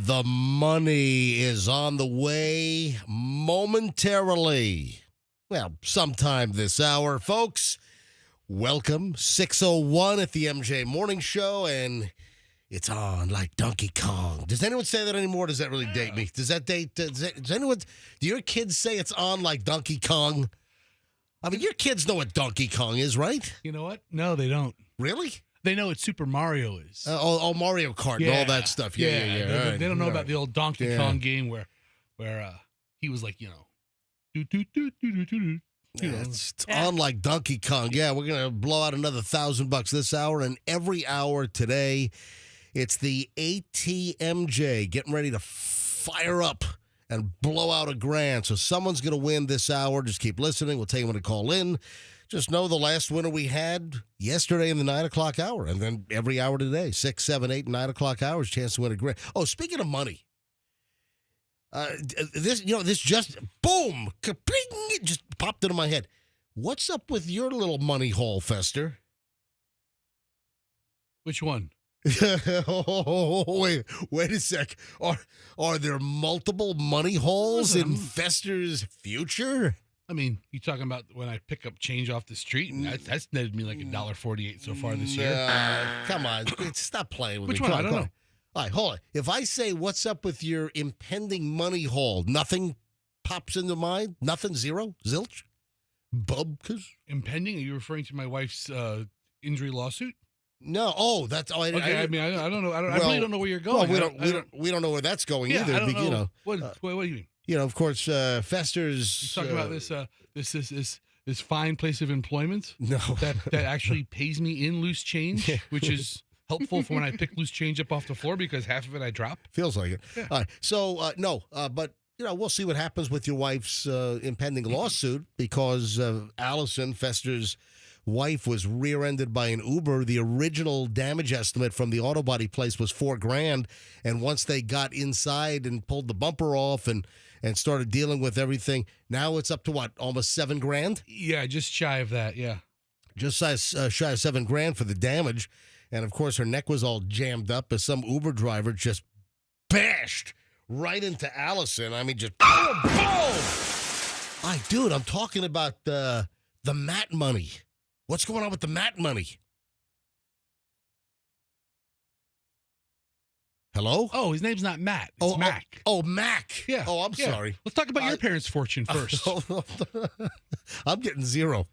The money is on the way momentarily. Well, sometime this hour, folks. Welcome, 6:01 at the MJ Morning Show, and it's on like Donkey Kong. Does anyone say that anymore? Does that really date me? Does that date? Does anyone? Do your kids say it's on like Donkey Kong? I mean, your kids know what Donkey Kong is, right? You know what? No, they don't. Really? They know what Super Mario is. Mario Kart and all that stuff. Yeah. They don't know about the old Donkey Kong game where he was like, It's on like Donkey Kong. Yeah, we're going to blow out another $1,000 this hour, and every hour today, it's the ATMJ getting ready to fire up and blow out $1,000. So someone's going to win this hour. Just keep listening. We'll tell you when to call in. Just know the last winner we had yesterday in the 9 o'clock hour, and then every hour today, 6, 7, 8, 9 o'clock hours, chance to win $1,000. Oh, speaking of money, this just boom, ka-ping, it just popped into my head. What's up with your little money haul, Fester? Which one? Wait a sec. Are there multiple money hauls in Fester's future? I mean, you talking about when I pick up change off the street, and that's netted me like $1.48 so far this year. Come on, stop playing with Which me. one? I don't know. All right, hold on. If I say, what's up with your impending money haul, nothing pops into mind? Nothing? Zero? Zilch? Bubkas? Impending? Are you referring to my wife's injury lawsuit? No. Oh, that's... Oh, I don't know. I really don't know where you're going. Well, we don't know where that's going either. I don't know. What do you mean? Of course, Fester's... You talking about this fine place of employment? No. That actually pays me in loose change, which is helpful for when I pick loose change up off the floor because half of it I drop. Feels like it. Yeah. All right. So, no, but, we'll see what happens with your wife's impending lawsuit because Allison, Fester's wife, was rear-ended by an Uber. The original damage estimate from the auto body place was $4,000, and once they got inside and pulled the bumper off and started dealing with everything, now it's up to what, almost $7,000? Yeah, just shy of that. Yeah, just shy of $7,000 for the damage, and of course her neck was all jammed up as some Uber driver just bashed right into Allison. I mean, just boom, boom. Dude, I'm talking about the mat money. What's going on with the mat money? Hello? Oh, his name's not Matt. It's Mac. Oh, Mac. Yeah. Oh, I'm sorry. Let's talk about your parents' fortune first. I'm getting zero.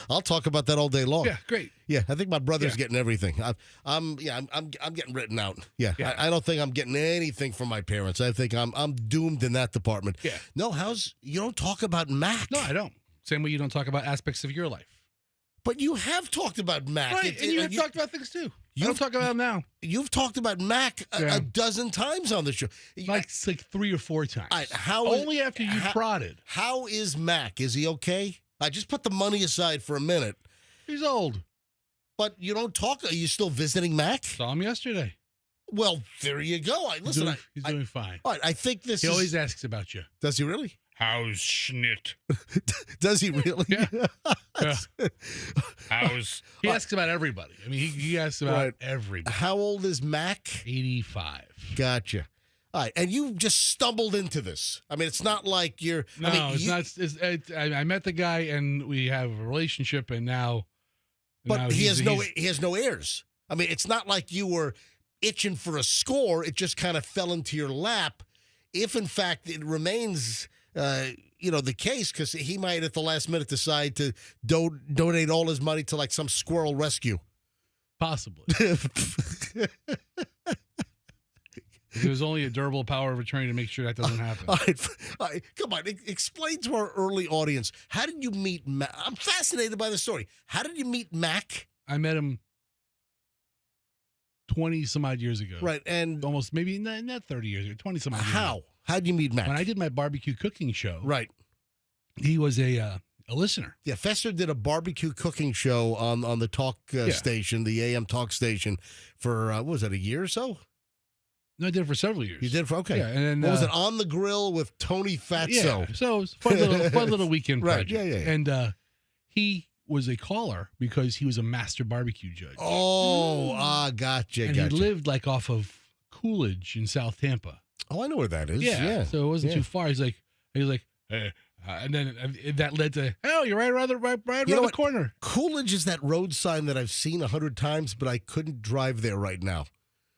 I'll talk about that all day long. Yeah, great. Yeah, I think my brother's getting everything. I'm getting written out. Yeah. I don't think I'm getting anything from my parents. I think I'm doomed in that department. Yeah. No, you don't talk about Mac. No, I don't. Same way you don't talk about aspects of your life. But you have talked about Mac. Right, and you have talked about things too. I don't talk about him now. You've talked about Mac a dozen times on the show. Like 3 or 4 times. Only after you prodded. How is Mac? Is he okay? I just put the money aside for a minute. He's old. But you don't talk. Are you still visiting Mac? Saw him yesterday. Well, there you go. He's doing fine. All right, I think he always asks about you. Does he really? How's Schnit? Does he really? Yeah. He asks about everybody. I mean, he asks about everybody. How old is Mac? 85. Gotcha. All right, and you just stumbled into this. I mean, it's not like you're... No, it's not. I met the guy, and we have a relationship, and now... But he has no heirs. I mean, it's not like you were itching for a score. It just kind of fell into your lap. If, in fact, it remains... the case, because he might at the last minute decide to donate all his money to like some squirrel rescue. Possibly. There's only a durable power of attorney to make sure that doesn't happen. All right, come on, explain to our early audience. How did you meet Mac? I'm fascinated by the story. How did you meet Mac? I met him 20 some odd years ago. Right, and almost maybe not 30 years ago, 20 some odd years ago. How did you meet Mac? When I did my barbecue cooking show. Right. He was a listener. Yeah, Fester did a barbecue cooking show on the talk station, the AM talk station, for, what was that, a year or so? No, I did it for several years. You did for, okay. Yeah, and then, what was it, On the Grill with Tony Fatso? Yeah, so it was a fun little weekend project. Yeah. And he was a caller because he was a master barbecue judge. Oh, gotcha, and gotcha. he lived like off of Coolidge in South Tampa. Oh, I know where that is. Yeah. So it wasn't too far. He's like, hey. And then that led to, oh, you're right around the corner. Coolidge is that road sign that I've seen 100 times, but I couldn't drive there right now.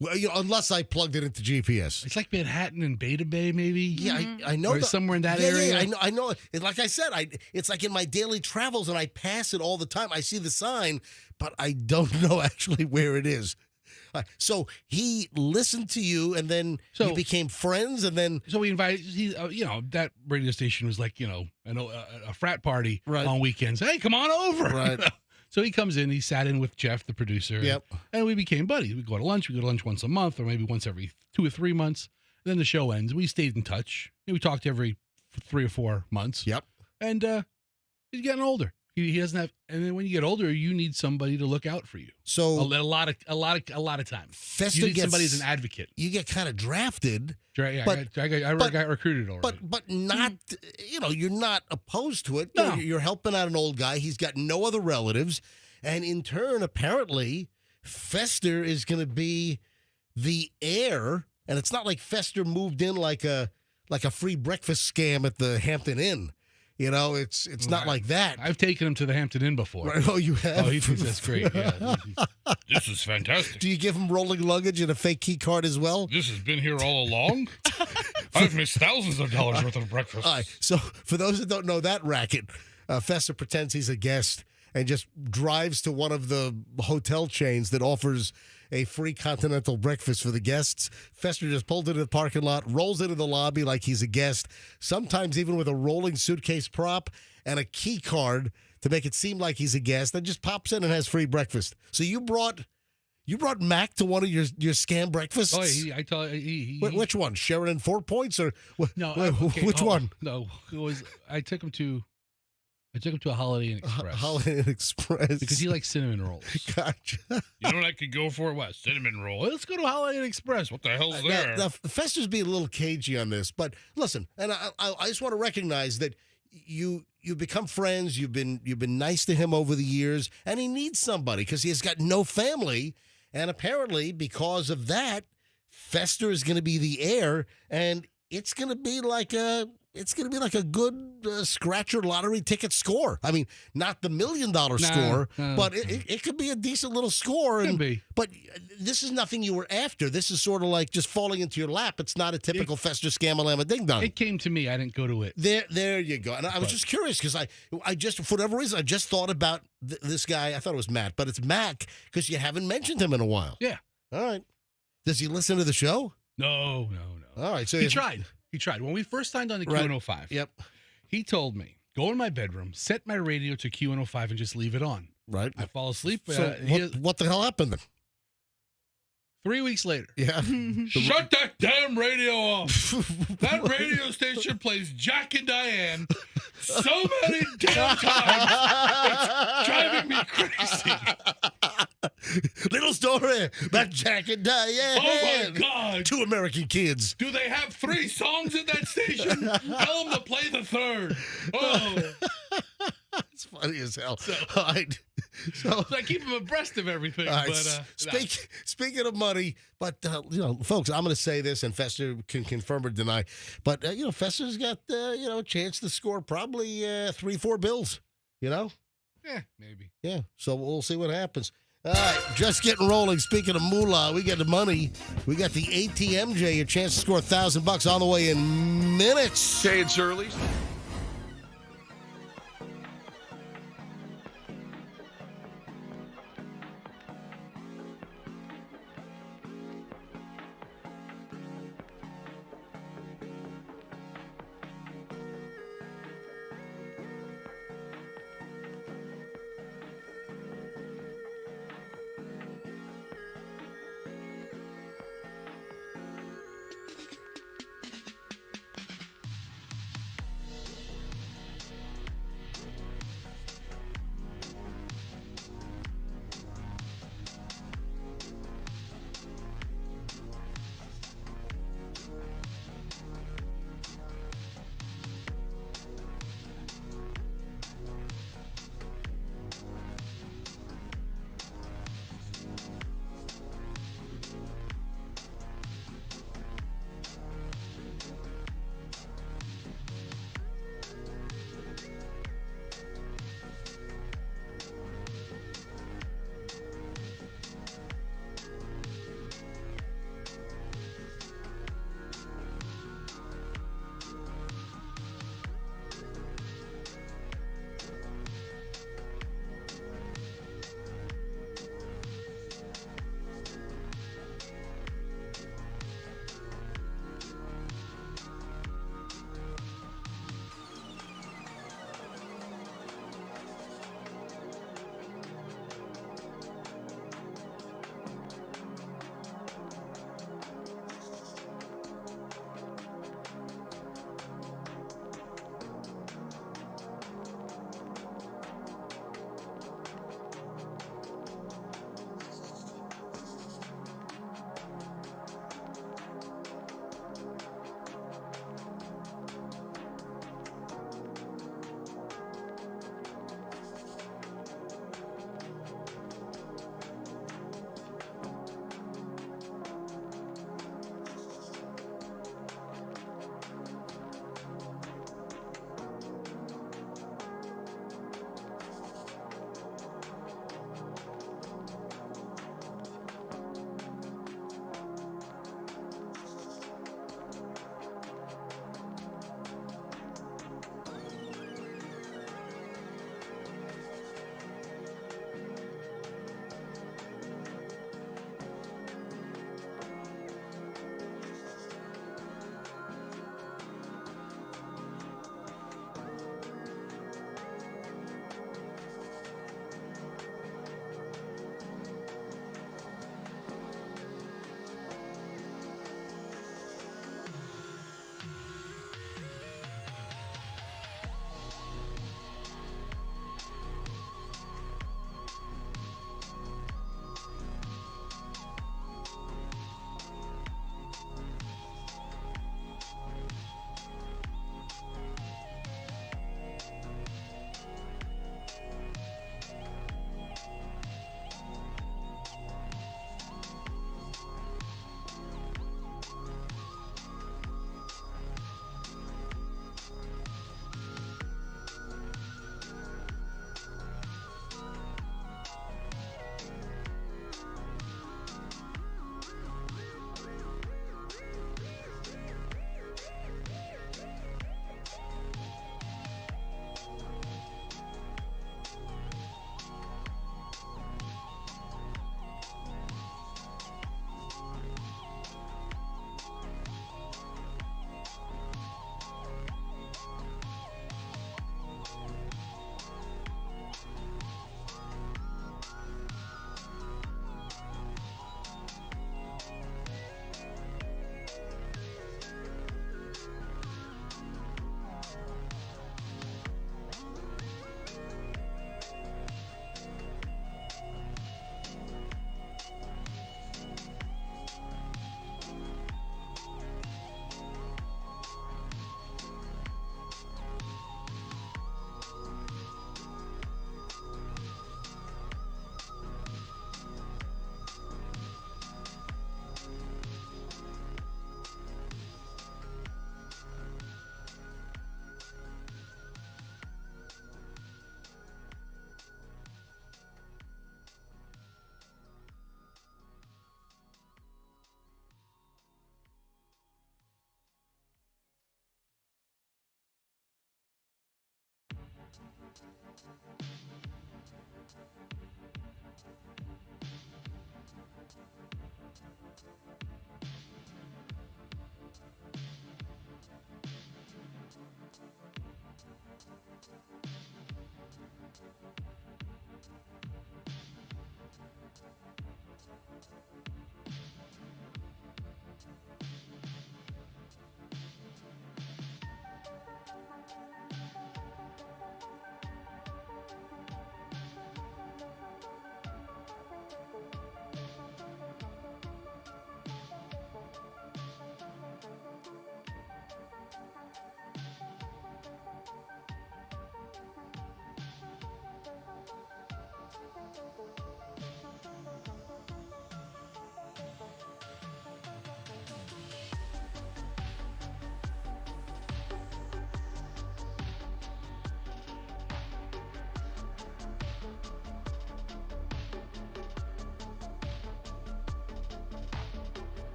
Well, unless I plugged it into GPS. It's like Manhattan and Beta Bay, maybe. Yeah, I know. Or somewhere in that area. Yeah, I know. Like I said, it's like in my daily travels, and I pass it all the time. I see the sign, but I don't know actually where it is. So he listened to you, and then you became friends, and then so we invited. That radio station was like a frat party on weekends. Hey, come on over. Right. So he comes in. He sat in with Jeff, the producer. Yep. And we became buddies. We go to lunch. We go to lunch once a month, or maybe once every 2 or 3 months. And then the show ends. We stayed in touch. We talked every 3 or 4 months. Yep. And he's getting older. He doesn't have. And then when you get older, you need somebody to look out for you. So a lot of time. Fester you need somebody as an advocate. You get kind of drafted. I got recruited already. But not, you're not opposed to it. No. You're helping out an old guy. He's got no other relatives. And in turn, apparently, Fester is going to be the heir. And it's not like Fester moved in like a free breakfast scam at the Hampton Inn. It's not like that. I've taken him to the Hampton Inn before. Right. Oh, you have? Oh, he thinks that's great. Yeah. This is fantastic. Do you give him rolling luggage and a fake key card as well? This has been here all along. I've missed thousands of dollars worth of breakfast. All right. So for those that don't know that racket, Fester pretends he's a guest and just drives to one of the hotel chains that offers a free continental breakfast for the guests. Fester just pulled into the parking lot, rolls into the lobby like he's a guest, sometimes even with a rolling suitcase prop and a key card to make it seem like he's a guest, then just pops in and has free breakfast. So you brought Mac to one of your scam breakfasts? Oh, which one? Sheridan 4 Points or no? Which one? No, it was. I took him to a Holiday Inn Express. Holiday Inn Express. Because he likes cinnamon rolls. Gotcha. You know what I could go for? What? Cinnamon roll. Let's go to Holiday Inn Express. What the hell's there? Now, Fester's being a little cagey on this, but listen, and I just want to recognize that you've become friends. You've been nice to him over the years, and he needs somebody because he has got no family, and apparently because of that, Fester is going to be the heir, and it's going to be like a good scratcher lottery ticket score. I mean, not the $1 million score, but it could be a decent little score. Could be. But this is nothing you were after. This is sort of like just falling into your lap. It's not a typical Fester scam-a-llama ding-dong. It came to me. I didn't go to it. There you go. And I was just curious because I just, for whatever reason, I just thought about this guy. I thought it was Matt, but it's Mac because you haven't mentioned him in a while. Yeah. All right. Does he listen to the show? No. All right. So he tried. He tried. When we first signed on to Q105, Yep. He told me, go in my bedroom, set my radio to Q105, and just leave it on. Right. I fall asleep. So what the hell happened then? 3 weeks later. Yeah. Shut that damn radio off. That radio station plays Jack and Diane so many damn times. It's driving me crazy. Little story about Jack and Diane. Oh, my God. 2 American kids. Do they have 3 songs in that station? Tell them to play the 3rd. Oh. It's funny as hell. So I keep them abreast of everything. Right, but speaking of money, but folks, I'm going to say this, and Fester can confirm or deny. But Fester's got a chance to score probably 3-4 bills. Yeah, maybe. Yeah. So we'll see what happens. All right, just getting rolling. Speaking of moolah, we got the money. We got the ATMJ, your chance to score $1,000 on the way in minutes. Hey, it's early.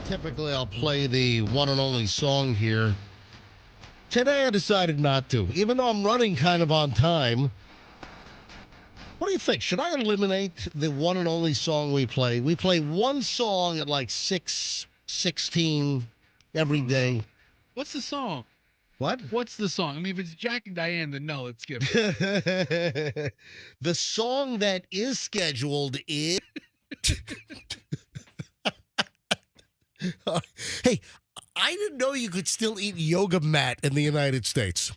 Typically, I'll play the one and only song here. Today, I decided not to, even though I'm running kind of on time. What do you think? Should I eliminate the one and only song we play? We play one song at like 6:16 every day. What's the song? What? What's the song? I mean, if it's Jack and Diane, then no, let's skip. The song that is scheduled is... Hey, I didn't know you could still eat yoga mat in the United States.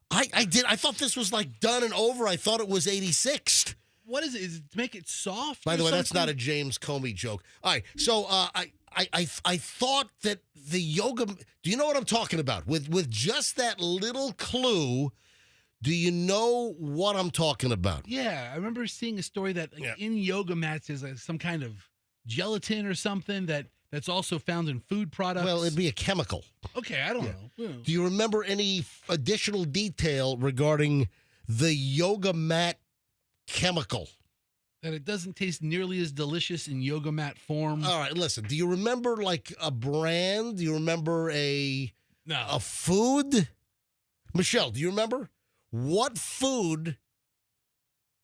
I did. I thought this was like done and over. I thought it was 86th. What is it? Is it to make it soft? By the way, that's not a James Comey joke. All right, so I thought that the yoga. Do you know what I'm talking about? With just that little clue, do you know what I'm talking about? Yeah, I remember seeing a story that in yoga mats is some kind of gelatin or something that's also found in food products. Well, it'd be a chemical. Okay, I don't know. Yeah. Do you remember any additional detail regarding the yoga mat chemical? That it doesn't taste nearly as delicious in yoga mat form. All right, listen. Do you remember like a brand? Do you remember a food? Michelle, do you remember what food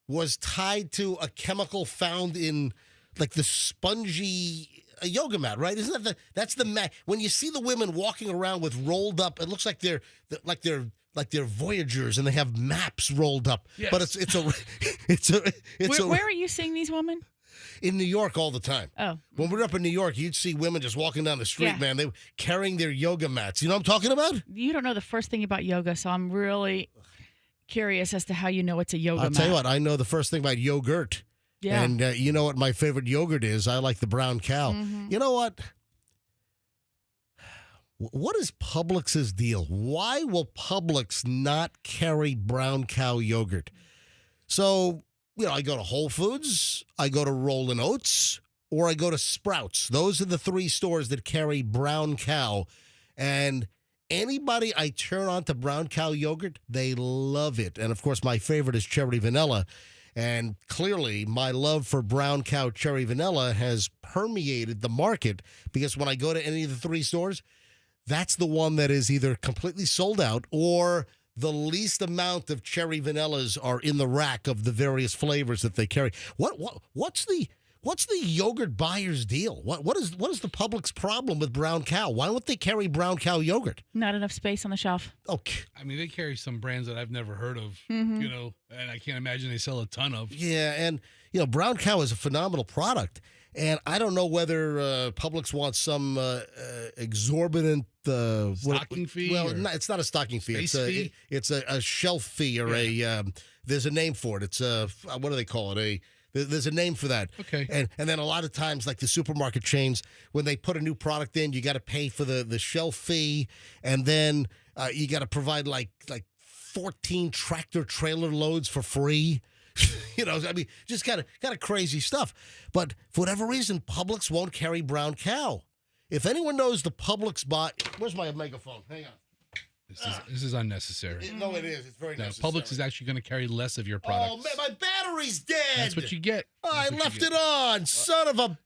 was tied to a chemical found in like the spongy yoga mat, right? Isn't that that's the mat? When you see the women walking around with rolled up, it looks like they're voyagers and they have maps rolled up. Yes. But Where are you seeing these women? In New York all the time. Oh. When we were up in New York, you'd see women just walking down the street, Yeah. man. They were carrying their yoga mats. You know what I'm talking about? You don't know the first thing about yoga, so I'm really curious as to how you know it's a yoga I'll mat. tell you what, I know the first thing about yogurt. Yeah. And you know what my favorite yogurt is? I like the brown cow. Mm-hmm. You know what? What is Publix's deal? Why will Publix not carry brown cow yogurt? So, I go to Whole Foods, I go to Rollin' Oats, or I go to Sprouts. Those are the three stores that carry brown cow. And anybody I turn on to brown cow yogurt, they love it. And, of course, my favorite is cherry vanilla. And clearly, my love for brown cow cherry vanilla has permeated the market because when I go to any of the three stores, that's the one that is either completely sold out or the least amount of cherry vanillas are in the rack of the various flavors that they carry. What's the What's the yogurt buyer's deal? What is the public's problem with brown cow? Why won't they carry brown cow yogurt? Not enough space on the shelf. Okay. I mean, they carry some brands that I've never heard of, Mhm. you know, and I can't imagine they sell a ton of. Yeah, and brown cow is a phenomenal product, and I don't know whether Publix wants some exorbitant Stocking fee? Well, or it's not a stocking fee. space fee? It's a shelf fee or a. There's a name for it. It's a what do they call it? There's a name for that. Okay. And then a lot of times, like the supermarket chains, when they put a new product in, you got to pay for the shelf fee, and then you got to provide like 14 tractor trailer loads for free. I mean, just kind of crazy stuff. But for whatever reason, Publix won't carry brown cow. If anyone knows the Publix where's my megaphone? Hang on. This is unnecessary. No, it is. It's very No, necessary. Publix is actually going to carry less of your products. Oh man, my battery's dead. That's what you get. I left it on. Son of a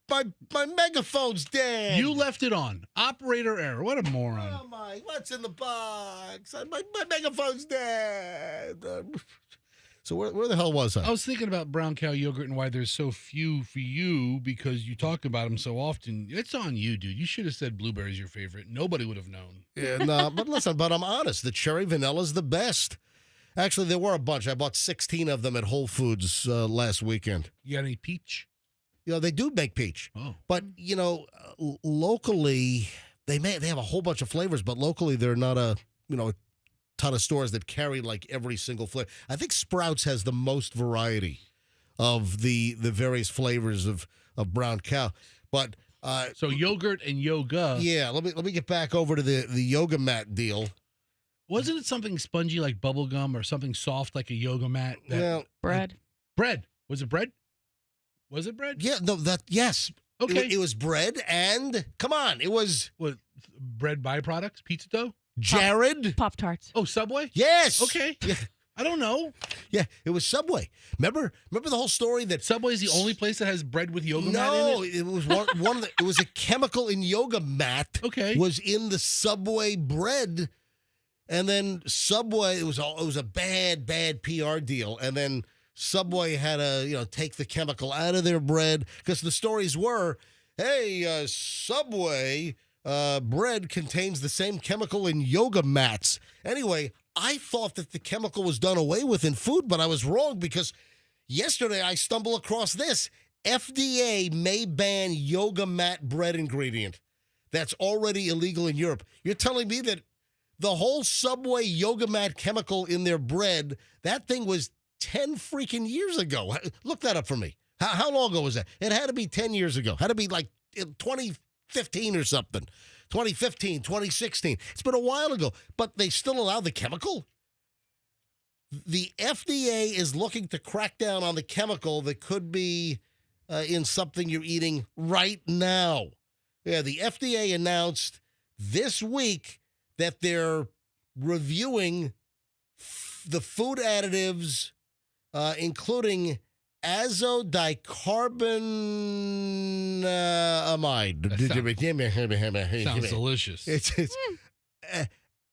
my megaphone's dead. You left it on. Operator error. What a moron. Oh my! What's in the box? My megaphone's dead. So where the hell was I? I was thinking about brown cow yogurt and why there's so few for you because you talk about them so often. It's on you, dude. You should have said blueberry's your favorite. Nobody would have known. Yeah, no, but listen, I'm honest. The cherry vanilla's the best. Actually, there were a bunch. I bought 16 of them at Whole Foods last weekend. You got any peach? They do make peach. Oh. But, locally, they have a whole bunch of flavors, but locally they're not a ton of stores that carry like every single flavor. I think Sprouts has the most variety of the various flavors of brown cow. But So yogurt and yoga. yeah, let me get back over to the yoga mat deal. Wasn't it something spongy like bubble gum or something soft like a yoga mat? Well, Bread. Bread. Was it bread? Was it bread? yeah, no, yes. Okay. It was bread and come on, it was What, bread byproducts? Pizza dough? Jared. Pop-Tarts. Oh, Subway? Yes. Okay. Yeah. I don't know. Yeah, it was Subway. Remember the whole story that Subway's the only place that has bread with yoga mat in no, it? it was one of the. It was a chemical in yoga mat. Okay. Was in the Subway bread, and then Subway. It was a bad PR deal, and then Subway had to take the chemical out of their bread because the stories were, hey, Subway bread contains the same chemical in yoga mats. Anyway, I thought that the chemical was done away with in food, but I was wrong because yesterday I stumbled across this. FDA may ban yoga mat bread ingredient. That's already illegal in Europe. You're telling me that the whole Subway yoga mat chemical in their bread, that thing was 10 freaking years ago. Look that up for me. How long ago was that? It had to be 10 years ago. Had to be like 2015 or something. 2015, 2016. It's been a while ago, but they still allow the chemical? The FDA is looking to crack down on the chemical that could be in something you're eating right now. Yeah, the FDA announced this week that they're reviewing the food additives, including azodicarbonamide. Sounds delicious. It's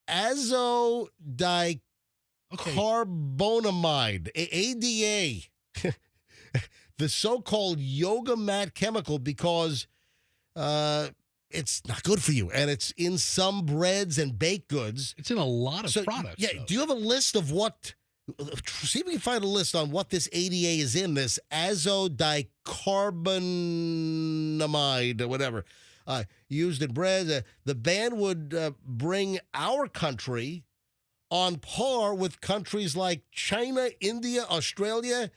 azodicarbonamide, ADA, the so-called yoga mat chemical, because it's not good for you, and it's in some breads and baked goods. It's in a lot of products. Yeah, though. do you have a list of what? See if we can find a list on what this ADA is in, this azodicarbonamide or whatever, used in bread. The ban would bring our country on par with countries like China, India, Australia,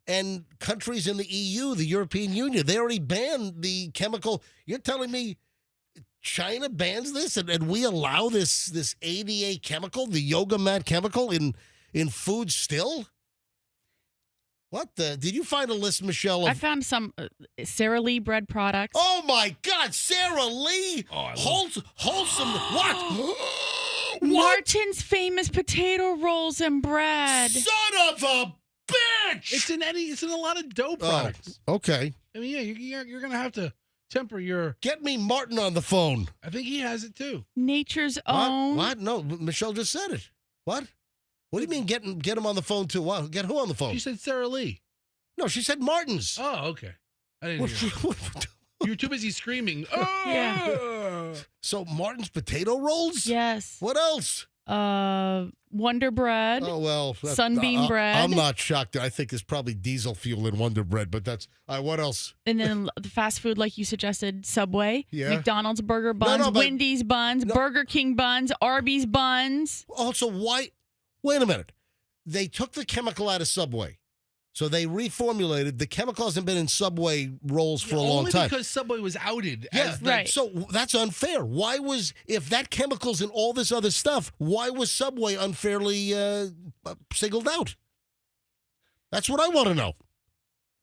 and countries in the EU, the European Union. They already banned the chemical. You're telling me China bans this and we allow this ADA chemical, the yoga mat chemical, in food still? What the? Did you find a list, Michelle? I found some Sara Lee bread products. Oh my God, Sara Lee! Wholesome. What? Martin's famous potato rolls and bread. Son of a bitch! It's in a lot of dough products. Oh, okay. I mean, yeah, you're gonna have to temper your. Get me Martin on the phone. I think he has it too. Nature's Own. What? No, Michelle just said it. What? What do you mean get him on the phone too? What? Get who on the phone? She said Sara Lee. No, she said Martin's. Oh, okay. I didn't hear you. You were too busy screaming. Oh! Yeah. So Martin's potato rolls? Yes. What else? Wonder Bread. Oh, well. Sunbeam bread. I'm not shocked. I think there's probably diesel fuel in Wonder Bread, but that's... what else? And then the fast food, like you suggested, Subway, Yeah. McDonald's burger buns, no, but- Wendy's buns, Burger King buns, Arby's buns. Also, why... Wait a minute. They took the chemical out of Subway. So they reformulated. The chemical hasn't been in Subway rolls for a long time. Only because Subway was outed. Yeah, as right. So that's unfair. Why was, if that chemical's in all this other stuff, why was Subway unfairly singled out? That's what I want to know.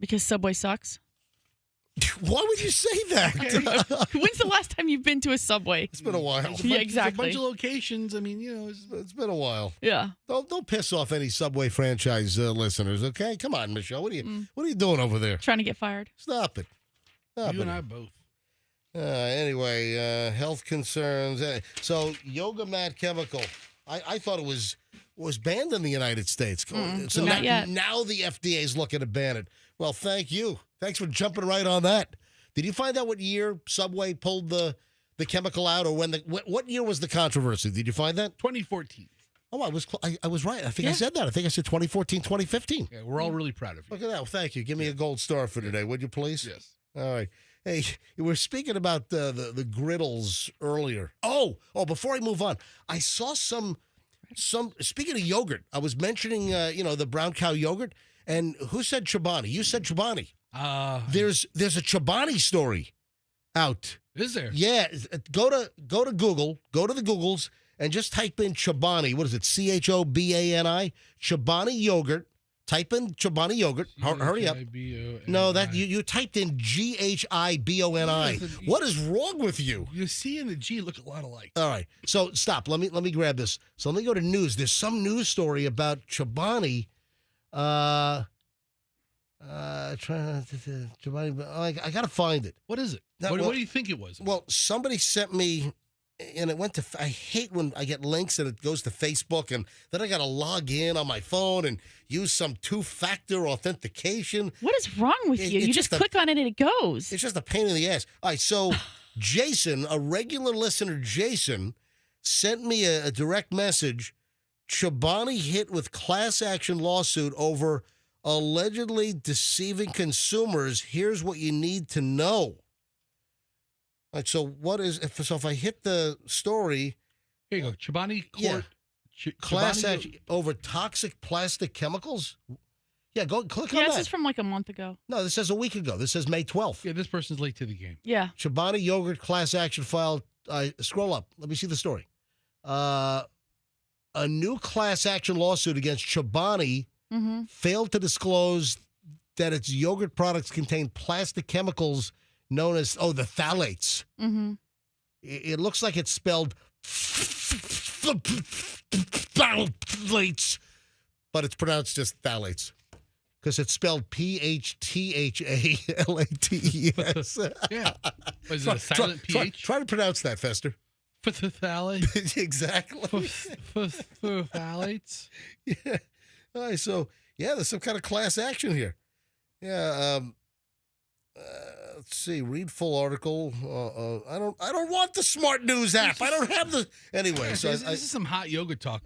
Because Subway sucks. Why would you say that? When's the last time you've been to a Subway? It's been a while. Yeah, exactly. There's a bunch of locations. I mean, It's been a while. Yeah. Don't piss off any Subway franchise listeners, okay? Come on, Michelle. What are you doing over there? Trying to get fired. Stop it. Stop you it. and I both. Anyway, health concerns. So yoga mat chemical. I thought it was banned in the United States. So not yet. Now the FDA is looking to ban it. Well, thank you. Thanks for jumping right on that. Did you find out what year Subway pulled the chemical out, or what year was the controversy? Did you find that? 2014. Oh, I was right. I think I said that. I think I said 2014, 2015. Yeah, we're all really proud of you. Look at that. Well, thank you. Give me a gold star for today, would you please? Yes. All right. Hey, we were speaking about the griddles earlier. Oh, before I move on, I saw some. Speaking of yogurt, I was mentioning the brown cow yogurt, and who said Chobani? You said Chobani. There's a Chobani story out. Is there? Yeah, go to Google, go to the Googles, and just type in Chobani. What is it? Chobani. Chobani yogurt. Type in Chobani yogurt. Hurry up. No, that you typed in GHIBONI. What is wrong with you? The C and the G look a lot alike. All right. So stop. Let me grab this. So let me go to news. There's some news story about Chobani. Chobani. I gotta find it. What is it? That- what well- do you think it was? Well, somebody sent me, and it went to. I hate when I get links and it goes to Facebook, and then I got to log in on my phone and use some two-factor authentication. What is wrong with you? it's You just just click on it and it goes. It's just a pain in the ass. All right, so Jason, a regular listener, Jason, sent me a direct message. Chobani hit with class action lawsuit over allegedly deceiving consumers. Here's what you need to know. All right, so if I hit the story, Here you go. Chobani Yeah. Court. class Chobani- action over toxic plastic chemicals? Yeah, go click Yeah, on this that. is from like a month ago. No, this says a week ago. This says May 12th. Yeah, this person's late to the game. Yeah. Chobani yogurt class action filed. Scroll up. Let me see the story. A new class action lawsuit against Chobani Mm-hmm. failed to disclose that its yogurt products contain plastic chemicals known as the phthalates. Mm-hmm. It looks like it's spelled phthalates, but it's pronounced just phthalates because it's spelled PHTHALATES. Yeah. Was it a silent PH? Try to pronounce that, Fester. Phthalates. Exactly. Phthalates. Yeah. All right, so there's some kind of class action here. Yeah. Let's see. Read full article. I don't want the Smart News app. I don't have the anyway. So this is some hot yogurt talk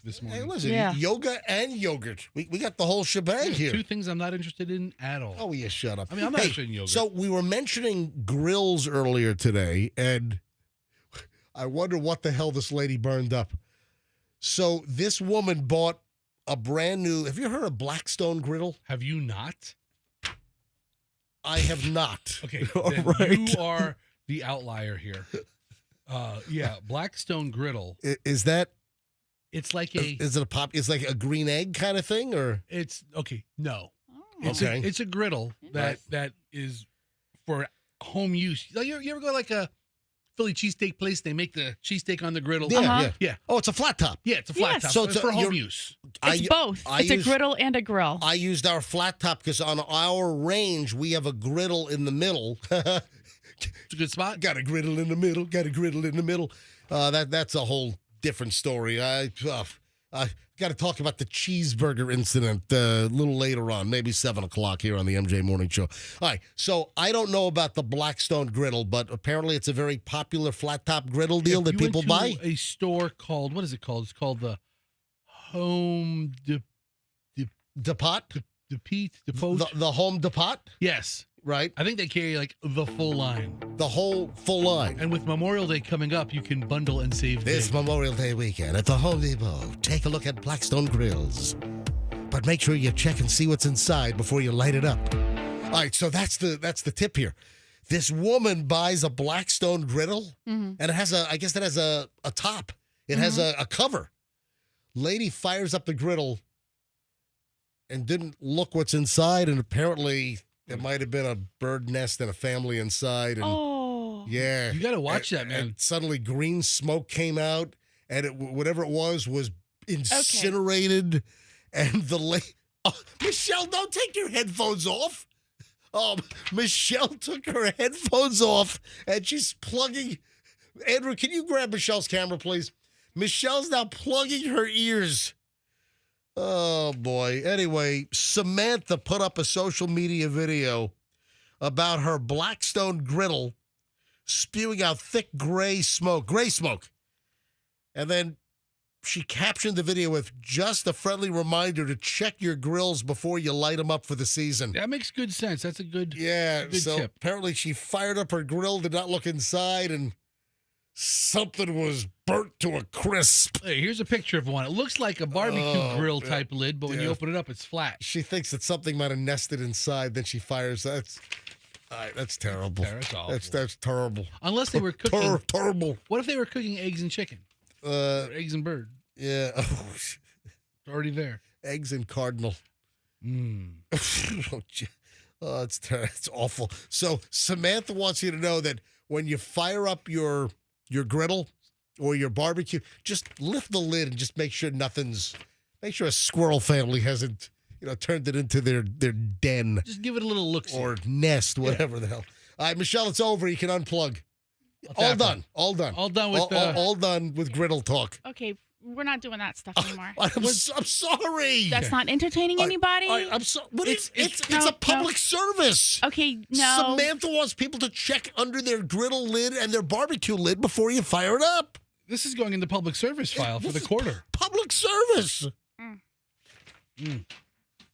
this morning. Hey, listen, Yeah. yoga and yogurt. We got the whole shebang here. Two things I'm not interested in at all. Oh, yeah, shut up. I mean, I'm not interested in yogurt. So we were mentioning grills earlier today, and I wonder what the hell this lady burned up. So this woman bought a brand new. Have you heard of Blackstone griddle? Have you not? I have not. Okay, All then right. you are the outlier here. Yeah, Blackstone griddle. Is that? It's like Is it a pop? It's like a green egg kind of thing, or It's okay. No, Oh. it's a griddle that is for home use. Like you ever go to like a Philly cheesesteak place? They make the cheesesteak on the griddle. yeah, Uh-huh. yeah. Yeah. Oh, it's a flat top. Yeah, it's a flat Yes. top. So So it's it's for home you're- use. It's both. It's a griddle and a grill. I used our flat top because on our range we have a griddle in the middle. It's a good spot. Got a griddle in the middle. Got a griddle in the middle. That's a whole different story. Got to talk about the cheeseburger incident a little later on, maybe 7 o'clock here on the MJ Morning Show. All right, so I don't know about the Blackstone griddle, but apparently it's a very popular flat-top griddle deal that people buy. A store called, what is it called? It's called the Home Depot? Depot? The Home Depot? Yes. Right? I think they carry like the full line. The whole full line. And with Memorial Day coming up, you can bundle and save This big. Memorial Day weekend at the Home Depot, take a look at Blackstone grills. But make sure you check and see what's inside before you light it up. All right, so that's the tip here. This woman buys a Blackstone griddle, and it has I guess it has a top. It has a cover. Lady fires up the griddle and didn't look what's inside, and apparently there might have been a bird nest and a family inside. And yeah. You got to watch that, man. And suddenly green smoke came out, and whatever it was incinerated. Okay. And Michelle, don't take your headphones off. Michelle took her headphones off, and she's plugging. Andrew, can you grab Michelle's camera, please? Michelle's now plugging her ears. Oh, boy. Anyway, Samantha put up a social media video about her Blackstone griddle spewing out thick gray smoke. And then she captioned the video with just a friendly reminder to check your grills before you light them up for the season. That makes good sense. That's a good so tip. Apparently she fired up her grill, did not look inside, and something was burnt to a crisp. Hey, here's a picture of one. It looks like a barbecue grill type lid, but when you open it up, it's flat. She thinks that something might have nested inside, then she fires. That's terrible. That's awful. That's terrible. Unless they were cooking. Terrible. What if they were cooking eggs and chicken? Or eggs and bird? Yeah. It's already there. Eggs and cardinal. Oh, it's awful. So Samantha wants you to know that when you fire up your griddle or your barbecue, just lift the lid and just make sure a squirrel family hasn't, turned it into their den. Just give it a little look. Or nest, whatever the hell. All right, Michelle, it's over. You can unplug. All done. All done with all done with griddle talk. Okay, we're not doing that stuff anymore. I'm sorry. That's not entertaining anybody. I'm sorry. But it's a public service. Okay, no. Samantha wants people to check under their griddle lid and their barbecue lid before you fire it up. This is going in the public service file for the quarter. Public service.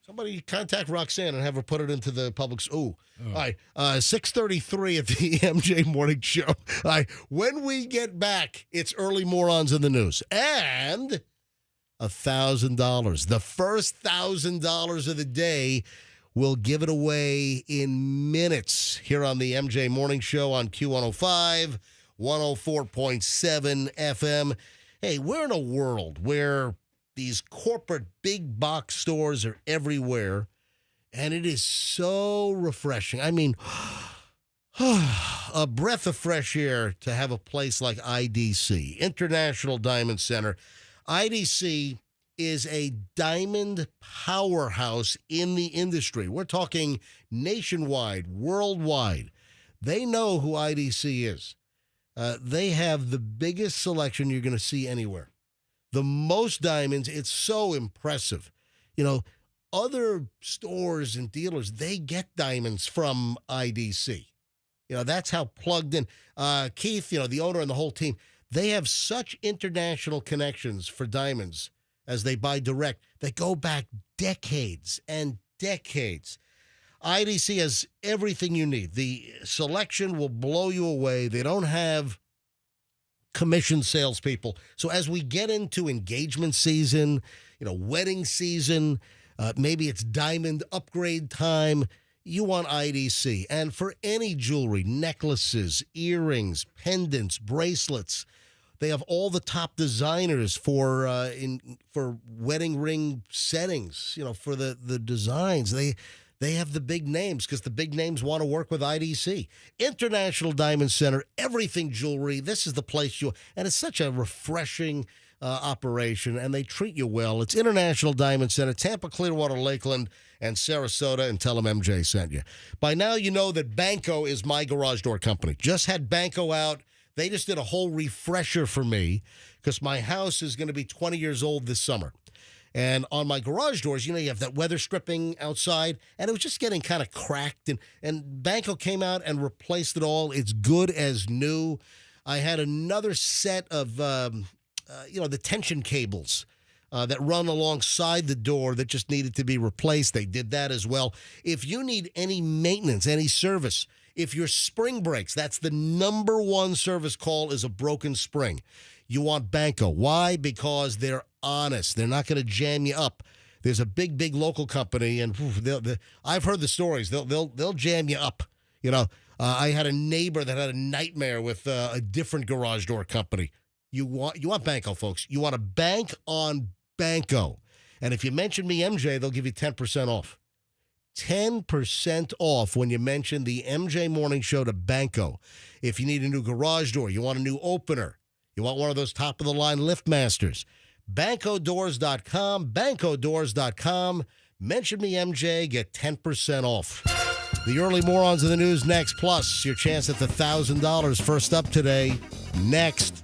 Somebody contact Roxanne and have her put it into the public. All right. 6:33 at the MJ Morning Show. All right. When we get back, it's early morons in the news. And $1,000. The first $1,000 of the day. We'll give it away in minutes here on the MJ Morning Show on Q105, 104.7 FM. Hey, we're in a world where these corporate big box stores are everywhere, and it is so refreshing. I mean, a breath of fresh air to have a place like IDC, International Diamond Center. IDC is a diamond powerhouse in the industry. We're talking nationwide, worldwide. They know who IDC is. They have the biggest selection you're going to see anywhere. The most diamonds, it's so impressive. Other stores and dealers, they get diamonds from IDC. That's how plugged in. Keith, the owner and the whole team, they have such international connections for diamonds as they buy direct that go back decades and decades. IDC has everything you need. The selection will blow you away. They don't have commission salespeople. So as we get into engagement season, wedding season, maybe it's diamond upgrade time, you want IDC. And for any jewelry, necklaces, earrings, pendants, bracelets, they have all the top designers for wedding ring settings, for the designs. They have the big names because the big names want to work with IDC. International Diamond Center, everything jewelry. This is the place and it's such a refreshing operation, and they treat you well. It's International Diamond Center, Tampa, Clearwater, Lakeland, and Sarasota, and tell them MJ sent you. By now, you know that Banko is my garage door company. Just had Banko out. They just did a whole refresher for me because my house is going to be 20 years old this summer. And on my garage doors, you have that weather stripping outside, and it was just getting kind of cracked. And Banko came out and replaced it all. It's good as new. I had another set of, the tension cables that run alongside the door that just needed to be replaced. They did that as well. If you need any maintenance, any service, if your spring breaks, that's the number one service call is a broken spring. You want Banko. Why? Because they're honest. They're not going to jam you up. There's a big local company, and I've heard the stories. They'll jam you up. I had a neighbor that had a nightmare with a different garage door company. You want Banko, folks. You want to bank on Banko, and if you mention me, MJ, they'll give you 10% off. 10% off when you mention the MJ Morning Show to Banko. If you need a new garage door, you want a new opener, you want one of those top-of-the-line LiftMasters, BankoDoors.com, BankoDoors.com. Mention me, MJ, get 10% off. The early morons of the news next, plus your chance at the $1,000 first up today. Next.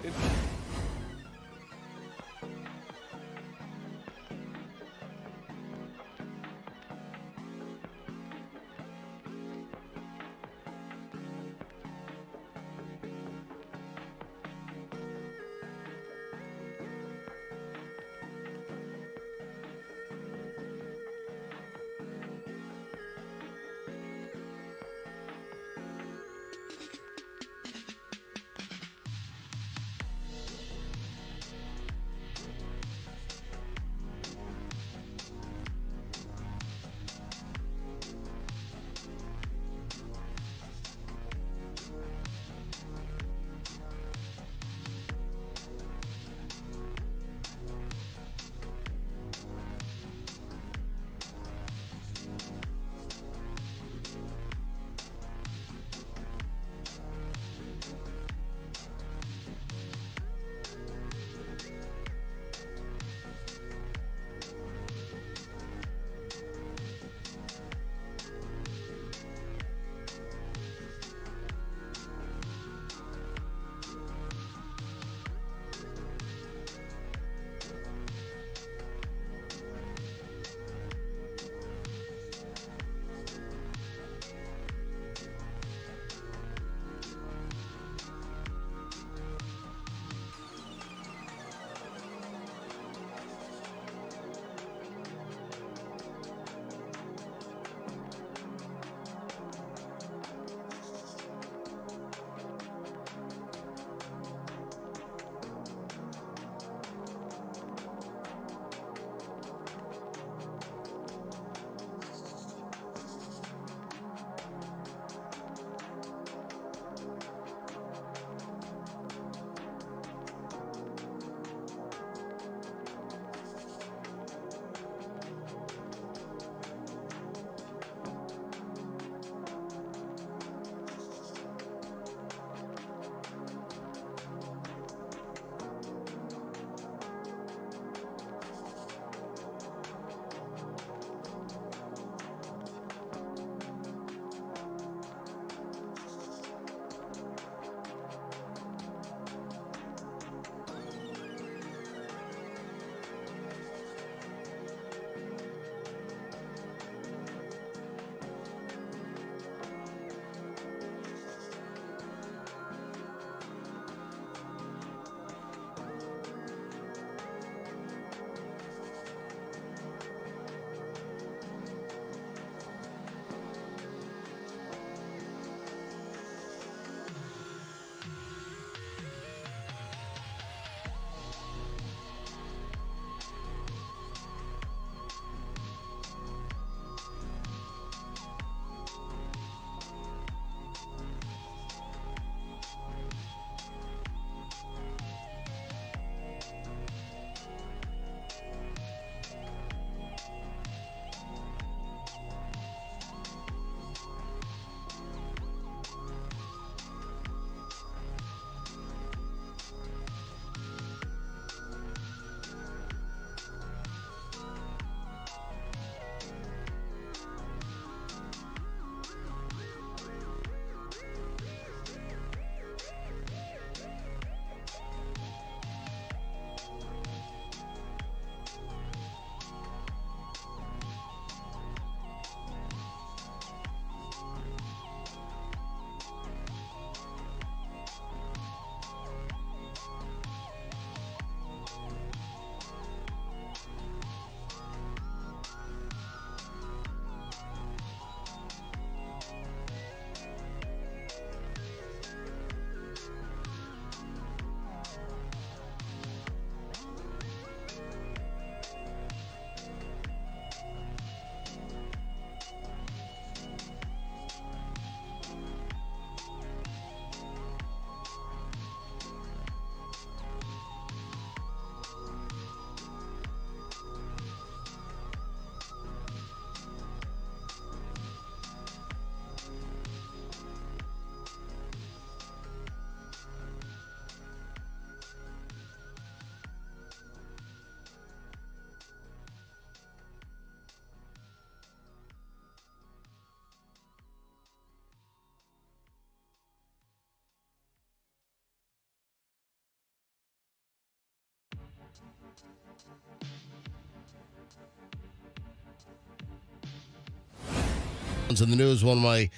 In the news, one of my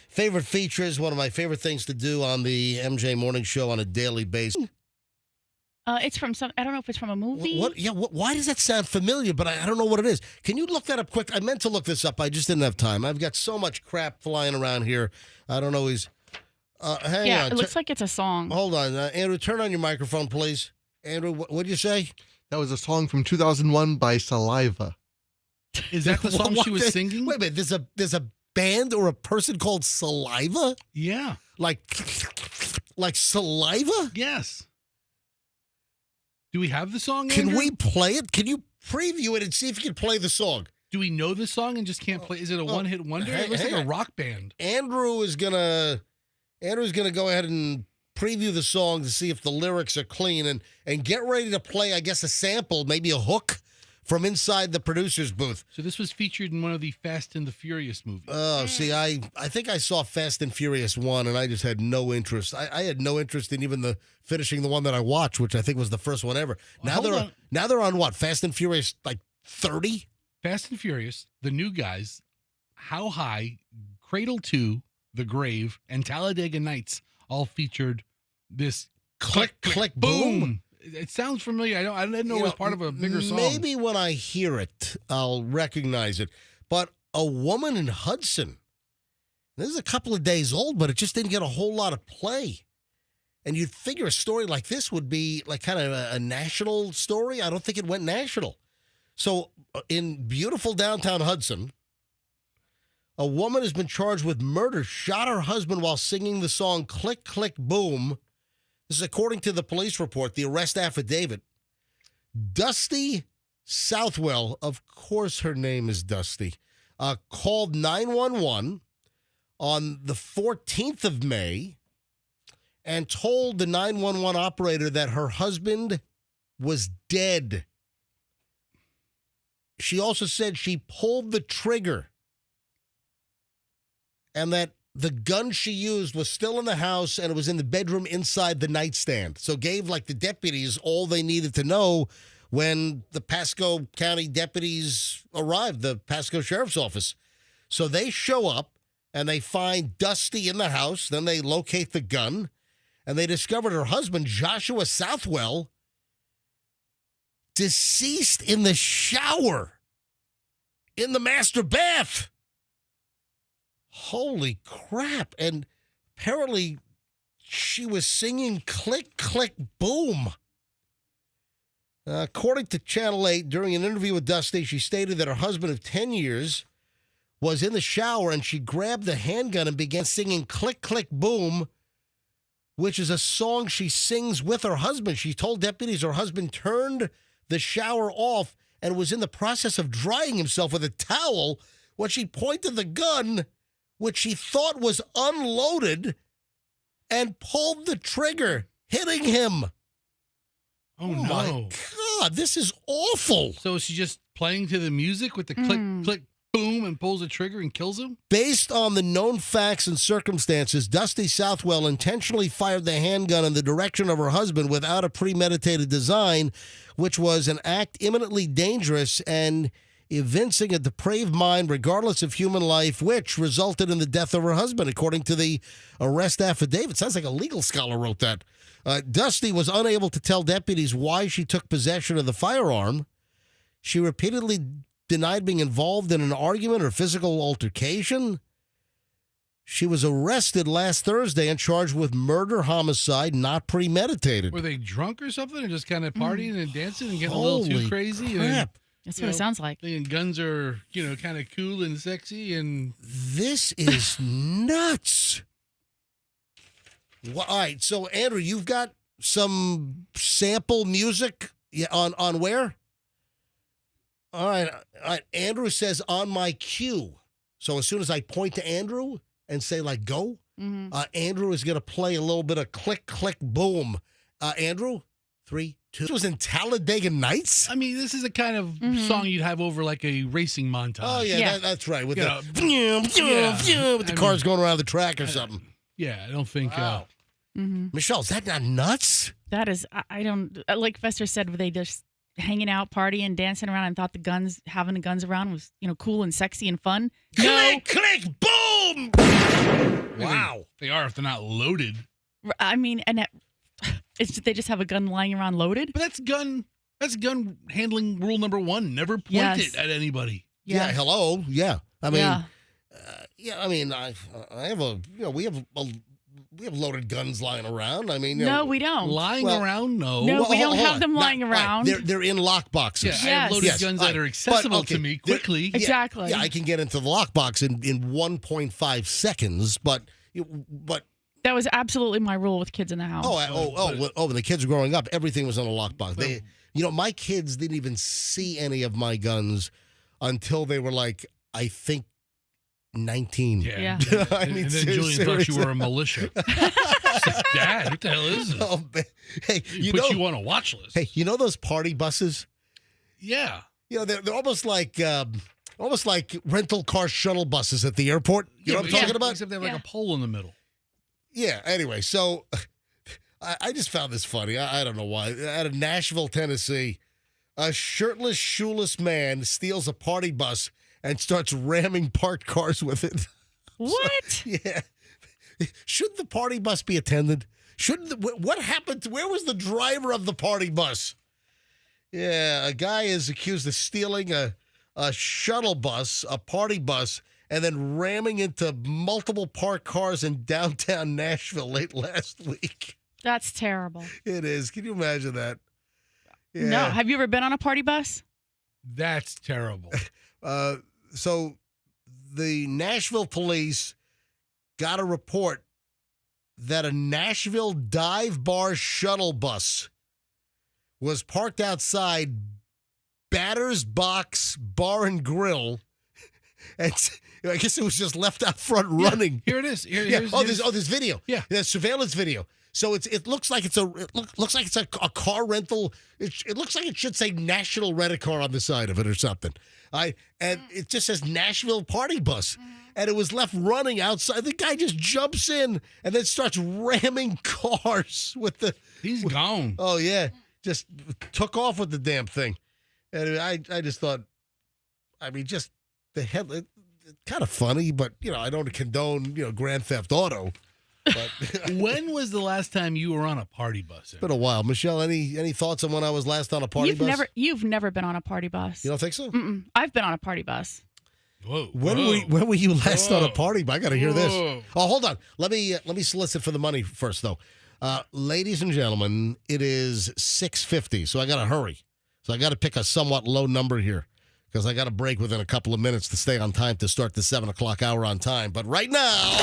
favorite features, one of my favorite things to do on the MJ Morning Show on a daily basis. It's from some. I don't know if it's from a movie. What? Yeah. Why does that sound familiar? But I don't know what it is. Can you look that up quick? I meant to look this up. I just didn't have time. I've got so much crap flying around here. I don't always. Hang on. It looks like it's a song. Hold on, Andrew. Turn on your microphone, please. Andrew, what'd you say? That was a song from 2001 by Saliva. Is that the song she was singing? Wait a minute. There's a band or a person called Saliva? Yeah. Like saliva? Yes. Do we have the song, Can Andrew? we play it? Can you preview it and see if you can play the song? Do we know the song and just can't play? Is it a one-hit wonder? It looks like a rock band. Andrew's gonna go ahead and preview the song to see if the lyrics are clean and get ready to play, I guess, a sample, maybe a hook from inside the producer's booth. So this was featured in one of the Fast and the Furious movies. Oh, see, I think I saw Fast and Furious 1, and I just had no interest. I had no interest in even finishing the one that I watched, which I think was the first one ever. Well, Now they're on what? Fast and Furious, like 30? Fast and Furious, the new guys, How High, Cradle 2, The Grave, and Talladega Nights all featured this Click, click, boom. It sounds familiar. I didn't know it was part of a bigger song. Maybe when I hear it, I'll recognize it. But A Woman in Hudson, this is a couple of days old, but it just didn't get a whole lot of play. And you'd figure a story like this would be like kind of a national story. I don't think it went national. So in beautiful downtown Hudson, a woman has been charged with murder, shot her husband while singing the song Click, Click, Boom. This is according to the police report, the arrest affidavit. Dusty Southwell, of course her name is Dusty, called 911 on the 14th of May and told the 911 operator that her husband was dead. She also said she pulled the trigger and that the gun she used was still in the house and it was in the bedroom inside the nightstand. So gave like the deputies all they needed to know when the Pasco County deputies arrived, the Pasco Sheriff's Office. So they show up and they find Dusty in the house. Then they locate the gun and they discovered her husband, Joshua Southwell, deceased in the shower in the master bath. Holy crap. And apparently she was singing Click, Click, Boom. According to Channel 8, during an interview with Dusty, she stated that her husband of 10 years was in the shower and she grabbed the handgun and began singing Click, Click, Boom, which is a song she sings with her husband. She told deputies her husband turned the shower off and was in the process of drying himself with a towel when she pointed the gun, which she thought was unloaded, and pulled the trigger, hitting him. Oh, no. My God, this is awful. So is she just playing to the music with the click, click, boom, and pulls the trigger and kills him? Based on the known facts and circumstances, Dusty Southwell intentionally fired the handgun in the direction of her husband without a premeditated design, which was an act imminently dangerous and evincing a depraved mind regardless of human life, which resulted in the death of her husband, according to the arrest affidavit. Sounds like a legal scholar wrote that. Dusty was unable to tell deputies why she took possession of the firearm. She repeatedly denied being involved in an argument or physical altercation. She was arrested last Thursday and charged with murder, homicide, not premeditated. Were they drunk or something and just kind of partying and dancing and getting a Holy little too crazy? crap. That's what it sounds like. Thinking guns are, kind of cool and sexy and... This is nuts. Well, all right, so Andrew, you've got some sample music on where? All right, Andrew says on my cue. So as soon as I point to Andrew and say like go, Andrew is going to play a little bit of click, click, boom. Andrew, 3, 2. This was in Talladega Nights? I mean, this is a kind of song you'd have over like a racing montage. Oh, yeah, Yeah. That's right. With Yeah. with the cars going around the track or something. Yeah, I don't think... Wow. Michelle, is that not nuts? That is, I don't, like Fester said, they just hanging out, partying, dancing around, and thought having the guns around was, cool and sexy and fun. No, Click, click, boom! Wow. They are if they're not loaded. I mean, and they just have a gun lying around loaded. But that's gun handling rule number 1. Never point Yes. it at anybody. Yeah. Hello. Yeah. I mean, Yeah. I mean, I have we have loaded guns lying around. I mean, No, we don't. Lying around? No. No, we don't hold have on. them lying All right, around. They're in lock boxes. Yeah, I have loaded Yes. guns All that right. are accessible But, okay, to me they're- quickly. Exactly. Yeah, I can get into the lockbox in 1.5 seconds, but That was absolutely my rule with kids in the house. when the kids were growing up, everything was in a lockbox. They, my kids didn't even see any of my guns until they were like, I think, 19. Yeah. I mean, and then Julian thought you seriously. were a militia. She's like, Dad, what the hell is this? Oh, man. Hey, You put you on a watch list. Hey, you know those party buses? Yeah. They're almost like rental car shuttle buses at the airport. You know what I'm talking about? Except they have like a pole in the middle. Yeah. Anyway, so I just found this funny. I don't know why. Out of Nashville, Tennessee, a shirtless, shoeless man steals a party bus and starts ramming parked cars with it. What? Yeah. Shouldn't the party bus be attended? What happened? Where was the driver of the party bus? Yeah, a guy is accused of stealing a shuttle bus, a party bus, and then ramming into multiple parked cars in downtown Nashville late last week. That's terrible. It is. Can you imagine that? Yeah. No. Have you ever been on a party bus? That's terrible. So the Nashville police got a report that a Nashville dive bar shuttle bus was parked outside Batter's Box Bar and Grill, and I guess it was just left out front running. Here it is. There's video. Yeah. There's surveillance video. So it looks like it's a car rental. It looks like it should say National Rent-A-Car on the side of it or something. And it just says Nashville Party Bus. And it was left running outside. The guy just jumps in and then starts ramming cars with the. He's gone. Oh yeah, just took off with the damn thing. And I just thought, just the head. Kind of funny, but I don't condone Grand Theft Auto. But When was the last time you were on a party bus? It's been a while. Michelle, any thoughts on when I was last on a party bus? You've never been on a party bus. You don't think so? Mm-mm. I've been on a party bus. Whoa. When were you last on a party bus? I got to hear this. Whoa. Oh, hold on. Let me solicit for the money first, though. Ladies and gentlemen, it is 6:50, so I got to hurry. So I got to pick a somewhat low number here because I got a break within a couple of minutes to stay on time to start the 7 o'clock hour on time. But right now,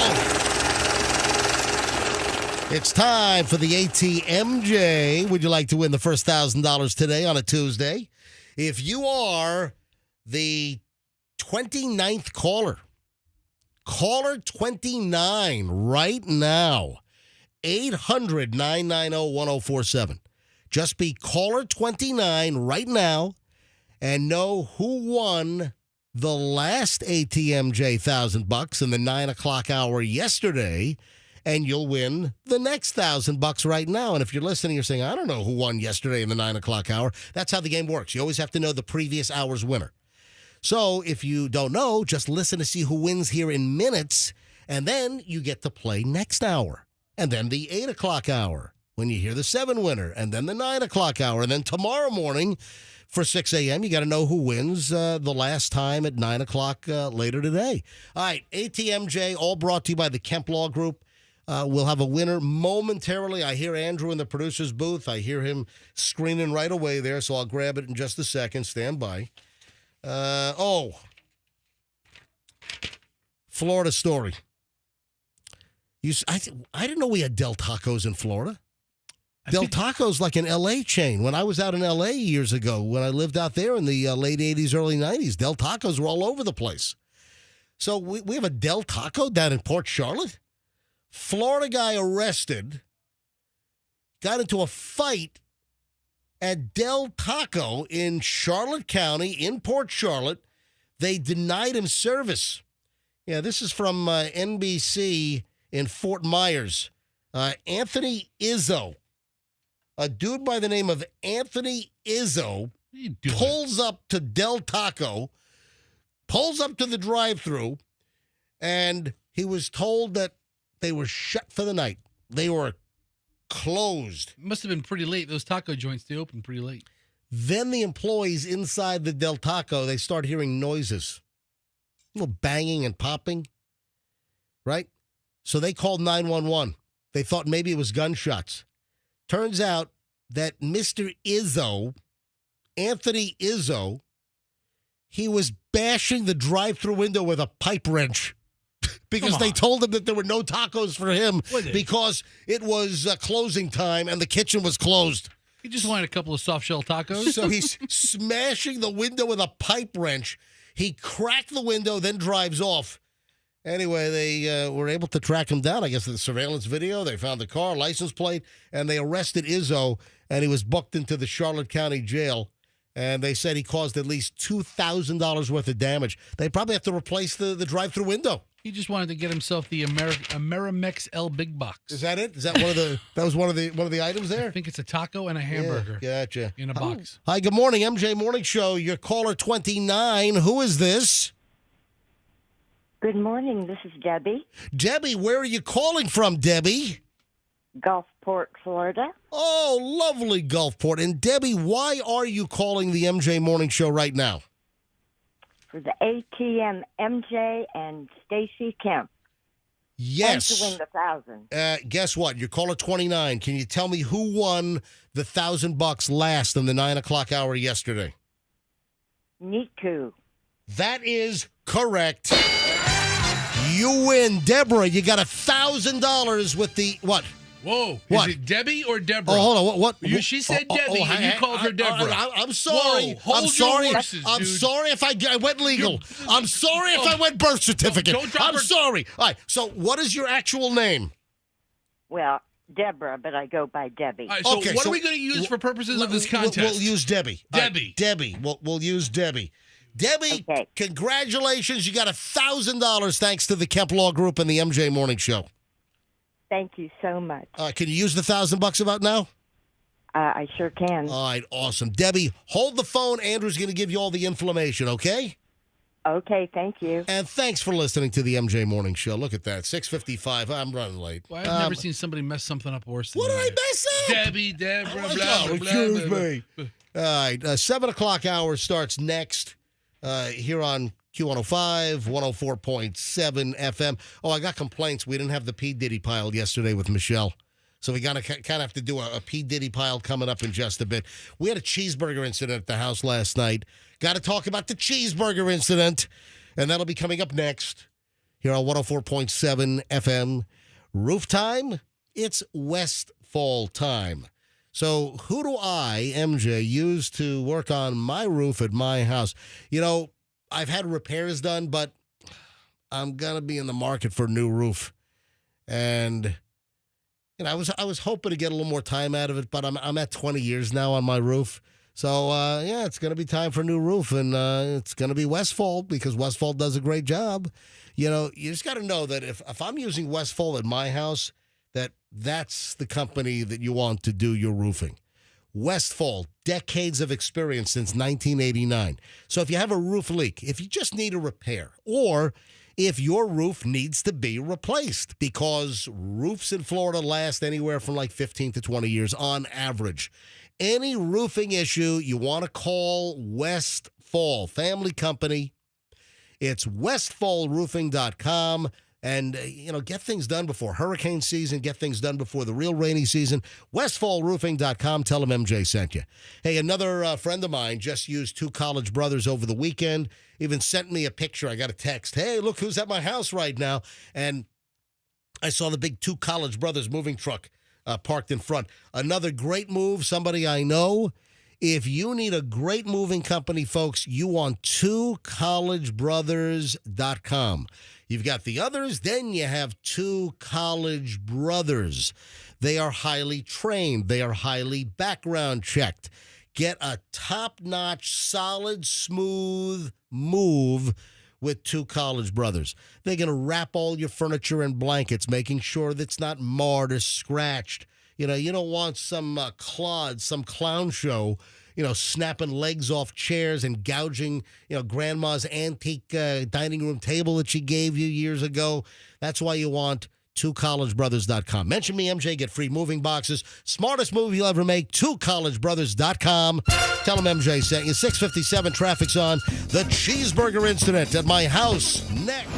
it's time for the ATMJ. Would you like to win the first $1,000 today on a Tuesday? If you are the 29th caller 29 right now, 800-990-1047. Just be caller 29 right now and know who won the last ATMJ $1,000 in the 9 o'clock hour yesterday, and you'll win the next $1,000 right now. And if you're listening, you're saying, I don't know who won yesterday in the 9 o'clock hour. That's how the game works. You always have to know the previous hour's winner. So if you don't know, just listen to see who wins here in minutes, and then you get to play next hour. And then the 8 o'clock hour when you hear the 7 winner, and then the 9 o'clock hour. And then tomorrow morning for 6 a.m., you got to know who wins the last time at 9 o'clock later today. All right, ATMJ, all brought to you by the Kemp Law Group. We'll have a winner momentarily. I hear Andrew in the producer's booth. I hear him screaming right away there, so I'll grab it in just a second. Stand by. Florida story. I didn't know we had Del Tacos in Florida. Del Tacos like an L.A. chain. When I was out in L.A. years ago, when I lived out there in the late 80s, early 90s, Del Tacos were all over the place. So we have a Del Taco down in Port Charlotte. Florida guy arrested, got into a fight at Del Taco in Charlotte County in Port Charlotte. They denied him service. Yeah, this is from NBC in Fort Myers. Anthony Izzo, a dude by the name of Anthony Izzo, What are you doing? pulls up to Del Taco, pulls up to the drive-thru, and he was told that they were shut for the night. They were closed. It must have been pretty late. Those taco joints, they open pretty late. Then the employees inside the Del Taco, they start hearing noises, a little banging and popping, right? So they called 911. They thought maybe it was gunshots. Turns out that Mr. Izzo, Anthony Izzo, he was bashing the drive-thru window with a pipe wrench because they told him that there were no tacos for him because it was closing time and the kitchen was closed. He just wanted a couple of soft shell tacos. So he's smashing the window with a pipe wrench. He cracked the window, then drives off. Anyway, they were able to track him down. I guess the surveillance video, they found the car, license plate, and they arrested Izzo, and he was booked into the Charlotte County Jail. And they said he caused at least $2,000 worth of damage. They probably have to replace the drive-through window. He just wanted to get himself the Amerimex L Big Box. Is that it? Is that one of the? That was one of the items there. I think it's a taco and a hamburger. Yeah, gotcha. In a box. Hi, good morning, MJ Morning Show. Your caller 29. Who is this? Good morning. This is Debbie, Debbie, where are you calling from, Debbie? Gulfport, Florida. Oh, lovely Gulfport. And Debbie, why are you calling the MJ Morning Show right now? For the ATMJ and Stacy Kemp. Yes. And to win the 1,000. Guess what? You're caller 29. Can you tell me who won the $1,000 last in the 9 o'clock hour yesterday? Niku. That is correct. You win. Deborah, you got $1,000 with the what? Whoa. What? Is it Debbie or Deborah? Oh, hold on. What? She said Debbie, and you called her Deborah. I'm sorry. Whoa, hold I'm your sorry. horses, I'm dude. sorry if I went legal. I'm sorry if I went birth certificate. Don't drop I'm her- sorry. All right. So, what is your actual name? Well, Deborah, but I go by Debbie. All right, so Okay, what so- are we going to use for purposes of this We'll contest? use Debbie. All right, Debbie. Debbie. We'll use Debbie. Debbie, Okay. Congratulations. You got $1,000 thanks to the Kemp Law Group and the MJ Morning Show. Thank you so much. Can you use the $1,000 about now? I sure can. All right, awesome. Debbie, hold the phone. Andrew's going to give you all the information, okay? Okay, thank you. And thanks for listening to the MJ Morning Show. Look at that, 6:55. I'm running late. Well, I've never seen somebody mess something up worse than What did I that. mess up? Debbie, Deborah, Oh, blah, blah, blah, excuse blah, me. blah. All right, 7 o'clock hour starts next here on Q105, 104.7 FM. Oh, I got complaints. We didn't have the P. Diddy pile yesterday with Michelle. So we kind of have to do a P. Diddy pile coming up in just a bit. We had a cheeseburger incident at the house last night. Got to talk about the cheeseburger incident. And that'll be coming up next here on 104.7 FM. Roof time, it's Westfall time. So who do I, MJ, use to work on my roof at my house? You know, I've had repairs done, but I'm going to be in the market for a new roof. And you know, I was hoping to get a little more time out of it, but I'm at 20 years now on my roof. So, yeah, it's going to be time for a new roof, and it's going to be Westfall because Westfall does a great job. You know, you just got to know that if I'm using Westfall at my house, that's the company that you want to do your roofing. Westfall, decades of experience since 1989. So if you have a roof leak, if you just need a repair, or if your roof needs to be replaced, because roofs in Florida last anywhere from like 15 to 20 years on average. Any roofing issue, you want to call Westfall, family company. It's westfallroofing.com. And, you know, get things done before hurricane season, get things done before the real rainy season. Westfallroofing.com. Tell them MJ sent you. Hey, another friend of mine just used two college brothers over the weekend. Even sent me a picture. I got a text. Hey, look who's at my house right now. And I saw the big two college brothers moving truck parked in front. Another great move, somebody I know. If you need a great moving company, folks, you want twocollegebrothers.com. You've got the others, then you have Two College Brothers. They are highly trained. They are highly background checked. Get a top-notch, solid, smooth move with Two College Brothers. They're going to wrap all your furniture in blankets, making sure that it's not marred or scratched. You know, you don't want some clod, some clown show, snapping legs off chairs and gouging, grandma's antique dining room table that she gave you years ago. That's why you want twocollegebrothers.com. Mention me, MJ, get free moving boxes. Smartest move you'll ever make, twocollegebrothers.com. Tell them MJ sent you. 657 traffic's on. The cheeseburger incident at my house. Next.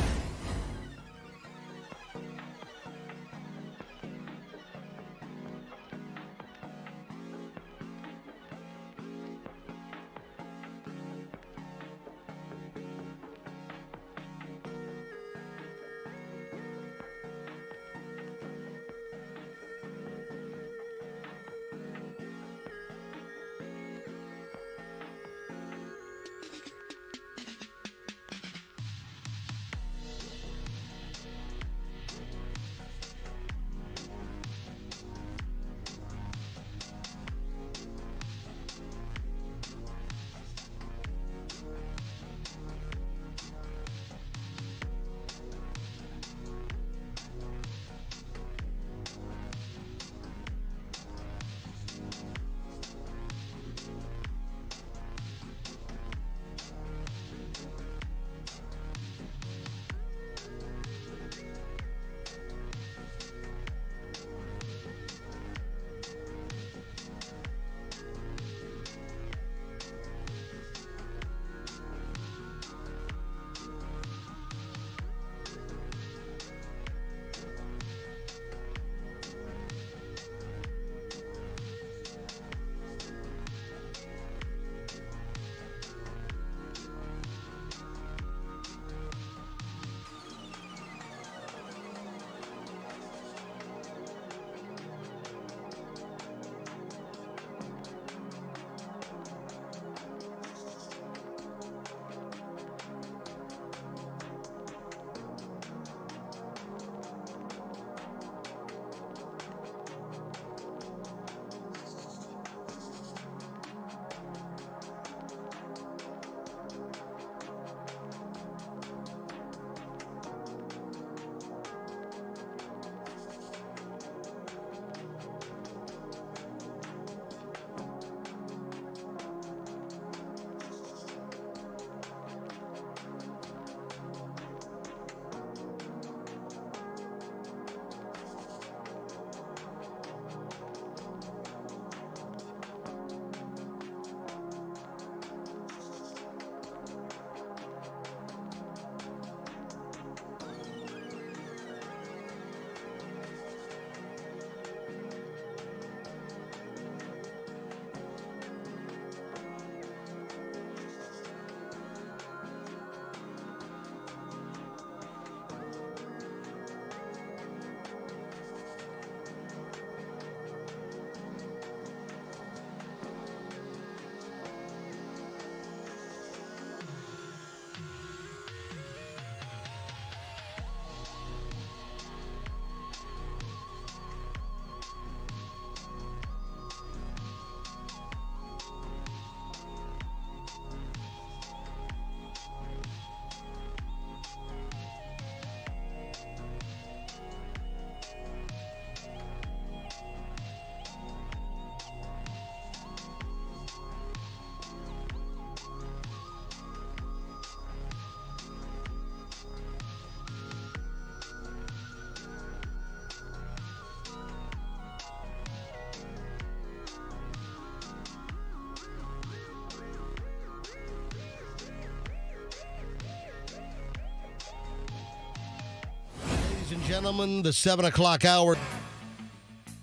Ladies and gentlemen, the 7 o'clock hour.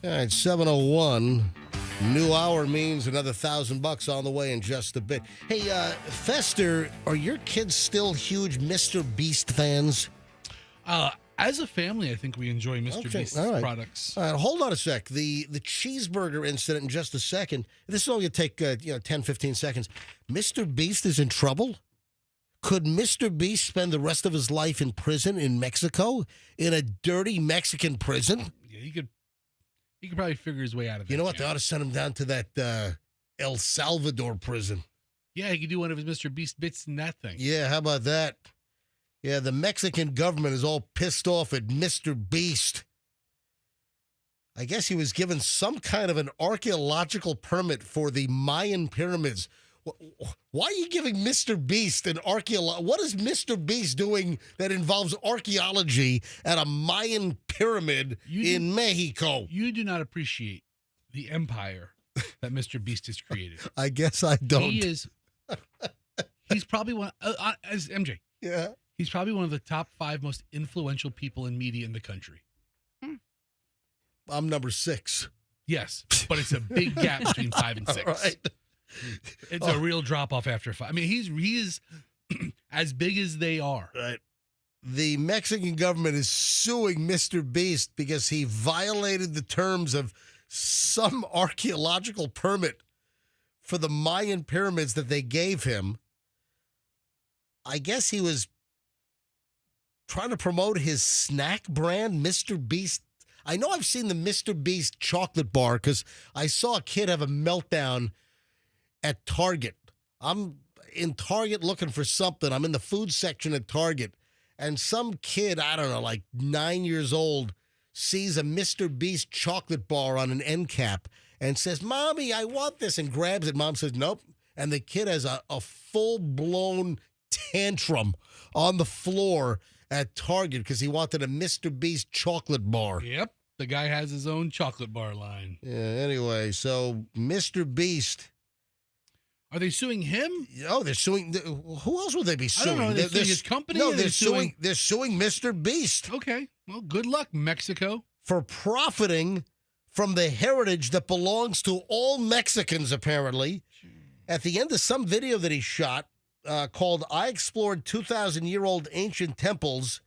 All right, 7:01. New hour means another $1,000 on the way in just a bit. Hey, Fester, are your kids still huge Mr. Beast fans? As a family, I think we enjoy Mr. Beast's products. All right, hold on a sec. The cheeseburger incident in just a second. This is only going to take 10, 15 seconds. Mr. Beast is in trouble? Could Mr. Beast spend the rest of his life in prison in Mexico? In a dirty Mexican prison? Yeah, he could probably figure his way out of it. You know what? They ought to send him down to that El Salvador prison. Yeah, he could do one of his Mr. Beast bits in that thing. Yeah, how about that? Yeah, the Mexican government is all pissed off at Mr. Beast. I guess he was given some kind of an archaeological permit for the Mayan pyramids. Why are you giving Mr. Beast an archaeological? What is Mr. Beast doing that involves archaeology at a Mayan pyramid in Mexico? You do not appreciate the empire that Mr. Beast has created. I guess I don't. He's probably one, as MJ. Yeah. He's probably one of the top 5 most influential people in media in the country. I'm number 6. Yes, but it's a big gap between 5 and 6. All right. It's a real drop off after 5. I mean, he is as big as they are. Right. The Mexican government is suing Mr. Beast because he violated the terms of some archaeological permit for the Mayan pyramids that they gave him. I guess he was trying to promote his snack brand, Mr. Beast. I know I've seen the Mr. Beast chocolate bar because I saw a kid have a meltdown at Target. I'm in Target looking for something. I'm in the food section at Target, and some kid, I don't know, like 9 years old, sees a Mr. Beast chocolate bar on an end cap and says, "Mommy, I want this," and grabs it. Mom says, "Nope." And the kid has a full-blown tantrum on the floor at Target because he wanted a Mr. Beast chocolate bar. Yep. The guy has his own chocolate bar line. Yeah, anyway, so Mr. Beast. Are they suing him? Oh, they're suing. Who else would they be suing? I don't know. They're suing his company? No, Or they're suing Mr. Beast Okay. Well, good luck, Mexico. for profiting from the heritage that belongs to all Mexicans, apparently. At the end of some video that he shot called "I Explored 2,000-Year-Old Ancient Temples,"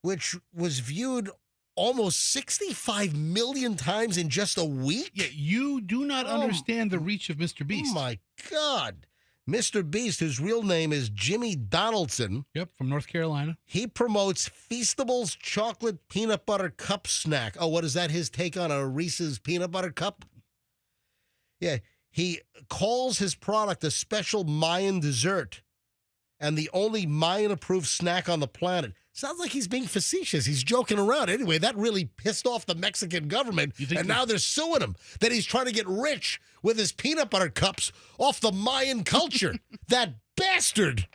which was viewed almost 65 million times in just a week. Yeah, you do not understand the reach of Mr. Beast. Oh, my God. Mr. Beast, whose real name is Jimmy Donaldson. Yep, from North Carolina. He promotes Feastables chocolate peanut butter cup snack. Oh, what is that? His take on a Reese's peanut butter cup? Yeah, he calls his product a special Mayan dessert and the only Mayan-approved snack on the planet. Sounds like he's being facetious. He's joking around. Anyway, that really pissed off the Mexican government, and now they're suing him that he's trying to get rich with his peanut butter cups off the Mayan culture. That bastard.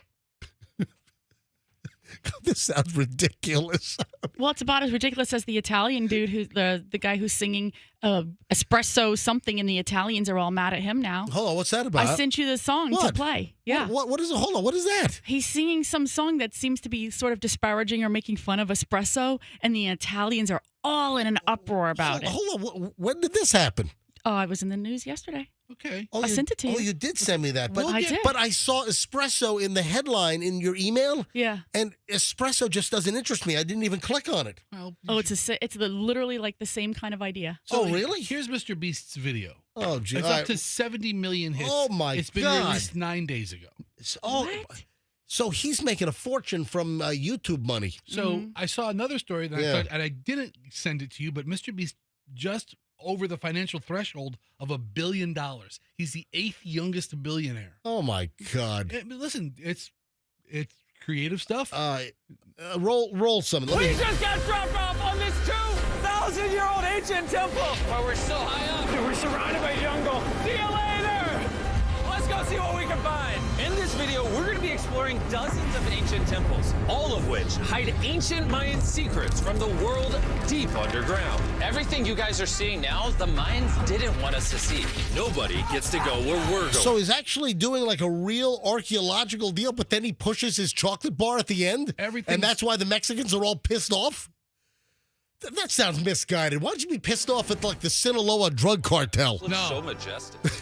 This sounds ridiculous. Well, it's about as ridiculous as the Italian dude, who's the guy who's singing espresso something, and the Italians are all mad at him now. Hold on, what's that about? I sent you the song to play. Yeah. What is it? Hold on, what is that? He's singing some song that seems to be sort of disparaging or making fun of espresso, and the Italians are all in an uproar about it. Hold on, when did this happen? Oh, I was in the news yesterday. Okay. I sent it to you. Oh, you did send me that. But I did. But I saw espresso in the headline in your email. Yeah. And espresso just doesn't interest me. I didn't even click on it. Well, Oh, it's literally like the same kind of idea. so Oh, really? Here's Mr. Beast's video. Oh, gee. It's up to 70 million hits. Oh, my It's been God. released 9 days ago. What? So he's making a fortune from YouTube money. So I saw another story that I thought, and I didn't send it to you, but Mr. Beast just over the financial threshold of $1 billion. He's the 8th youngest billionaire. Oh, my God. Listen, it's creative stuff. Roll some. Let me- just got dropped off on this 2,000-year-old ancient temple. But we're so high up. We're surrounded by jungle. See you later. Let's go see what we can find. In this video, we're going to be exploring dozens of ancient temples, all of which hide ancient Mayan secrets from the world deep underground. Everything you guys are seeing now, the Mayans didn't want us to see. Nobody gets to go where we're going. So he's actually doing like a real archaeological deal, but then he pushes his chocolate bar at the end? And that's why the Mexicans are all pissed off? That sounds misguided. Why don't you be pissed off at like the Sinaloa drug cartel? Looks so majestic.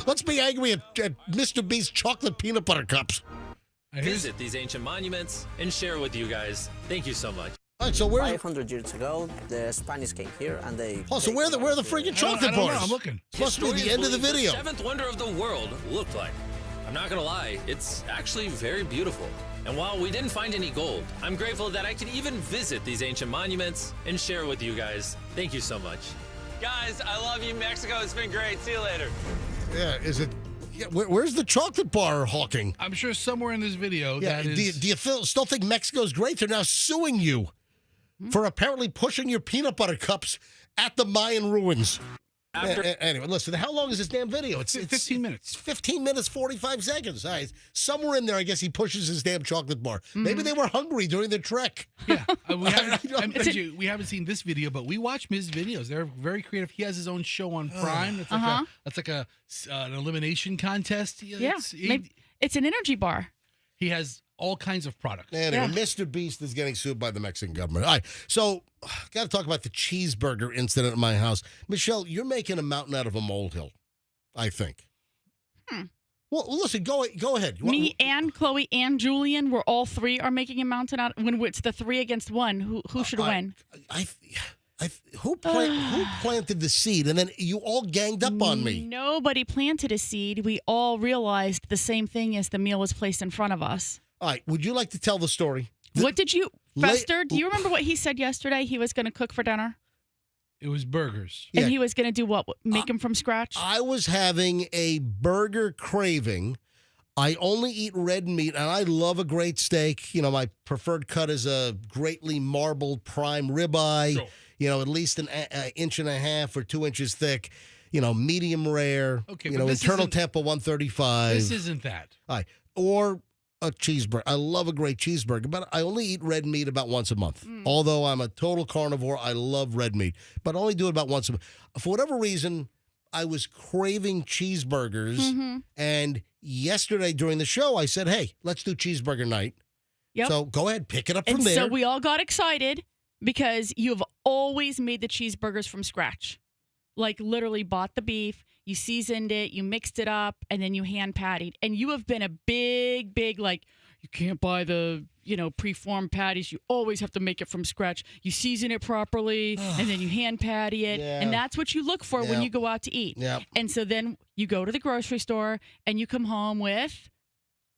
Let's be angry at Mr. Beast's chocolate peanut butter cups. Visit these ancient monuments and share with you guys. Thank you so much. All right, so where? 500 years ago, the Spanish came here and they. Oh, so where are the freaking chocolate I don't know. bars? I'm looking. It's supposed to be the end of the video. The seventh wonder of the world looked like. I'm not gonna lie, it's actually very beautiful. And while we didn't find any gold, I'm grateful that I could even visit these ancient monuments and share with you guys. Thank you so much. Guys, I love you, Mexico. It's been great. See you later. Yeah, is it? Yeah, where's the chocolate bar hawking? I'm sure somewhere in this video Yeah, that is. do you still think Mexico's great? They're now suing you for apparently pushing your peanut butter cups at the Mayan ruins. After- Anyway, listen, how long is this damn video? It's 15 minutes. It's 15 minutes, 45 seconds. All right. Somewhere in there, I guess he pushes his damn chocolate bar. Maybe they were hungry during their trek. Yeah, we haven't seen this video, but we watch his videos. They're very creative. He has his own show on Prime. That's like an elimination contest. Yeah, it's an energy bar. He has all kinds of products. Anyway, Mr. Beast is getting sued by the Mexican government. All right, so got to talk about the cheeseburger incident at my house. Michelle, you're making a mountain out of a molehill, I think. Well, listen, go ahead. Me and Chloe and Julian, we're all three are making a mountain out. When it's the 3 against 1, who should win? Who planted the seed, and then you all ganged up on me? Nobody planted a seed. We all realized the same thing as the meal was placed in front of us. All right, would you like to tell the story? What did you, Fester? Do you remember what he said yesterday? He was going to cook for dinner, It was burgers. and he was going to do what? Make them from scratch. I was having a burger craving. I only eat red meat, and I love a great steak. You know, my preferred cut is a greatly marbled prime ribeye. Sure. You know, at least an inch and a half or 2 inches thick. You know, medium rare. Okay, you but know, this internal isn't- temp of 135. This isn't that. All right. Or a cheeseburger. I love a great cheeseburger, but I only eat red meat about once a month. Although I'm a total carnivore, I love red meat, but I only do it about once a month. For whatever reason, I was craving cheeseburgers, and yesterday during the show, I said, hey, let's do cheeseburger night. Yep. So go ahead, pick it up And from there. so we all got excited because you've always made the cheeseburgers from scratch. Like literally bought the beef, you seasoned it, you mixed it up, and then you hand pattied. And you have been a big, like, you can't buy the, preformed patties. You always have to make it from scratch. You season it properly, and then you hand patty it. Yeah. And that's what you look for when Yeah. you go out to eat. Yeah. And so then you go to the grocery store and you come home with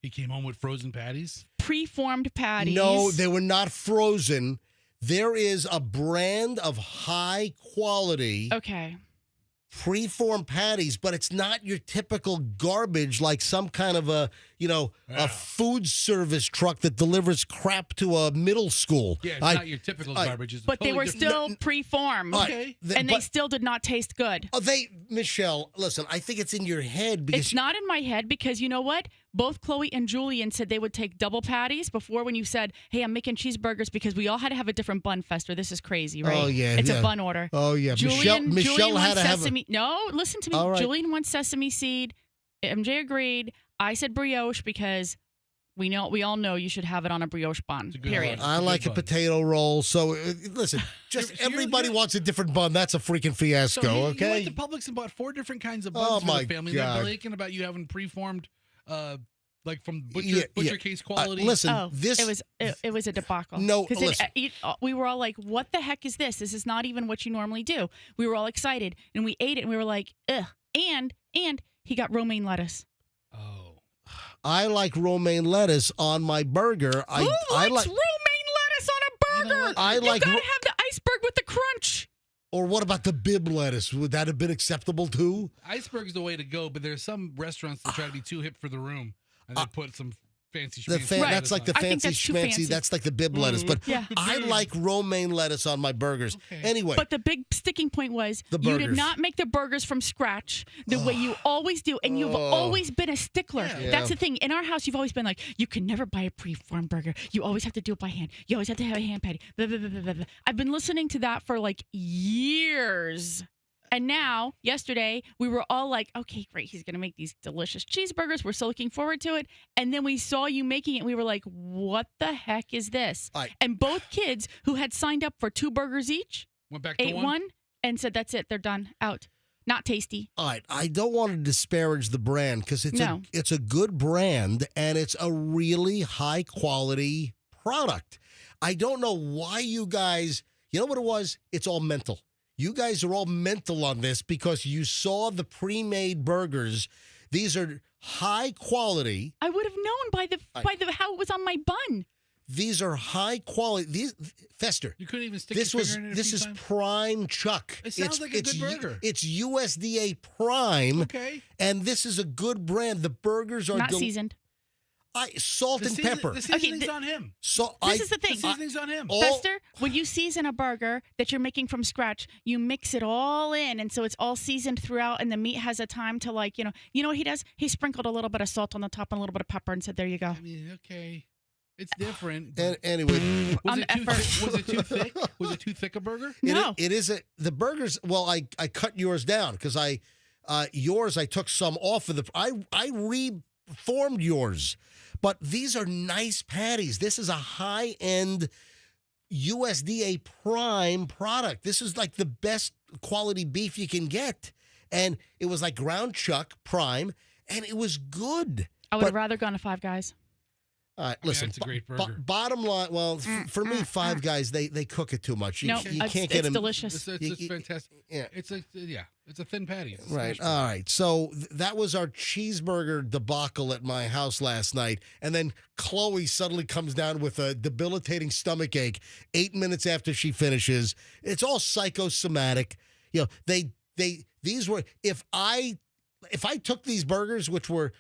He came home with frozen patties. preformed patties. No, they were not frozen. There is a brand of high quality Okay. preformed patties, but it's not your typical garbage like some kind of a food service truck that delivers crap to a middle school. Yeah, it's not your typical garbage. It's But they totally were different. still preformed. Okay. And they still did not taste good. Michelle, listen, I think it's in your head because It's not in my head because you know what? Both Chloe and Julian said they would take double patties before when you said, hey, I'm making cheeseburgers because we all had to have a different bun, Fester. This is crazy, right? Oh, yeah, It's yeah. a bun order. Oh, yeah. Julian Michelle had wants to have sesame. No, listen to me. All right. Julian wants sesame seed. MJ agreed. I said brioche because we all know you should have it on a brioche bun, It's a good period. bun. I like a bun. potato roll. So, listen, just everybody wants a different bun. That's a freaking fiasco, So you okay? went to Publix and bought 4 different kinds of Oh, buns for my the family. God. They're blaking about you having preformed, like from butcher Yeah. case quality. Listen, this it was a debacle. No, 'Cause listen. we were all like, "What the heck is this? This is not even what you normally do." We were all excited, and we ate it, and we were like, "Ugh!" And he got romaine lettuce. Oh. I like romaine lettuce on my burger. Who likes romaine lettuce on a burger? what? I you like gotta have the iceberg with the crunch. Or what about the bib lettuce? Would that have been acceptable too? Iceberg's the way to go, but there's some restaurants that try to be too hip for the room, and they put some fancy The schmancy That's like the I think fancy that's too schmancy. fancy. That's like the bib lettuce. But Yeah. I like romaine lettuce on my burgers. Okay. Anyway, But the big sticking point was The you did burgers. not make the burgers from scratch the way you always do, and you've always been a stickler. Yeah. That's the thing. In our house, you've always been like, you can never buy a preformed burger. You always have to do it by hand. You always have to have a hand patty. Blah, blah, blah, blah, blah, blah. I've been listening to that for like years. And now, yesterday, we were all like, okay, great. He's going to make these delicious cheeseburgers. We're so looking forward to it. And then we saw you making it. And we were like, what the heck is this? All right. And both kids who had signed up for 2 burgers each Went back to ate one and said, that's it. They're done. Out. Not tasty. all right, I don't want to disparage the brand because it's a good brand and it's a really high quality product. I don't know why you guys, you know what it was? It's all mental. You guys are all mental on this because you saw the pre-made burgers. These are high quality. I would have known by the how it was on my bun. These are high quality. These Fester. You couldn't even stick This your was finger in it a this few is times? prime chuck. It sounds like a good burger. It's USDA prime. Okay. And this is a good brand. The burgers are Not seasoned. Salt and pepper. The seasoning's on him. So This is the thing. The seasoning's on him. Fester, when you season a burger that you're making from scratch, you mix it all in, and so it's all seasoned throughout, and the meat has a time to you know what he does? He sprinkled a little bit of salt on the top and a little bit of pepper and said, there you go. I mean, okay. It's different. And anyway, was it too thick? Was it too thick a burger? No. It is the burgers. Well, I cut yours down because yours I took some off of I reformed yours, but these are nice patties. This is a high end USDA prime product. This is like the best quality beef you can get, and it was like ground chuck prime, and it was good. I would have rather gone to Five Guys. All right, listen. It's a great burger. Bottom line, well, for me, Five Guys they cook it too much. You can't get them. Delicious. It's fantastic. Yeah. It's a thin patty. It's Right. smashed. All right. So that was our cheeseburger debacle at my house last night, and then Chloe suddenly comes down with a debilitating stomach ache 8 minutes after she finishes. It's all psychosomatic. You know, these were if I took these burgers which were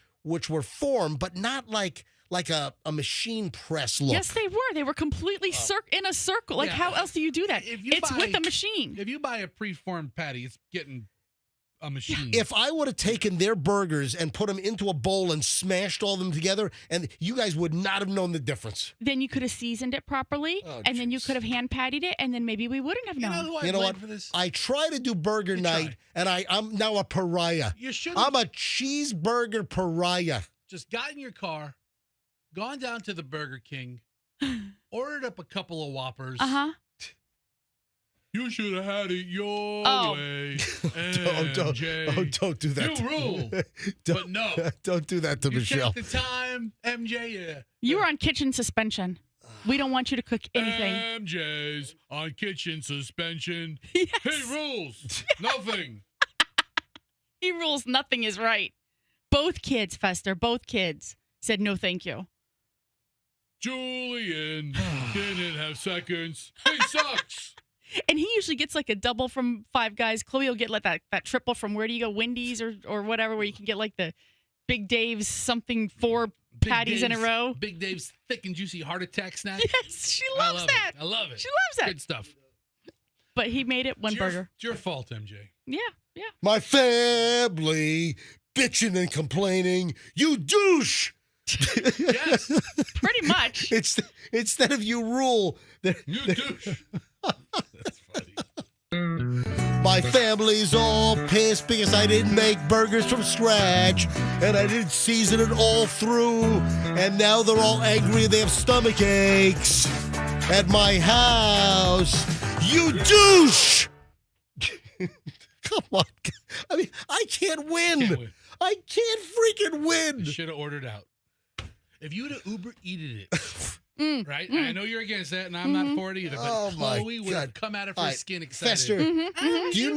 formed, but not like a machine press look. Yes, they were. They were completely in a circle. Like, how else do you do that? It's with a machine. If you buy a preformed patty, it's getting a machine. If I would have taken their burgers and put them into a bowl and smashed all of them together, and you guys would not have known the difference. Then you could have seasoned it properly, and then you could have hand pattied it, and then maybe we wouldn't have known. You know what? For this? I try to do burger night, and I'm now a pariah. You should. I'm a cheeseburger pariah. Just got in your car, gone down to the Burger King, ordered up a couple of Whoppers. You should have had it your way. Don't do that. You rule. But no. Don't do that to Michelle. Take the time, MJ. You were on kitchen suspension. We don't want you to cook anything. MJ's on kitchen suspension. Yes. He rules. Nothing. He rules. Nothing is right. Both kids, Fester, both kids said no thank you. Julian didn't have seconds. He sucks. And he usually gets like a double from Five Guys. Chloe will get like that triple from where do you go, Wendy's or whatever, where you can get like the Big Dave's something 4 patties in a row. Big Dave's thick and juicy heart attack snack. Yes, she loves that. I love it. She loves that. Good stuff. But he made it one burger. It's your fault, MJ. Yeah. My family bitching and complaining. You douche. Yes. Pretty much. Instead of you rule. You douche. That's funny. My family's all pissed because I didn't make burgers from scratch and I didn't season it all through. And now they're all angry and they have stomach aches at my house. You douche! Come on. I mean, I can't win. I can't freaking win. You should have ordered out. If you would have Uber eated it, right? I know you're against that, and I'm not for it either. But Chloe would have come at it for skin excited. Fester, do you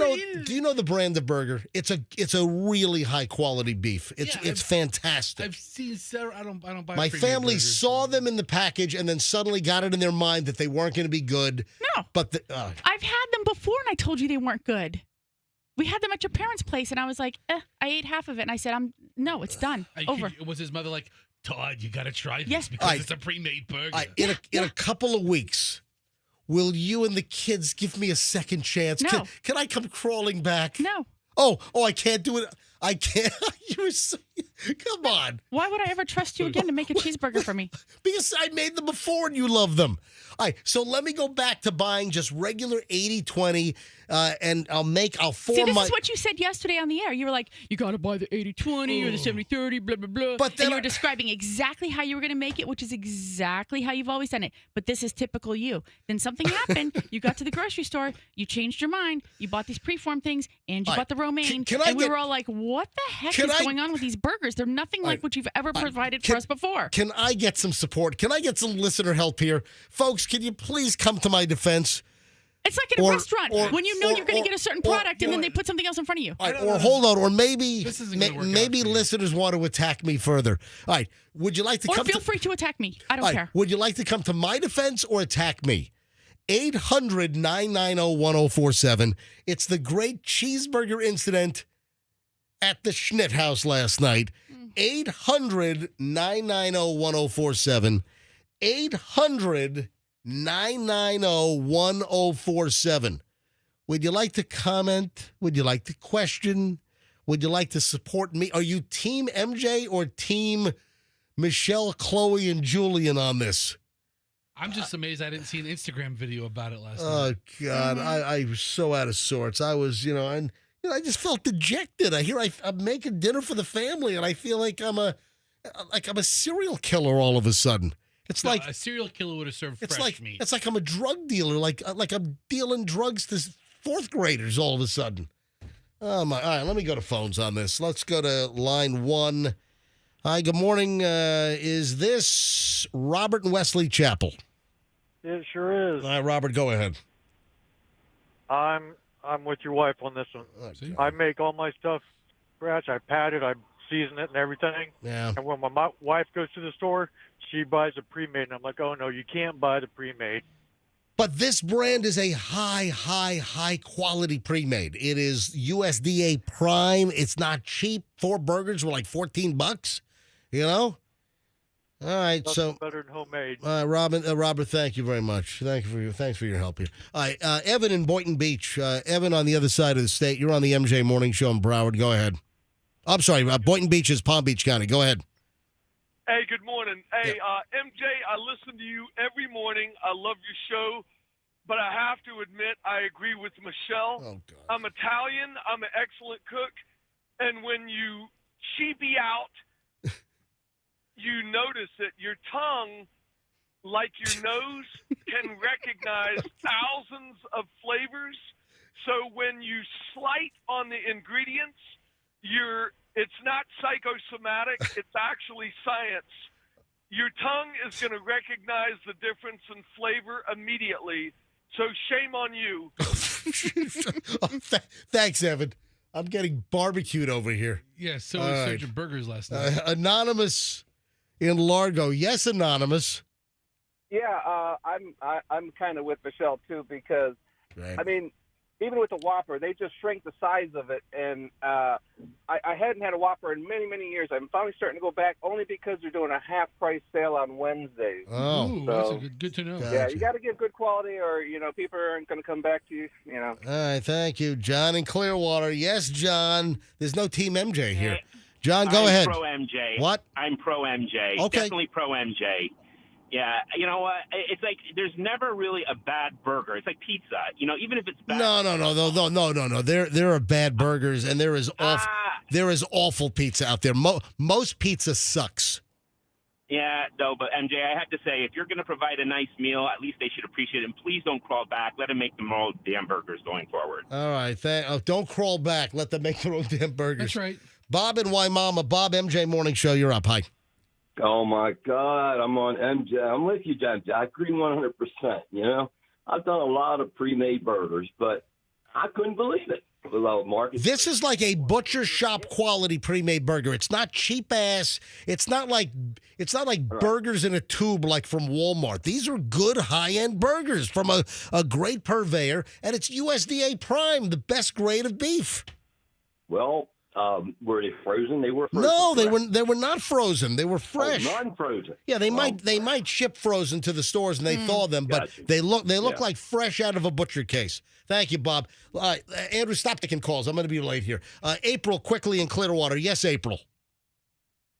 know the brand of burger? It's a really high quality beef. It's fantastic. I've seen several. I don't buy. My premium family burgers. saw them in the package and then suddenly got it in their mind that they weren't going to be good. No, but I've had them before, and I told you they weren't good. We had them at your parents' place, and I was like, I ate half of it, and I said, no, it's done. Over. Was his mother like, Todd, you got to try this Yes. because it's a pre-made burger? In a couple of weeks, will you and the kids give me a second chance? No. Can I come crawling back? No. Oh, I can't do it. I can't. Come on. Why would I ever trust you again to make a cheeseburger for me? Because I made them before and you love them. All right, so let me go back to buying just regular 80-20, and I'll form See, this my... is what you said yesterday on the air. You were like, you got to buy the 80-20 or the 70-30, blah, blah, blah. But then and you were describing exactly how you were going to make it, which is exactly how you've always done it. But this is typical you. Then something happened. You got to the grocery store. You changed your mind. You bought these preformed things, and you bought the romaine. And we were all like, what the heck is going on with these burgers? They're nothing like what you've ever provided for us before. Can I get some support? Can I get some listener help here? Folks, can you please come to my defense? It's like in a restaurant when you know you're going to get a certain product and then they put something else in front of you. All right, or hold on, or maybe listeners want to attack me further. All right, would you like to come? Or feel free to attack me. I don't care. Would you like to come to my defense or attack me? 800-990-1047. It's the great cheeseburger incident at the Schnitt House last night. 800-990-1047. 800-990-1047. Would you like to comment? Would you like to question? Would you like to support me? Are you Team MJ or Team Michelle, Chloe, and Julian on this? I'm just amazed I didn't see an Instagram video about it last night. Oh, God. I was so out of sorts. I was, I just felt dejected. I'm making dinner for the family, and I feel like I'm a serial killer all of a sudden. It's No, like a serial killer would have served it's fresh like meat. it's like I'm a drug dealer, like I'm dealing drugs to fourth graders all of a sudden. Oh my! All right, let me go to phones on this. Let's go to line 1. Hi, good morning. Is this Robert and Wesley Chapel? It sure is. All right, Robert, go ahead. I'm with your wife on this one. See? I make all my stuff scratch. I pat it. I season it and everything. Yeah. And when my wife goes to the store, she buys a pre-made, and I'm like, oh no, you can't buy the pre-made. But this brand is a high quality pre-made. It is USDA prime. It's not cheap. 4 burgers were like $14. All right, Nothing so better than homemade. Robert, thank you very much. Thanks for your help here. All right, Evan in Boynton Beach. Evan on the other side of the state. You're on the MJ Morning Show in Broward. Go ahead. I'm sorry, Boynton Beach is Palm Beach County. Go ahead. Hey, good morning. Hey, MJ, I listen to you every morning. I love your show, but I have to admit I agree with Michelle. Oh, God. I'm Italian. I'm an excellent cook, and when you cheapy out, you notice that your tongue, like your nose, can recognize thousands of flavors. So when you slight on the ingredients, it's not psychosomatic, it's actually science. Your tongue is going to recognize the difference in flavor immediately. So shame on you. Thanks, Evan. I'm getting barbecued over here. Yeah, so All we right. served your burgers last night. Anonymous in Largo. Yes, Anonymous. Yeah, I'm kind of with Michelle too because Right. I mean, even with the Whopper, they just shrank the size of it, and I hadn't had a Whopper in many years. I'm finally starting to go back only because they're doing a half-price sale on Wednesdays. Oh, Ooh, so, that's good to know. Yeah, you got to give good quality, or people aren't going to come back to you. All right, thank you, John in Clearwater. Yes, John. There's no Team MJ here. John, go ahead. I'm pro MJ. What? I'm pro MJ. Okay. Definitely pro MJ. Yeah, you know what? It's like there's never really a bad burger. It's like pizza. Even if it's bad. No. There are bad burgers, and there is awful pizza out there. Most pizza sucks. Yeah, no, but MJ, I have to say, if you're going to provide a nice meal, at least they should appreciate it. And please don't crawl back. Let them make them all damn burgers going forward. All right, don't crawl back. Let them make their own damn burgers. That's right. Bob and Waimama. Bob, MJ Morning Show. You're up. Hi. Oh, my God. I'm on MJ. I'm with you, John. I agree 100%. I've done a lot of pre-made burgers, but I couldn't believe it. This is like a butcher shop quality pre-made burger. It's not cheap ass. It's not like burgers in a tube like from Walmart. These are good high-end burgers from a great purveyor, and it's USDA Prime, the best grade of beef. Well, were they frozen? They were frozen. No, they were not frozen. They were fresh. Oh, non-frozen. Yeah, they might ship frozen to the stores and they thaw them, but they look like fresh out of a butcher case. Thank you, Bob. Andrew, stop taking calls. I'm going to be late here. April, quickly in Clearwater. Yes, April.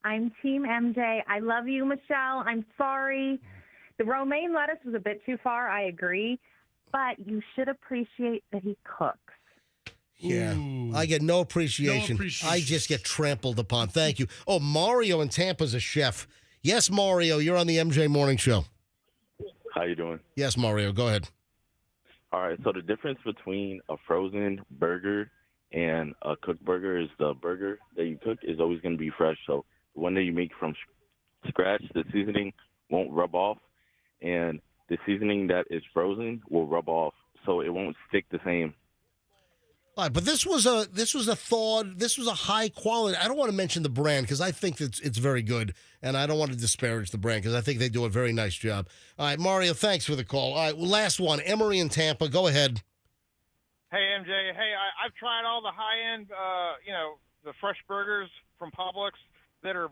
I'm Team MJ. I love you, Michelle. I'm sorry. The romaine lettuce was a bit too far. I agree, but you should appreciate that he cooks. Yeah, I get no appreciation. I just get trampled upon. Thank you. Oh, Mario in Tampa's a chef. Yes, Mario, you're on the MJ Morning Show. How you doing? Yes, Mario, go ahead. All right, so the difference between a frozen burger and a cooked burger is the burger that you cook is always going to be fresh. So the one that you make from scratch, the seasoning won't rub off, and the seasoning that is frozen will rub off, so it won't stick the same. All right, but this was a high quality. I don't want to mention the brand because I think that it's very good, and I don't want to disparage the brand because I think they do a very nice job. All right, Mario, thanks for the call. All right, last one, Emory in Tampa. Go ahead. Hey, MJ. Hey, I've tried all the high-end, the fresh burgers from Publix that are,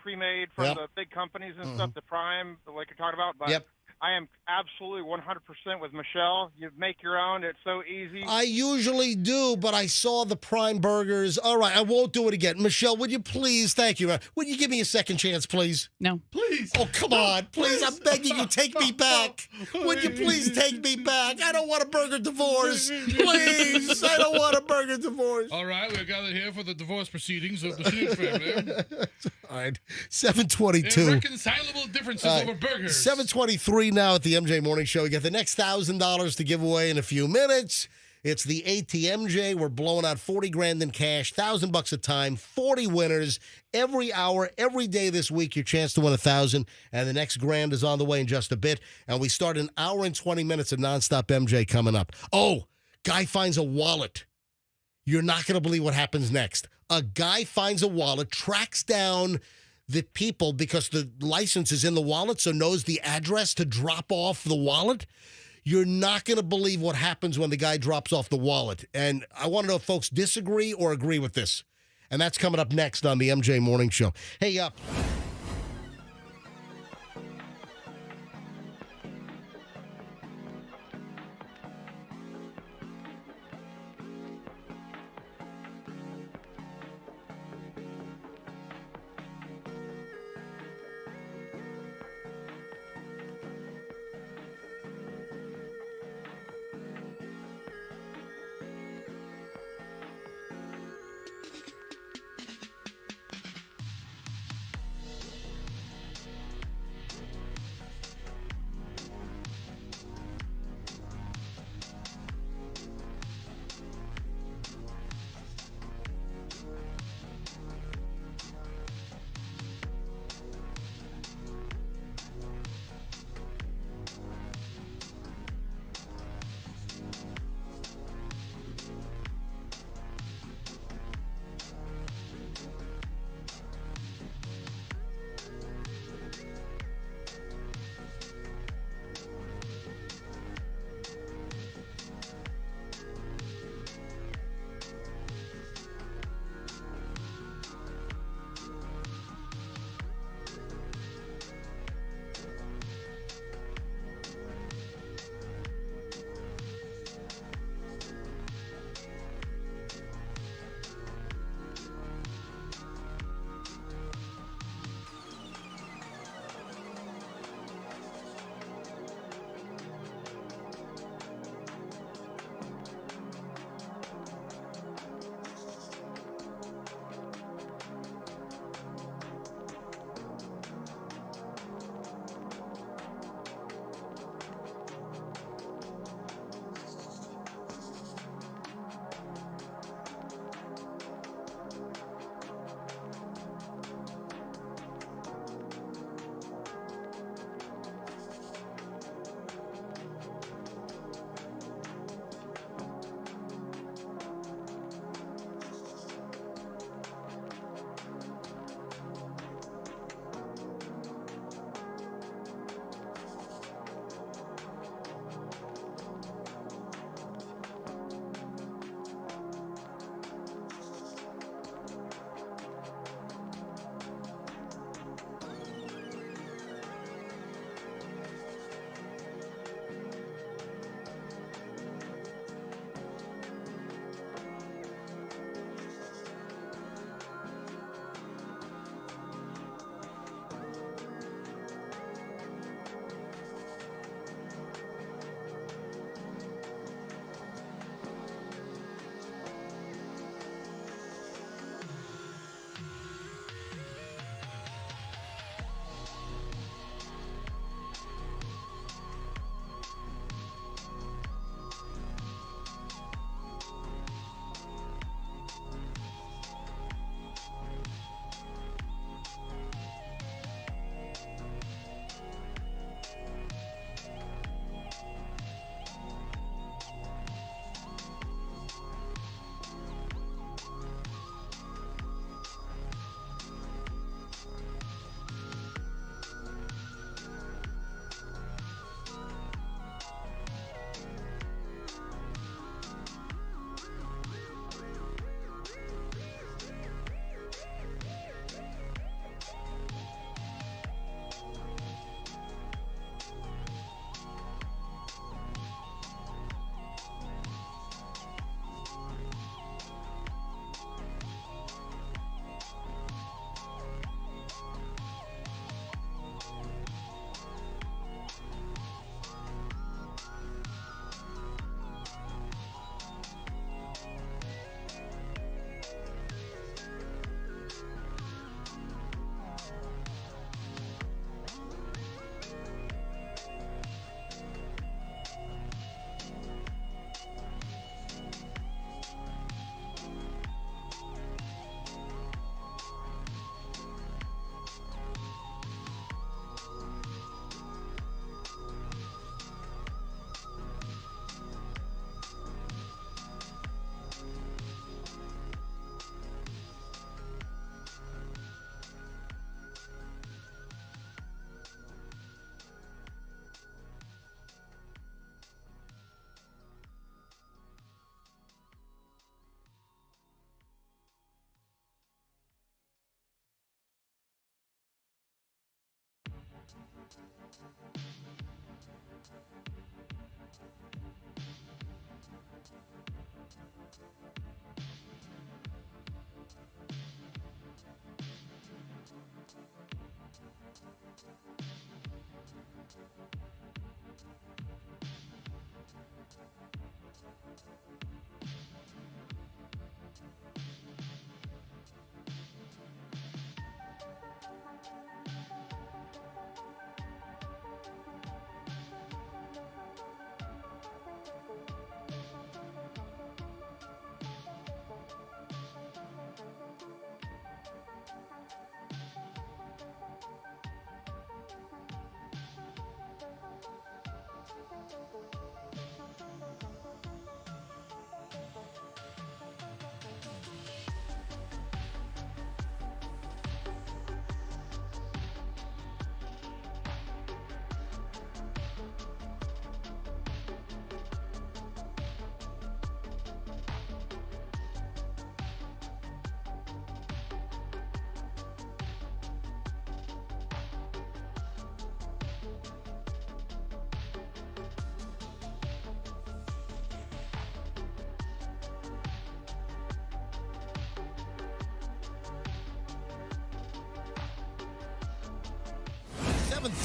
pre-made from Yep. the big companies and stuff, the Prime, like you're talking about. But Yep. I am absolutely 100% with Michelle. You make your own. It's so easy. I usually do, but I saw the Prime Burgers. All right, I won't do it again. Michelle, would you please? Thank you. Would you give me a second chance, please? No. Please. Oh, come on. Please, I'm begging you, take me back. Would you please take me back? I don't want a burger divorce. Please. I don't want a burger divorce. All right, we're gathered here for the divorce proceedings of the Snooze family. All right, 722. Irreconcilable differences over burgers. 723 now at the MJ Morning Show. We got the next $1,000 to give away in a few minutes. It's the ATMJ. We're blowing out 40 grand in cash, $1,000 a time, 40 winners every hour, every day this week. Your chance to win 1,000, and the next grand is on the way in just a bit. And we start an hour and 20 minutes of nonstop MJ coming up. Oh, guy finds a wallet. You're not going to believe what happens next. A guy finds a wallet, tracks down the people because the license is in the wallet, so knows the address to drop off the wallet. You're not going to believe what happens when the guy drops off the wallet. And I want to know if folks disagree or agree with this. And that's coming up next on the MJ Morning Show. Hey,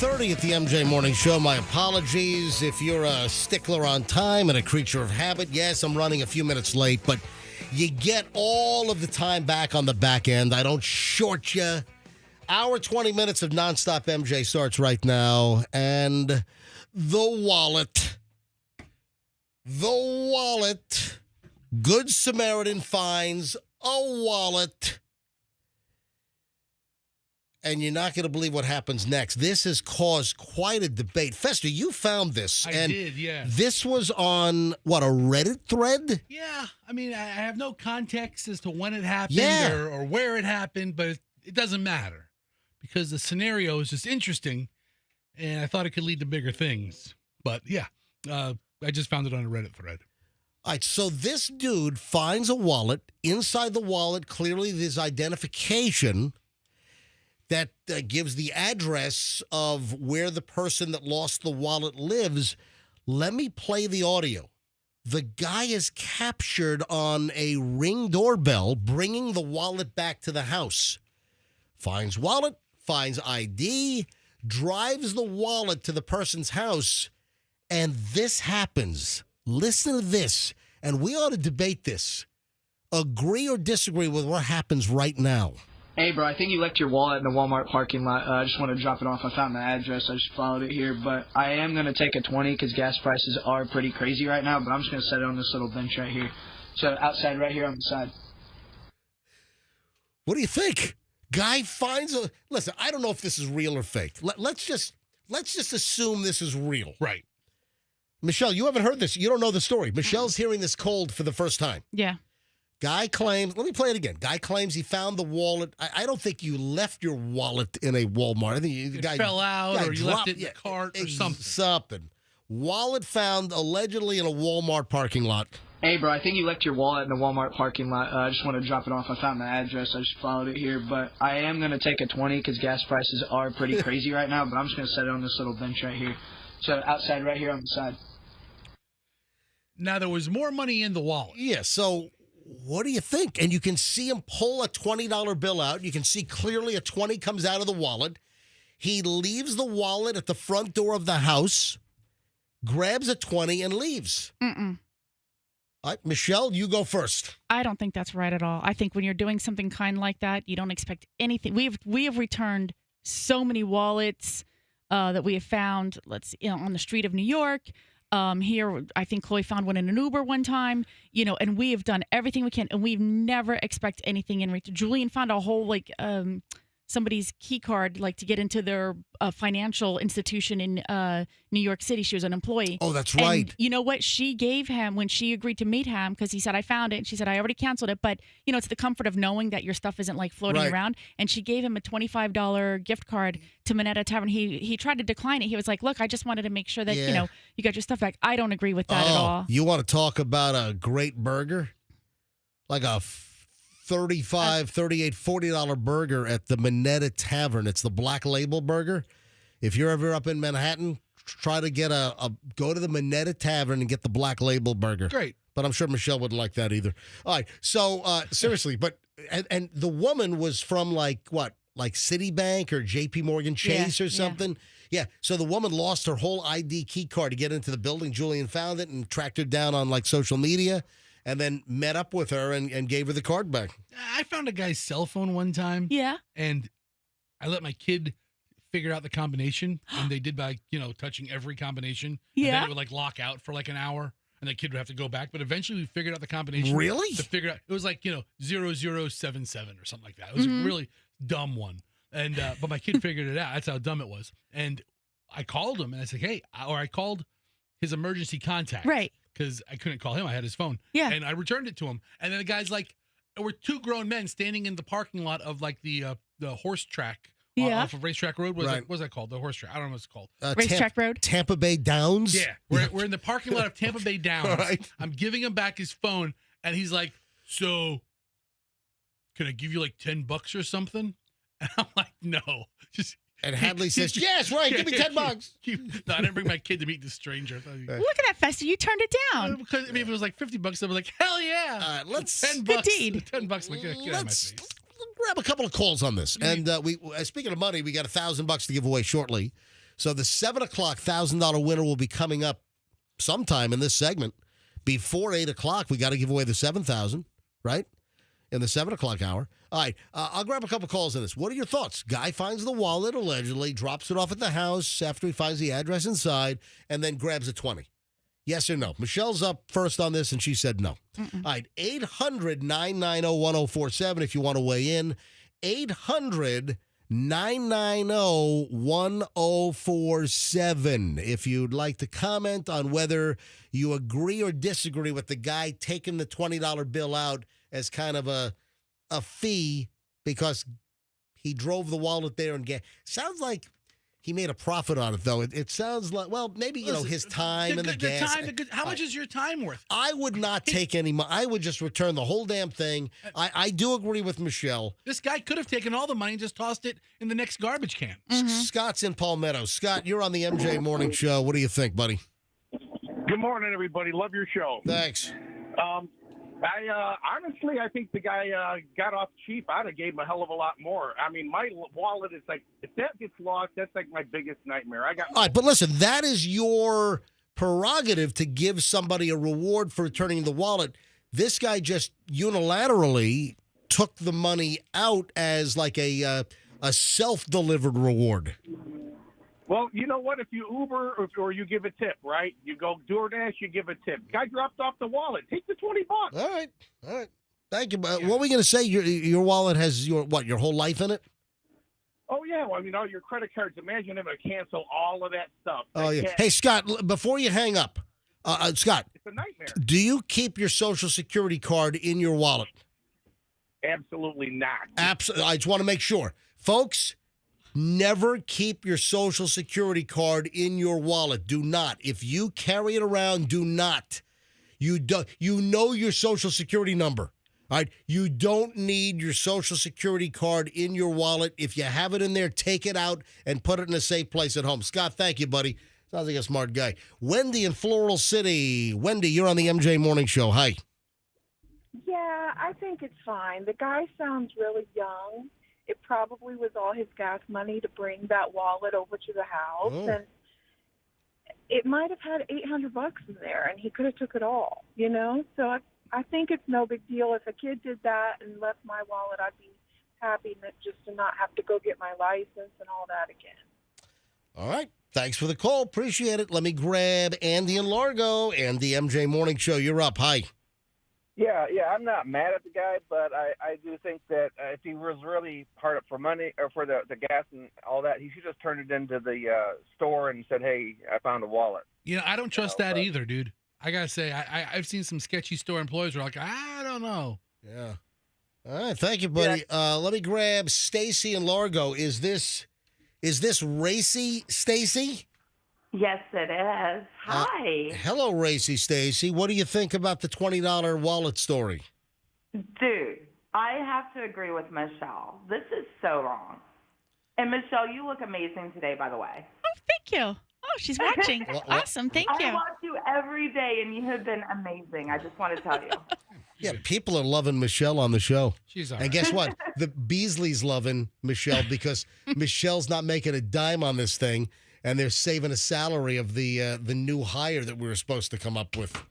.30 at the MJ Morning Show. My apologies if you're a stickler on time and a creature of habit. Yes, I'm running a few minutes late, but you get all of the time back on the back end. I don't short you. Hour 20 minutes of nonstop MJ starts right now. And the wallet. Good Samaritan finds a wallet. And you're not going to believe what happens next. This has caused quite a debate. Fester, you found this. I did, yeah. This was on, what, a Reddit thread? Yeah. I mean, I have no context as to when it happened or where it happened, but it doesn't matter because the scenario is just interesting, and I thought it could lead to bigger things. But, yeah, I just found it on a Reddit thread. All right, so this dude finds a wallet. Inside the wallet, clearly there's identification that gives the address of where the person that lost the wallet lives. Let me play the audio. The guy is captured on a Ring doorbell, bringing the wallet back to the house. Finds wallet, finds ID, drives the wallet to the person's house, and this happens. Listen to this, and we ought to debate this. Agree or disagree with what happens right now. Hey, bro, I think you left your wallet in the Walmart parking lot. I just want to drop it off. I found the address. I just followed it here. But I am going to take a 20 because gas prices are pretty crazy right now. But I'm just going to set it on this little bench right here. So outside right here on the side. What do you think? Guy finds a... Listen, I don't know if this is real or fake. Let's just assume this is real. Right. Michelle, you haven't heard this. You don't know the story. Michelle's hearing this cold for the first time. Yeah. Guy claims, let me play it again. Guy claims he found the wallet. I don't think you left your wallet in a Walmart. I think the guy fell out or you left it in the cart or something. Wallet found allegedly in a Walmart parking lot. Hey, bro, I think you left your wallet in the Walmart parking lot. I just want to drop it off. I found the address. I just followed it here. But I am going to take a 20 because gas prices are pretty crazy right now. But I'm just going to set it on this little bench right here. So outside right here on the side. Now, there was more money in the wallet. Yeah, so... What do you think? And you can see him pull a $20 bill out. You can see clearly a 20 comes out of the wallet. He leaves the wallet at the front door of the house, grabs a 20, and leaves. Mm-mm. All right, Michelle, you go first. I don't think that's right at all. I think when you're doing something kind like that, you don't expect anything. We have returned so many wallets that we have found. On the street of New York. Here, I think Chloe found one in an Uber one time, and we have done everything we can, and we've never expect anything in return. Julian found a whole, somebody's key card, to get into their financial institution in New York City. She was an employee. Oh, that's right. And you know what? She gave him, when she agreed to meet him, because he said, I found it. And she said, I already canceled it. But, it's the comfort of knowing that your stuff isn't, floating around. And she gave him a $25 gift card to Minetta Tavern. He tried to decline it. He was like, look, I just wanted to make sure that, you got your stuff back. I don't agree with that at all. You want to talk about a great burger? Like a $35, $38, $40 burger at the Minetta Tavern. It's the Black Label Burger. If you're ever up in Manhattan, try to get go to the Minetta Tavern and get the Black Label Burger. Great. But I'm sure Michelle wouldn't like that either. All right. So, seriously, but and the woman was from Citibank or JP Morgan Chase or something. Yeah, so the woman lost her whole ID key card to get into the building. Julian found it and tracked her down on like social media and then met up with her and gave her the card back. I found a guy's cell phone one time. Yeah. And I let my kid figure out the combination, and they did by, touching every combination. And then Yeah. it would like lock out for like an hour, and the kid would have to go back. But eventually we figured out the combination. Really? To figure out, it was like, 0077 or something like that. It was a really dumb one. And, but my kid figured it out. That's how dumb it was. And I called him and I said, hey, or I called his emergency contact. Right. Because I couldn't call him. I had his phone. Yeah. And I returned it to him. And then the guy's like, there were two grown men standing in the parking lot of like the horse track off of Racetrack Road. What was that called? The horse track. I don't know what it's called. Racetrack Road? Tampa Bay Downs? Yeah. We're in the parking lot of Tampa Bay Downs. All right. I'm giving him back his phone, and he's like, so can I give you like $10 or something? And I'm like, no. And Hadley says, yes, right, give me $10. No, I didn't bring my kid to meet this stranger. I thought Look at that, Fester. You turned it down. because if it was like $50, I'd be like, hell yeah. Let's $10. Good deed. $10. Like, get out of my face. grab a couple of calls on this. And we speaking of money, we got $1,000 to give away shortly. So the 7 o'clock $1,000 winner will be coming up sometime in this segment. Before 8 o'clock, we got to give away the $7,000, right? In the 7 o'clock hour. All right, I'll grab a couple calls on this. What are your thoughts? Guy finds the wallet, allegedly, drops it off at the house after he finds the address inside, and then grabs a 20. Yes or no? Michelle's up first on this, and she said no. All right, 800-990-1047 if you want to weigh in. 800-990-1047 if you'd like to comment on whether you agree or disagree with the guy taking the $20 bill out as kind of a fee because he drove the wallet there and sounds like he made a profit on it, though. It sounds like, well, maybe, his time and the gas. How much is your time worth? I would not take any money. I would just return the whole damn thing. I do agree with Michelle. This guy could have taken all the money and just tossed it in the next garbage can. Scott's in Palmetto. Scott, you're on the MJ Morning Show. What do you think, buddy? Good morning, everybody. Love your show. Thanks. Honestly, I think the guy got off cheap. I'd have gave him a hell of a lot more. I mean, my wallet is like, if that gets lost, that's like my biggest nightmare. All right, but listen, that is your prerogative to give somebody a reward for returning the wallet. This guy just unilaterally took the money out as like a self-delivered reward. Well, you know what? If you Uber or you give a tip, right? You go DoorDash, you give a tip. Guy dropped off the wallet. Take the $20. All right. Thank you. What were we going to say? Your wallet has your whole life in it? Oh, yeah. Well, I mean, all your credit cards. Imagine if I cancel all of that stuff. Oh, yeah. Hey, Scott, before you hang up, Scott. It's a nightmare. Do you keep your Social Security card in your wallet? Absolutely not. Absolutely. I just want to make sure. Folks, never keep your Social Security card in your wallet. Do not. If you carry it around, do not. You know your Social Security number. All right? You don't need your Social Security card in your wallet. If you have it in there, take it out and put it in a safe place at home. Scott, thank you, buddy. Sounds like a smart guy. Wendy in Floral City. Wendy, you're on the MJ Morning Show. Hi. Yeah, I think it's fine. The guy sounds really young. It probably was all his gas money to bring that wallet over to the house, and it might have had $800 in there, and he could have took it all, So I think it's no big deal. If a kid did that and left my wallet, I'd be happy just to not have to go get my license and all that again. All right. Thanks for the call. Appreciate it. Let me grab Andy in Largo and the MJ Morning Show. You're up. Hi. Yeah, I'm not mad at the guy, but I do think that if he was really hard up for money or for the gas and all that, he should just turn it into the store and said, hey, I found a wallet. I don't trust that either, dude. I got to say, I've seen some sketchy store employees who are like, I don't know. Yeah. All right. Thank you, buddy. Yeah. Let me grab Stacy in Largo. Is this Racy Stacy? Yes, it is. Hi. Hello, Racy Stacy. What do you think about the $20 wallet story? Dude, I have to agree with Michelle. This is so wrong. And Michelle, you look amazing today, by the way. Oh, thank you. Oh, she's watching. Awesome. Thank you. I watch you every day, and you have been amazing. I just want to tell you. Yeah, people are loving Michelle on the show. She's all right. And guess what? The Beasley's loving Michelle because Michelle's not making a dime on this thing. and they're saving a salary of the new hire that we were supposed to come up with.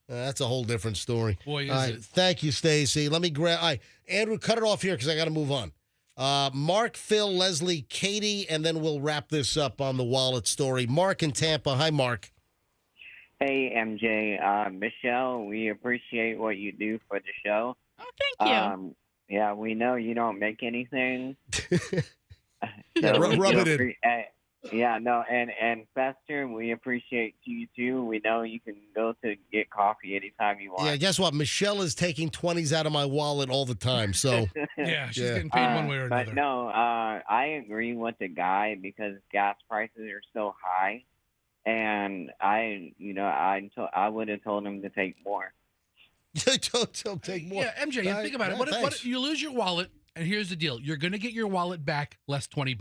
That's a whole different story. Boy, is All right, it. thank you, Stacy. Let me grab. All right, Andrew, cut it off here because I got to move on. Mark, Phil, Leslie, Katie, and then we'll wrap this up on the wallet story. Mark in Tampa. Hi, Mark. Hey, MJ. Michelle, we appreciate what you do for the show. Oh, thank you. Yeah, we know you don't make anything. Yeah, rub it in. And Fester, we appreciate you too. We know you can go to get coffee anytime you want. Yeah, guess what? Michelle is taking 20s out of my wallet all the time. So Yeah, she's getting paid one way or another. But no, I agree with the guy because gas prices are so high, and I would have told him to take more. Don't take more. Yeah, MJ, think about it. What if you lose your wallet, and here's the deal: you're going to get your wallet back less $20.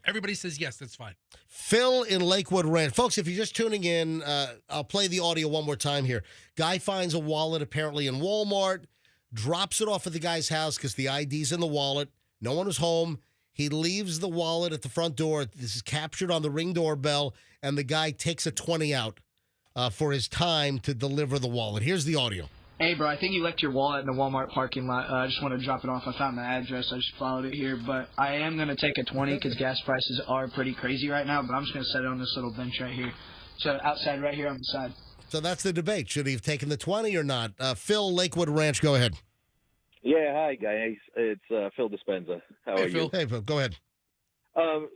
Everybody says yes, that's fine. Phil in Lakewood Ranch. Folks, if you're just tuning in, I'll play the audio one more time here. Guy finds a wallet apparently in Walmart, drops it off at the guy's house because the ID's in the wallet. No one was home. He leaves the wallet at the front door. This is captured on the Ring doorbell, and the guy takes a 20 out for his time to deliver the wallet. Here's the audio. Hey, bro, I think you left your wallet in the Walmart parking lot. I just want to drop it off. I found the address. I just followed it here. But I am going to take a 20 because gas prices are pretty crazy right now. But I'm just going to set it on this little bench right here. So outside right here on the side. So that's the debate. Should he have taken the 20 or not? Phil, Lakewood Ranch, go ahead. Yeah, hi, guys. It's Phil Dispenza. How are you? Hey, Phil, go ahead.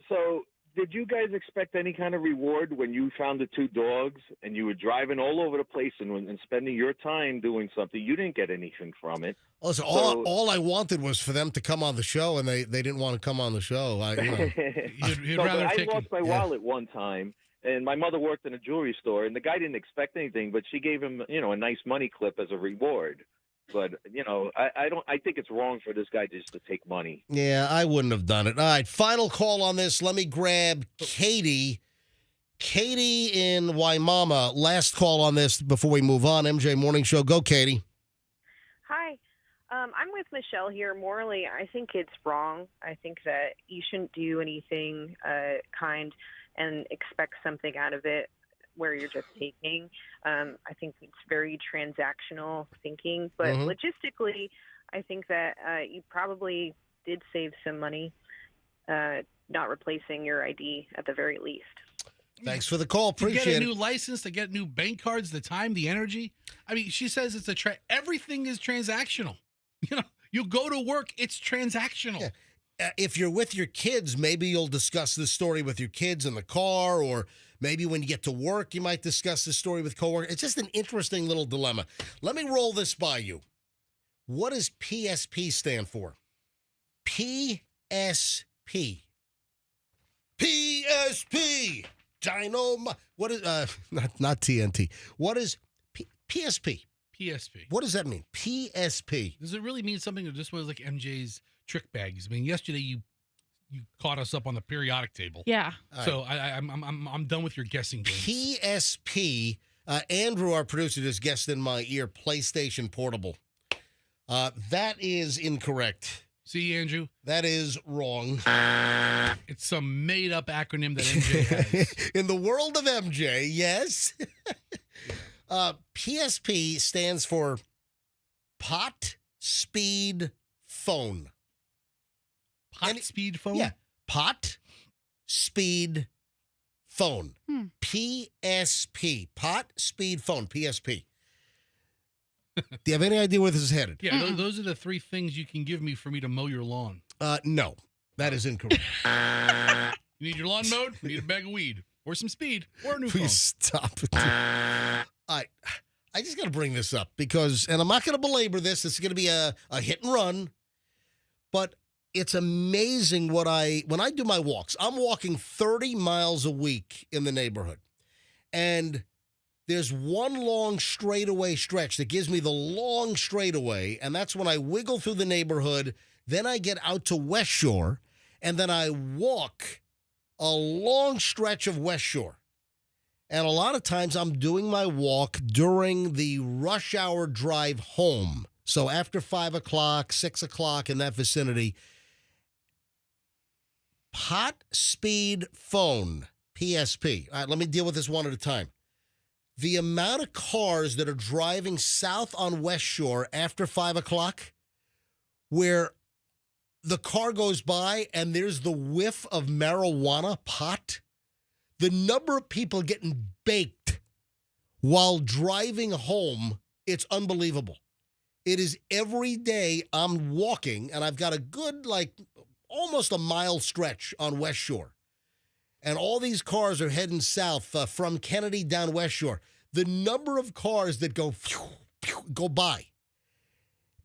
So did you guys expect any kind of reward when you found the two dogs and you were driving all over the place and spending your time doing something? You didn't get anything from it. Listen, all I wanted was for them to come on the show, and they didn't want to come on the show. I lost my wallet one time, and my mother worked in a jewelry store, and the guy didn't expect anything, but she gave him, a nice money clip as a reward. But, I think it's wrong for this guy just to take money. Yeah, I wouldn't have done it. All right, final call on this. Let me grab Katie. Katie in Waimama. Last call on this before we move on. MJ Morning Show. Go, Katie. Hi. I'm with Michelle here. Morally, I think it's wrong. I think that you shouldn't do anything kind and expect something out of it where you're just taking. I think it's very transactional thinking, but logistically, I think that you probably did save some money not replacing your ID at the very least. Thanks for the call. Appreciate it. To get a new license, to get new bank cards, the time, the energy. I mean, she says it's everything is transactional. You go to work, it's transactional. Yeah. If you're with your kids, maybe you'll discuss this story with your kids in the car, or maybe when you get to work, you might discuss this story with coworkers. It's just an interesting little dilemma. Let me roll this by you. What does PSP stand for? PSP. PSP. Dynamo. What is not TNT? What is PSP? PSP. What does that mean? PSP. Does it really mean something, or just was like MJ's trick bags? I mean, yesterday you caught us up on the periodic table. Yeah. So I'm done with your guessing games. PSP. Andrew, our producer, just guessed in my ear. PlayStation Portable. That is incorrect. See, Andrew? That is wrong. It's some made-up acronym that MJ has. In the world of MJ, yes. PSP stands for Pot Speed Phone. Speed Phone? Yeah. Pot Speed Phone. PSP. Pot Speed Phone. PSP. Do you have any idea where this is headed? Yeah, those are the three things you can give me for me to mow your lawn. No, that is incorrect. You need your lawn mowed? You need a bag of weed. Or some speed. Or a new phone. Please stop it. I just got to bring this up because, and I'm not going to belabor this. It's going to be a hit and run. But it's amazing when I do my walks. I'm walking 30 miles a week in the neighborhood. And there's one long straightaway stretch that gives me the long straightaway, and that's when I wiggle through the neighborhood. Then I get out to West Shore, and then I walk a long stretch of West Shore. And a lot of times I'm doing my walk during the rush hour drive home. So after 5 o'clock, 6 o'clock, in that vicinity. Pot Speed Phone PSP. All right, let me deal with this one at a time. The amount of cars that are driving south on West Shore after 5 o'clock where the car goes by and there's the whiff of marijuana pot, the number of people getting baked while driving home, it's unbelievable. It is every day I'm walking, and I've got a good, almost a mile stretch on West Shore. And all these cars are heading south from Kennedy down West Shore. The number of cars that go by,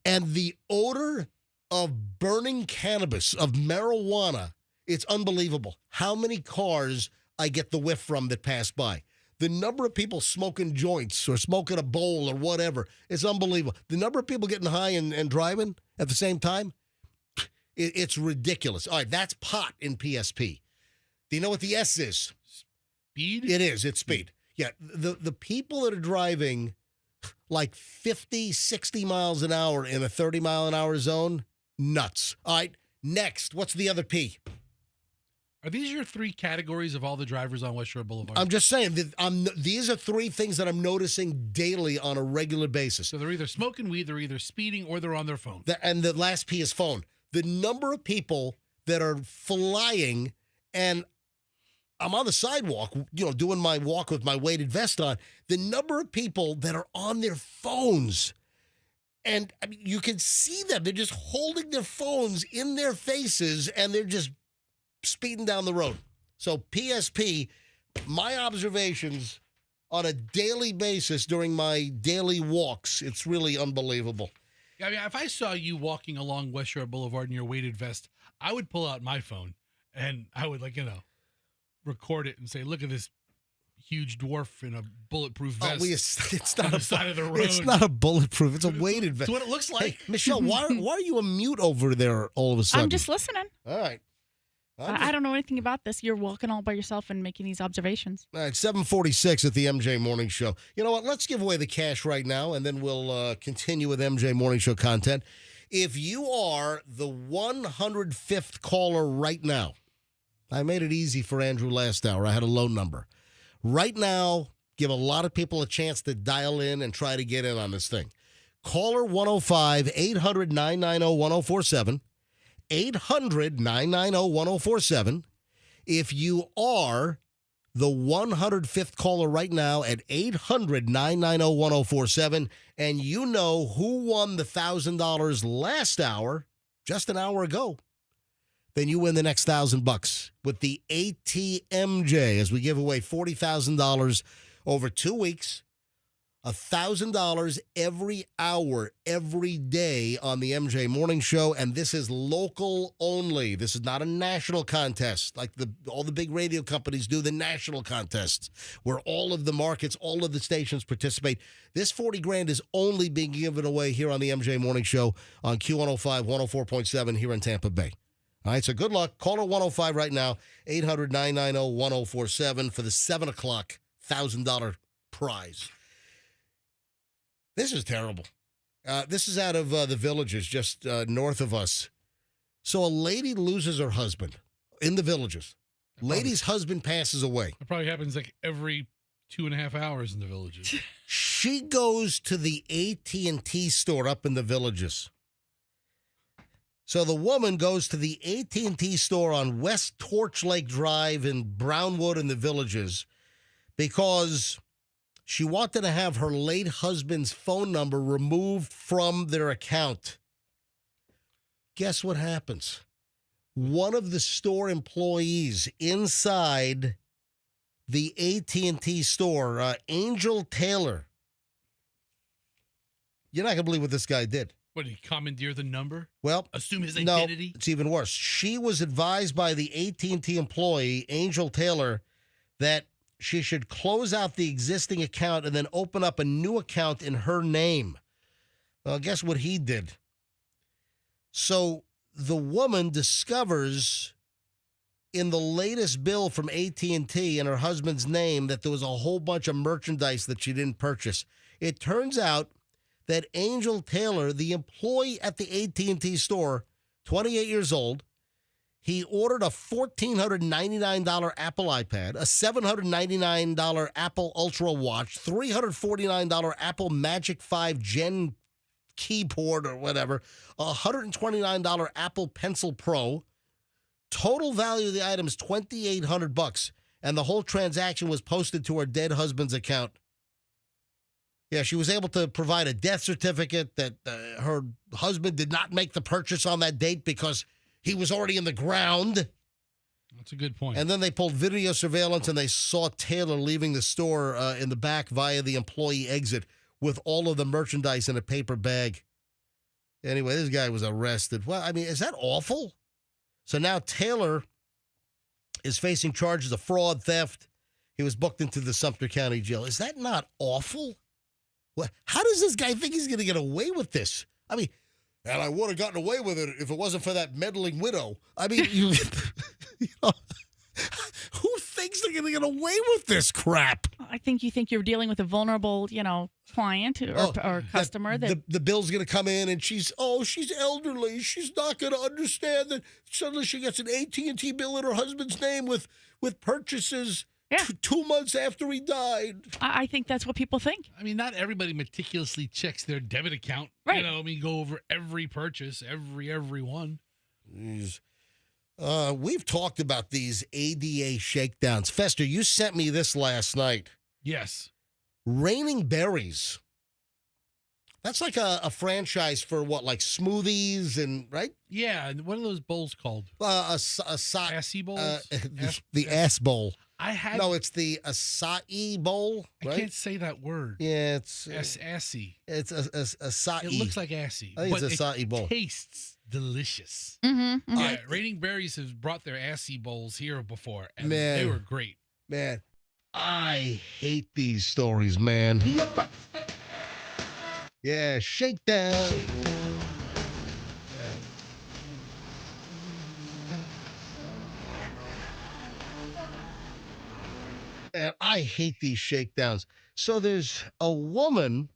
and the odor of burning cannabis, of marijuana, it's unbelievable how many cars I get the whiff from that pass by. The number of people smoking joints or smoking a bowl or whatever, it's unbelievable. The number of people getting high and driving at the same time, it's ridiculous. All right, that's pot in PSP. Do you know what the S is? Speed? It is. It's speed. Yeah, the people that are driving like 50, 60 miles an hour in a 30-mile-an-hour zone, nuts. All right, next, what's the other P? Are these your three categories of all the drivers on West Shore Boulevard? I'm just saying, these are three things that I'm noticing daily on a regular basis. So they're either smoking weed, they're either speeding, or they're on their phone. And the last P is phone. The number of people that are flying, and I'm on the sidewalk, doing my walk with my weighted vest on, the number of people that are on their phones. And I mean, you can see them. They're just holding their phones in their faces, and they're just speeding down the road. So PSP, my observations on a daily basis during my daily walks, it's really unbelievable. I mean, if I saw you walking along West Shore Boulevard in your weighted vest, I would pull out my phone and I would record it and say, look at this huge dwarf in a bulletproof vest. It's on not the side of the road. It's not a bulletproof. It's a weighted vest. That's what it looks like. Hey, Michelle, why are you a mute over there all of a sudden? I'm just listening. All right. I don't know anything about this. You're walking all by yourself and making these observations. All right, 7:46 at the MJ Morning Show. You know what? Let's give away the cash right now, and then we'll continue with MJ Morning Show content. If you are the 105th caller right now, I made it easy for Andrew last hour. I had a low number. Right now, give a lot of people a chance to dial in and try to get in on this thing. Caller 105, 800-990-1047. 800-990-1047. If you are the 105th caller right now at 800-990-1047, and you know who won the $1,000 last hour, just an hour ago, then you win the next $1,000 with the ATMJ as we give away $40,000 over 2 weeks. $1,000 every hour, every day on the MJ Morning Show, and this is local only. This is not a national contest like all the big radio companies do, the national contests, where all of the markets, all of the stations participate. This $40,000 is only being given away here on the MJ Morning Show on Q105, 104.7 here in Tampa Bay. All right, so good luck. Caller 105 right now, 800-990-1047 for the 7 o'clock $1,000 prize. This is terrible. This is out of the Villages, just north of us. So a lady loses her husband in the Villages. Lady's husband passes away. It probably happens like every 2.5 hours in the Villages. She goes to the AT&T store up in the Villages. So the woman goes to the AT&T store on West Torch Lake Drive in Brownwood in the Villages because she wanted to have her late husband's phone number removed from their account. Guess what happens? One of the store employees inside the AT&T store, Angel Taylor. You're not going to believe what this guy did. What, did he commandeer the number? Well, assume his identity? No, it's even worse. She was advised by the AT&T employee, Angel Taylor, that she should close out the existing account and then open up a new account in her name. Well, guess what he did? So the woman discovers in the latest bill from AT&T in her husband's name that there was a whole bunch of merchandise that she didn't purchase. It turns out that Angel Taylor, the employee at the AT&T store, 28 years old, He ordered a $1,499 Apple iPad, a $799 Apple Ultra watch, $349 Apple Magic 5 Gen keyboard or whatever, a $129 Apple Pencil Pro. Total value of the item is $2,800, and the whole transaction was posted to her dead husband's account. Yeah, she was able to provide a death certificate that her husband did not make the purchase on that date because he was already in the ground. That's a good point. And then they pulled video surveillance, and they saw Taylor leaving the store in the back via the employee exit with all of the merchandise in a paper bag. Anyway, this guy was arrested. Well, I mean, is that awful? So now Taylor is facing charges of fraud, theft. He was booked into the Sumter County Jail. Is that not awful? What? How does this guy think he's going to get away with this? I mean, and I would have gotten away with it if it wasn't for that meddling widow. I mean, you know, who thinks they're going to get away with this crap? I think you think you're dealing with a vulnerable, client or customer. The bill's going to come in, and she's elderly. She's not going to understand that suddenly she gets an AT&T bill in her husband's name with purchases 2 months after he died. I think that's what people think. I mean, not everybody meticulously checks their debit account. Right. Go over every purchase, every one. Jeez. We've talked about these ADA shakedowns. Fester, you sent me this last night. Yes. Raining Berries. That's like a franchise for what, like smoothies and, right? Yeah. What are those bowls called? Assy bowls? The ass bowl. No, it's the acai bowl, right? I can't say that word. Yeah, it's assy. It's acai. It looks like assy. I think it's acai bowl. Tastes delicious. Mm-hmm. Yeah, Raining Berries has brought their assy bowls here before, and Man. they were great. Man, I hate these stories, man. Yeah, shakedown. And I hate these shakedowns. So there's a woman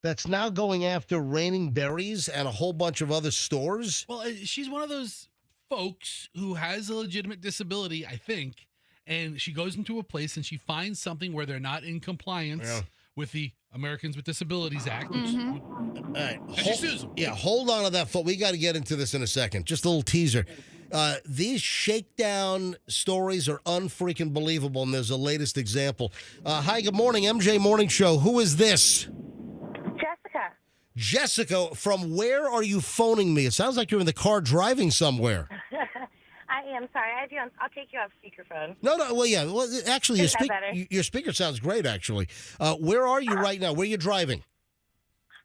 that's now going after Raining Berries and a whole bunch of other stores. Well, she's one of those folks who has a legitimate disability, I think, and she goes into a place and she finds something where they're not in compliance with the Americans with Disabilities Act. All right. And she sues them. Yeah, hold on to that. We got to get into this in a second. Just a little teaser. These shakedown stories are unfreaking believable, and there's a latest example. Hi, good morning, MJ Morning Show. Who is this? Jessica. Jessica, from where are you phoning me? It sounds like you're in the car driving somewhere. I am sorry. I'll take you off speakerphone. No. Well, yeah. Well, actually, Is that better? your speaker sounds great. Actually, where are you right now? Where are you driving?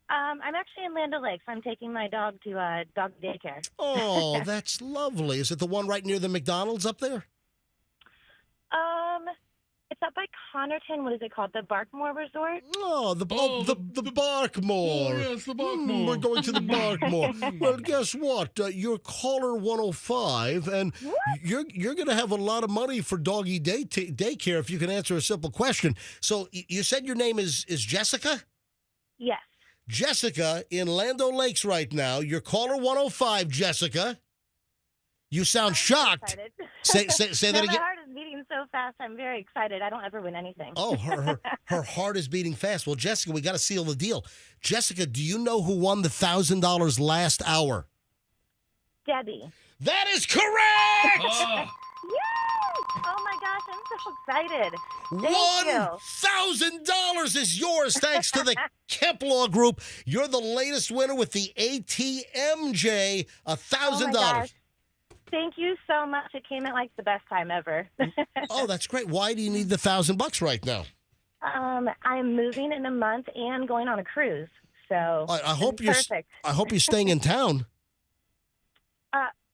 I'm actually in Land O'Lakes. I'm taking my dog to dog daycare. Oh, that's lovely. Is it the one right near the McDonald's up there? It's up by Connerton. What is it called? The Barkmore Resort? Oh, the Barkmore. Oh, yes, the Barkmore. We're going to the Barkmore. Well, guess what? You're caller 105, and you're going to have a lot of money for doggy daycare if you can answer a simple question. So you said your name is Jessica? Yes. Jessica in Land O'Lakes right now. You're caller 105, Jessica. You sound shocked. Say that again. My heart is beating so fast. I'm very excited. I don't ever win anything. Oh, her heart is beating fast. Well, Jessica, we got to seal the deal. Jessica, do you know who won the $1,000 last hour? Debbie. That is correct! Yay! Oh my gosh, I'm so excited. Thank you. $1,000 is yours thanks to the Kemp Law Group. You're the latest winner with the ATMJ, $1,000. gosh. Thank you so much. It came at like the best time ever. Oh, that's great. Why do you need the $1,000 right now? I'm moving in a month and going on a cruise. So I hope it's perfect. I hope you're staying in town.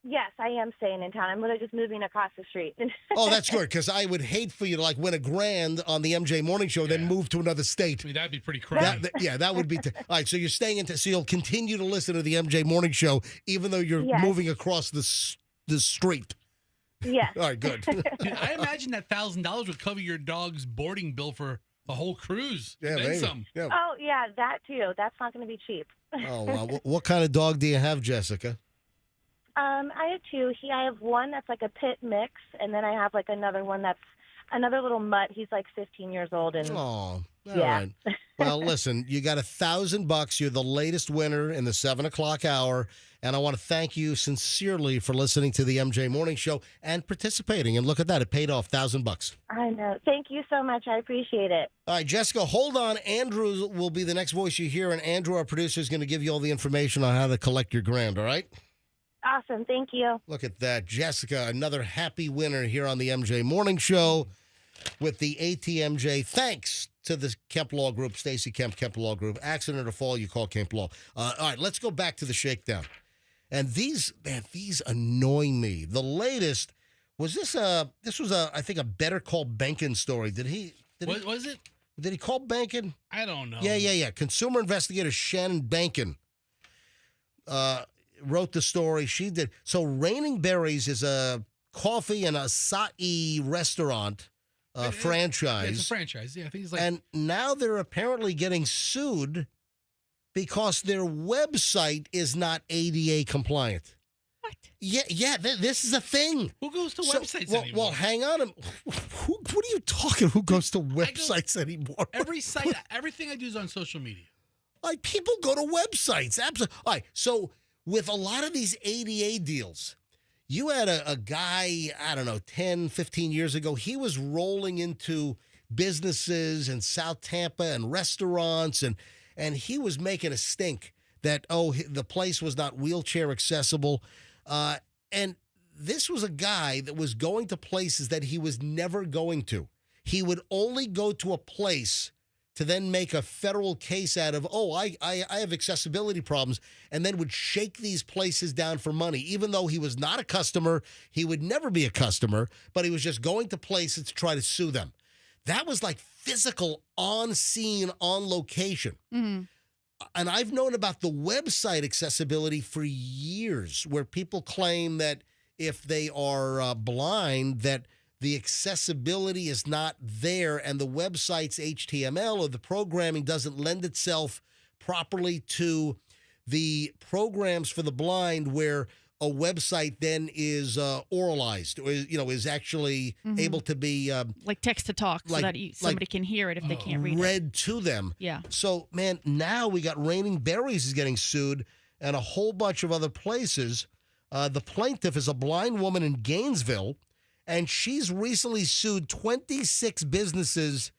Yes, I am staying in town. I'm literally just moving across the street. Oh, that's good, because I would hate for you to like win $1,000 on the MJ Morning Show, then move to another state. I mean, that'd be pretty crazy. That would be. All right, so you're staying in. So you'll continue to listen to the MJ Morning Show, even though you're moving across the street. Yes. All right, good. Dude, I imagine that $1,000 would cover your dog's boarding bill for the whole cruise. Yeah, then maybe. some. Yeah. Oh, yeah, that too. That's not going to be cheap. Oh, wow. What kind of dog do you have, Jessica? I have two. I have one that's like a pit mix, and then I have like another one that's another little mutt. He's like 15 years old, and Oh, all yeah. right. Well, listen, you got $1,000. You're the latest winner in the 7 o'clock hour. And I want to thank you sincerely for listening to the MJ Morning Show and participating. And look at that. It paid off $1,000. I know. Thank you so much. I appreciate it. All right, Jessica, hold on. Andrew will be the next voice you hear. And Andrew, our producer, is going to give you all the information on how to collect your grand. All right? Awesome. Thank you. Look at that. Jessica, another happy winner here on the MJ Morning Show with the ATMJ. Thanks to the Kemp Law Group, Stacey Kemp Law Group. Accident or fall, you call Kemp Law. All right, let's go back to the shakedown. And these annoy me. The latest was this was I think a Better Call Bankin story. Did he call Bankin? I don't know. Yeah. Consumer investigator Shannon Bankin wrote the story. She did. So Raining Berries is a coffee and acai restaurant franchise. It's a franchise. Yeah, I think it's like. And now they're apparently getting sued because their website is not ADA compliant. What? Yeah. This is a thing. Who goes to websites anymore? Well, hang on. What are you talking? Who goes to websites anymore? Every site, everything I do is on social media. Like, people go to websites. Absolutely. All right. So with a lot of these ADA deals, you had a guy, I don't know, 10, 15 years ago, he was rolling into businesses in South Tampa and restaurants, and he was making a stink that, the place was not wheelchair accessible. And this was a guy that was going to places that he was never going to. He would only go to a place to then make a federal case out of, I have accessibility problems, and then would shake these places down for money. Even though he was not a customer, he would never be a customer, but he was just going to places to try to sue them. That was like physical, on scene, on location. Mm-hmm. And I've known about the website accessibility for years, where people claim that if they are blind, that the accessibility is not there and the website's HTML or the programming doesn't lend itself properly to the programs for the blind, where a website then is oralized, or is actually able to be like text to talk, so that somebody can hear it if they can't read it. Read to them. Yeah. So, man, now we got Raining Berries is getting sued, and a whole bunch of other places. The plaintiff is a blind woman in Gainesville, and she's recently sued 26 businesses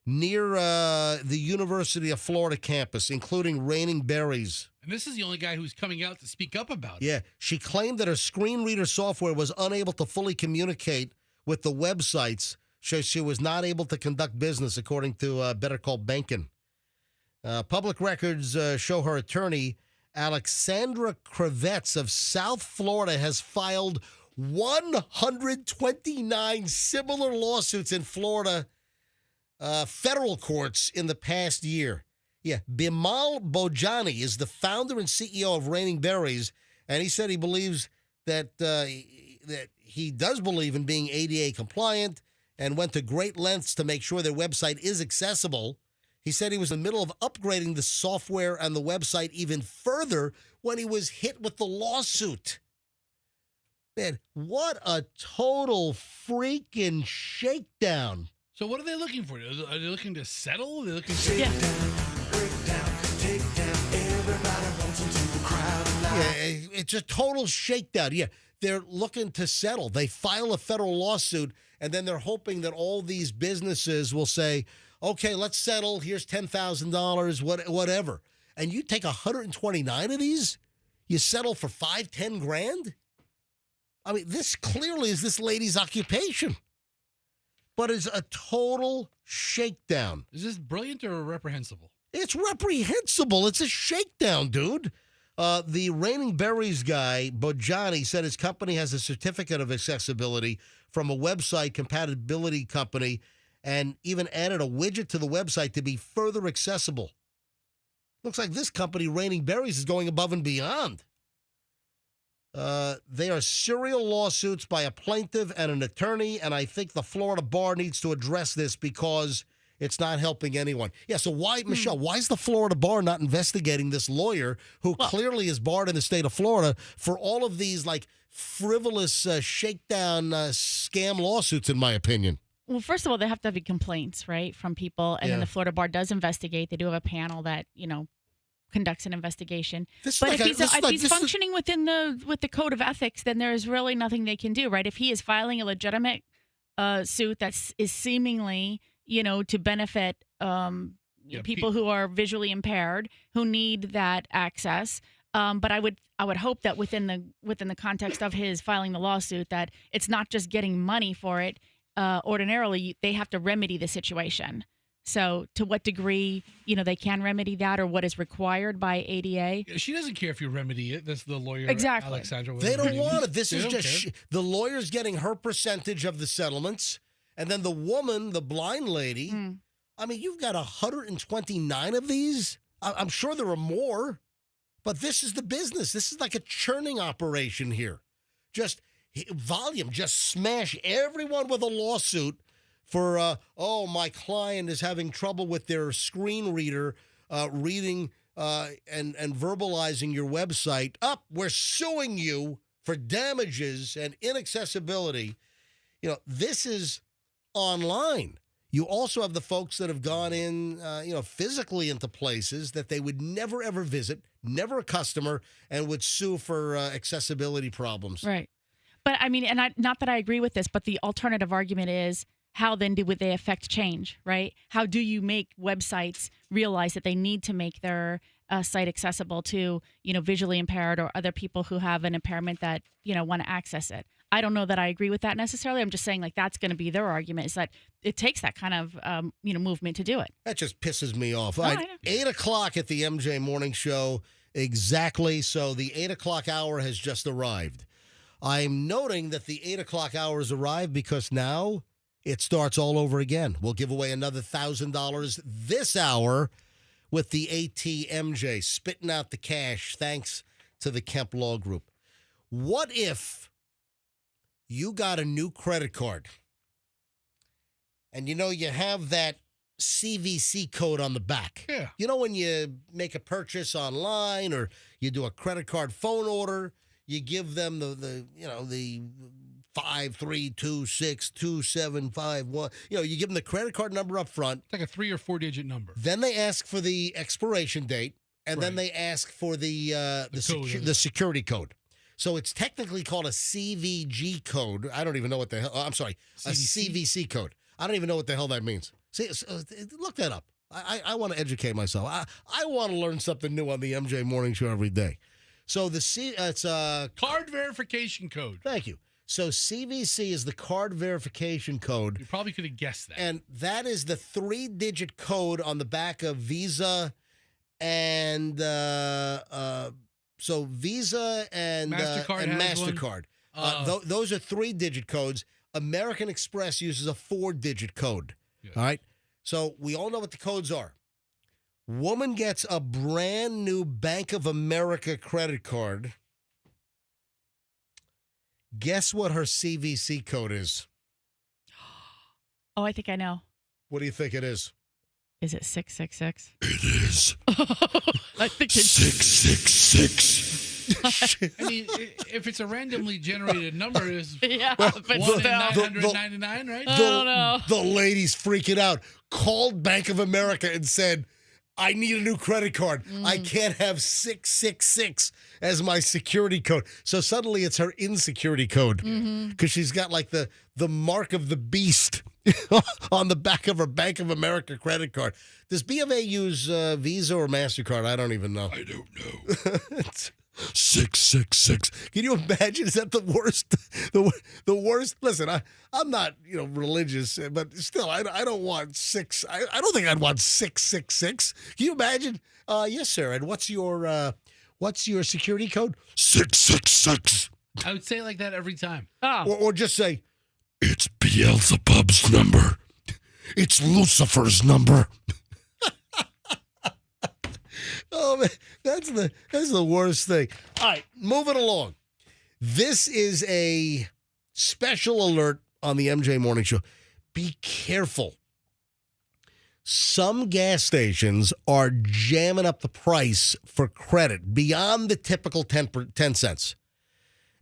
near the University of Florida campus, including Raining Berries. And this is the only guy who's coming out to speak up about it. Yeah. She claimed that her screen reader software was unable to fully communicate with the websites, so she was not able to conduct business, according to Better Call Bankin. Public records show her attorney, Alexandra Kravets of South Florida, has filed 129 similar lawsuits in Florida federal courts in the past year. Yeah, Bimal Bojani is the founder and CEO of Raining Berries, and he said he believes that that he does believe in being ADA compliant and went to great lengths to make sure their website is accessible. He said he was in the middle of upgrading the software and the website even further when he was hit with the lawsuit. Man, what a total freaking shakedown. So what are they looking for? Are they looking to settle? Are they looking to... Yeah, it's a total shakedown. Yeah, they're looking to settle. They file a federal lawsuit, and then they're hoping that all these businesses will say, okay, let's settle. Here's $10,000, whatever. And you take 129 of these? You settle for $5-10 grand? I mean, this clearly is this lady's occupation. But it's a total shakedown. Is this brilliant or reprehensible? It's reprehensible. It's a shakedown, dude. The Raining Berries guy, Bojani, said his company has a certificate of accessibility from a website compatibility company, and even added a widget to the website to be further accessible. Looks like this company, Raining Berries, is going above and beyond. They are serial lawsuits by a plaintiff and an attorney, and I think the Florida bar needs to address this because It's not helping anyone. Yeah, so why, Michelle, why is the Florida bar not investigating this lawyer who clearly is barred in the state of Florida for all of these, like, frivolous shakedown scam lawsuits, in my opinion? Well, first of all, they have to have complaints, right, from people. And then the Florida bar does investigate. They do have a panel that, conducts an investigation. But if he's functioning within the code of ethics, then there is really nothing they can do, right? If he is filing a legitimate suit that is seemingly, to benefit people who are visually impaired, who need that access. But I would hope that within the context of his filing the lawsuit, that it's not just getting money for it. Ordinarily, they have to remedy the situation. So to what degree, they can remedy that, or what is required by ADA? She doesn't care if you remedy it. That's the lawyer, exactly. Alexandra. They don't want it. This is just the lawyer's getting her percentage of the settlements, and then the woman, the blind lady. I mean, you've got 129 of these. I'm sure there are more, but this is the business. This is like a churning operation here. Just volume, just smash everyone with a lawsuit for, my client is having trouble with their screen reader reading and verbalizing your website. We're suing you for damages and inaccessibility. This is online. You also have the folks that have gone in, physically into places that they would never, ever visit, never a customer, and would sue for accessibility problems. Right. But I mean, not that I agree with this, but the alternative argument is, how then would they affect change, right? How do you make websites realize that they need to make their site accessible to, visually impaired or other people who have an impairment that, want to access it? I don't know that I agree with that necessarily. I'm just saying, like, that's going to be their argument, is that it takes that kind of, movement to do it. That just pisses me off. All right, 8 o'clock at the MJ Morning Show. Exactly. So the 8 o'clock hour has just arrived. I'm noting that the 8 o'clock hour has arrived because now it starts all over again. We'll give away another $1,000 this hour with the ATMJ, spitting out the cash thanks to the Kemp Law Group. What if you got a new credit card and you have that CVC code on the back? Yeah. When you make a purchase online or you do a credit card phone order, you give them the 5326275. You give them the credit card number up front. It's like a 3 or 4 digit number. Then they ask for the expiration date, and then they ask for the security code. So it's technically called a CVG code. I don't even know what the hell. I'm sorry, a CVC code. I don't even know what the hell that means. See, look that up. I want to educate myself. I want to learn something new on the MJ Morning Show every day. So it's a card verification code. Thank you. So CVC is the card verification code. You probably could have guessed that. And that is the 3-digit code on the back of Visa and Visa and MasterCard. Those are 3-digit codes. American Express uses a 4-digit code. Yes. All right. So we all know what the codes are. Woman gets a brand new Bank of America credit card. Guess what her CVC code is? Oh, I think I know. What do you think it is? Is it 666? It is. I think it's 666. I mean, if it's a randomly generated number, it's but 1 in 999, right? I don't know. The lady's freaking out. Called Bank of America and said, I need a new credit card. I can't have 666 as my security code. So suddenly it's her insecurity code because she's got like the mark of the beast on the back of her Bank of America credit card. Does B of A use Visa or MasterCard? I don't even know. I don't know. 666. Can you imagine? Is that the worst? The worst? Listen, I'm not religious, but still, I don't want six. I don't think I'd want 666. Can you imagine? Yes, sir. And what's your security code? 666. I would say it like that every time. Or just say, it's Beelzebub's number. It's Lucifer's number. Oh man, that's the worst thing. All right, moving along. This is a special alert on the MJ Morning Show. Be careful. some gas stations are jamming up the price for credit beyond the typical 10 cents.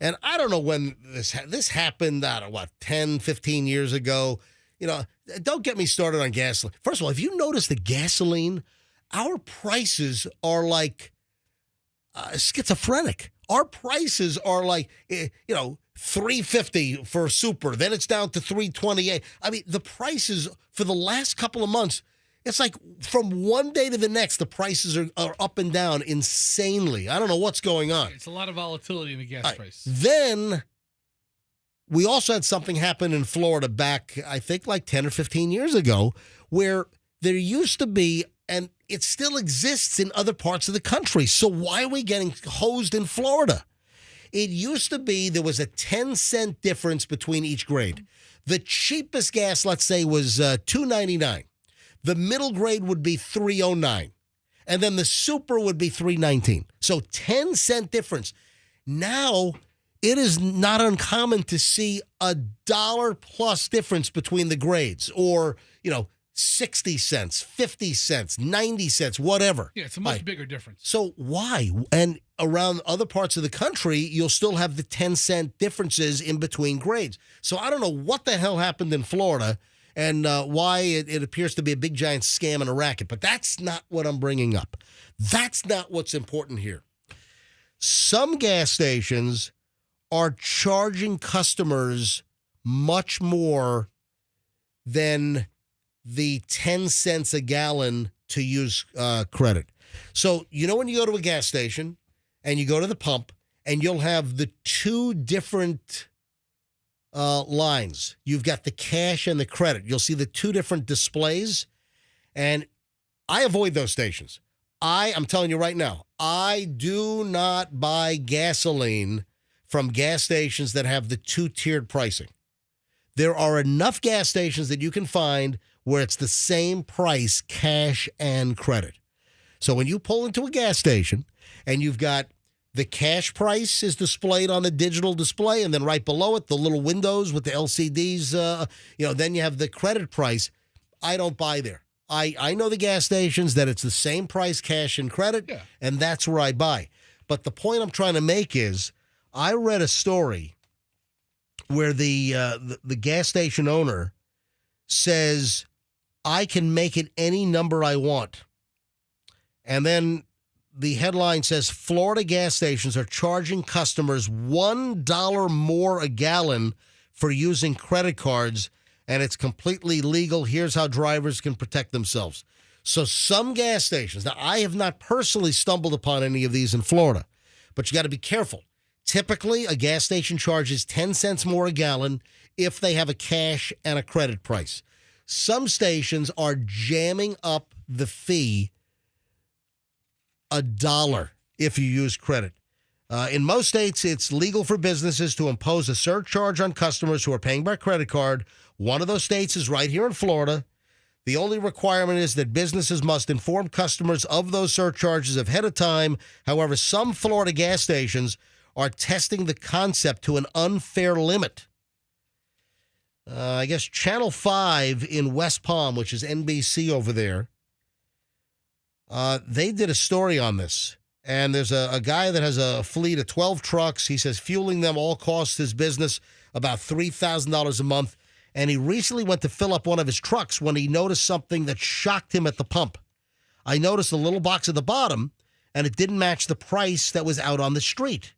And I don't know when this happened, 10, 15 years ago. You know, don't get me started on gasoline. First of all, if you notice the gasoline, our prices are like schizophrenic. Our prices are like, $3.50 for a super. Then it's down to $3.28. I mean, the prices for the last couple of months, it's like from one day to the next, the prices are up and down insanely. I don't know what's going on. It's a lot of volatility in the gas price. Then we also had something happen in Florida back, I think, like 10 or 15 years ago, where there used to be, and it still exists in other parts of the country. So why are we getting hosed in Florida? It used to be there was a 10-cent difference between each grade. The cheapest gas, let's say, was $2.99. The middle grade would be $3.09. And then the super would be $3.19. So 10-cent difference. Now, it is not uncommon to see a $1+ difference between the grades, or, 60 cents, 50 cents, 90 cents, whatever. Yeah, it's a much bigger difference. So why? And around other parts of the country, you'll still have the 10-cent differences in between grades. So I don't know what the hell happened in Florida and why it appears to be a big, giant scam and a racket. But that's not what I'm bringing up. That's not what's important here. Some gas stations are charging customers much more than the 10 cents a gallon to use credit. So, when you go to a gas station and you go to the pump and you'll have the two different lines. You've got the cash and the credit. You'll see the two different displays. And I avoid those stations. I'm telling you right now, I do not buy gasoline from gas stations that have the two-tiered pricing. There are enough gas stations that you can find where it's the same price, cash and credit. So when you pull into a gas station and you've got the cash price is displayed on the digital display, and then right below it, the little windows with the LCDs, then you have the credit price. I don't buy there. I know the gas stations that it's the same price, cash and credit, and that's where I buy. But the point I'm trying to make is I read a story where the gas station owner says, I can make it any number I want. And then the headline says, Florida gas stations are charging customers $1 more a gallon for using credit cards, and it's completely legal. Here's how drivers can protect themselves. So some gas stations, now I have not personally stumbled upon any of these in Florida, but you got to be careful. Typically, a gas station charges 10 cents more a gallon if they have a cash and a credit price. Some stations are jamming up the fee $1 if you use credit. In most states, it's legal for businesses to impose a surcharge on customers who are paying by credit card. One of those states is right here in Florida. The only requirement is that businesses must inform customers of those surcharges ahead of time. However, some Florida gas stations are testing the concept to an unfair limit. I guess Channel 5 in West Palm, which is NBC over there, they did a story on this. And there's a guy that has a fleet of 12 trucks. He says fueling them all costs his business about $3,000 a month. And he recently went to fill up one of his trucks when he noticed something that shocked him at the pump. I noticed a little box at the bottom, and it didn't match the price that was out on the street.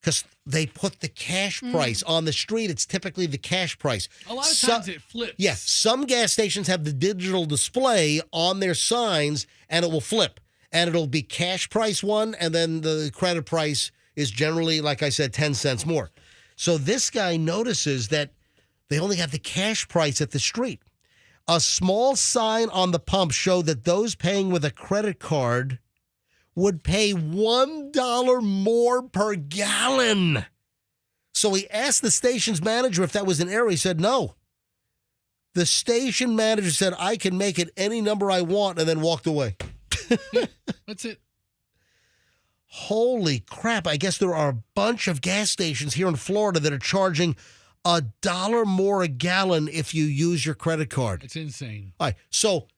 Because they put the cash price on the street. It's typically the cash price. A lot of times it flips. Yes. Some gas stations have the digital display on their signs, and it will flip. And it'll be cash price one, and then the credit price is generally, like I said, 10 cents more. So this guy notices that they only have the cash price at the street. A small sign on the pump showed that those paying with a credit card would pay $1 more per gallon. So he asked the station's manager if that was an error. He said no. The station manager said, I can make it any number I want, and then walked away. That's it. Holy crap. I guess there are a bunch of gas stations here in Florida that are charging $1 more a gallon if you use your credit card. It's insane. All right. So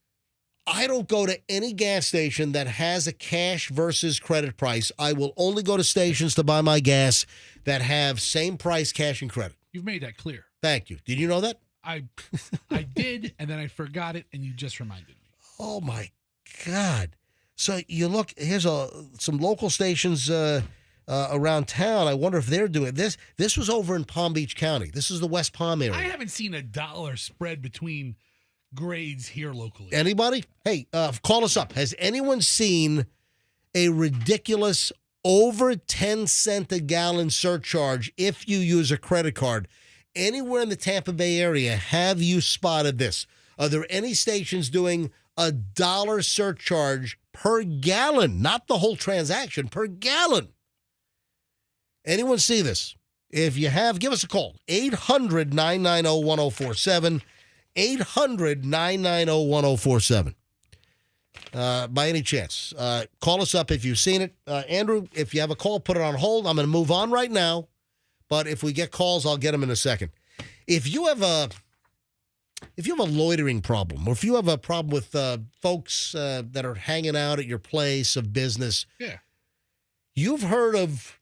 I don't go to any gas station that has a cash versus credit price. I will only go to stations to buy my gas that have same price, cash and credit. You've made that clear. Thank you. Did you know that? I did, and then I forgot it, and you just reminded me. Oh, my God. So you look, here's some local stations around town. I wonder if they're doing this. This was over in Palm Beach County. This is the West Palm area. I haven't seen $1 spread between grades here locally. Anybody? Hey, call us up. Has anyone seen a ridiculous over 10 cent a gallon surcharge if you use a credit card? Anywhere in the Tampa Bay area, have you spotted this? Are there any stations doing $1 surcharge per gallon? Not the whole transaction, per gallon. Anyone see this? If you have, give us a call. 800-990-1047. 800-990-1047. By any chance. Call us up if you've seen it. Andrew, if you have a call, put it on hold. I'm going to move on right now. But if we get calls, I'll get them in a second. If you have a loitering problem, or if you have a problem with folks that are hanging out at your place of business, you've heard of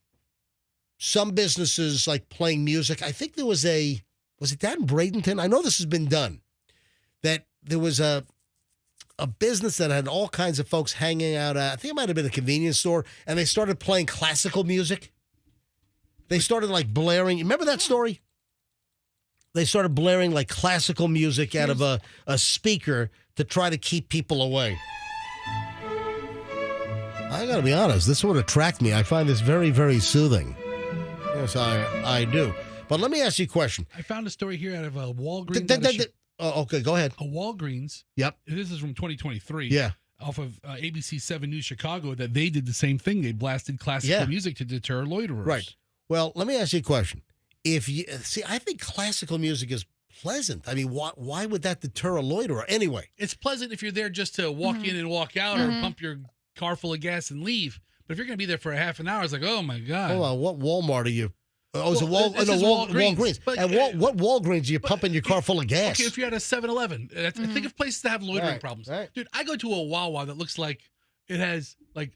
some businesses like playing music. I think there was was it down in Bradenton? I know this has been done. That there was a business that had all kinds of folks hanging out at, I think it might have been a convenience store, and they started playing classical music. They started like blaring. Remember that story? They started blaring like classical music out of a speaker to try to keep people away. I got to be honest, this would attract me. I find this very, very soothing. Yes, I do. But let me ask you a question. I found a story here out of a Walgreens. Okay, go ahead. A Walgreens. Yep. This is from 2023. Yeah. Off of ABC 7 News Chicago, that they did the same thing. They blasted classical music to deter loiterers. Right. Well, let me ask you a question. If you see, I think classical music is pleasant. I mean, why would that deter a loiterer? Anyway, it's pleasant if you're there just to walk in and walk out, or pump your car full of gas and leave. But if you're going to be there for a half an hour, it's like, oh my God. Hold on, what Walmart are you? Oh, it's Walgreens. But, and what Walgreens are you pumping your car full of gas? Okay, if you're at a 7-Eleven, think of places that have loitering problems. Right. Dude, I go to a Wawa that looks like it has like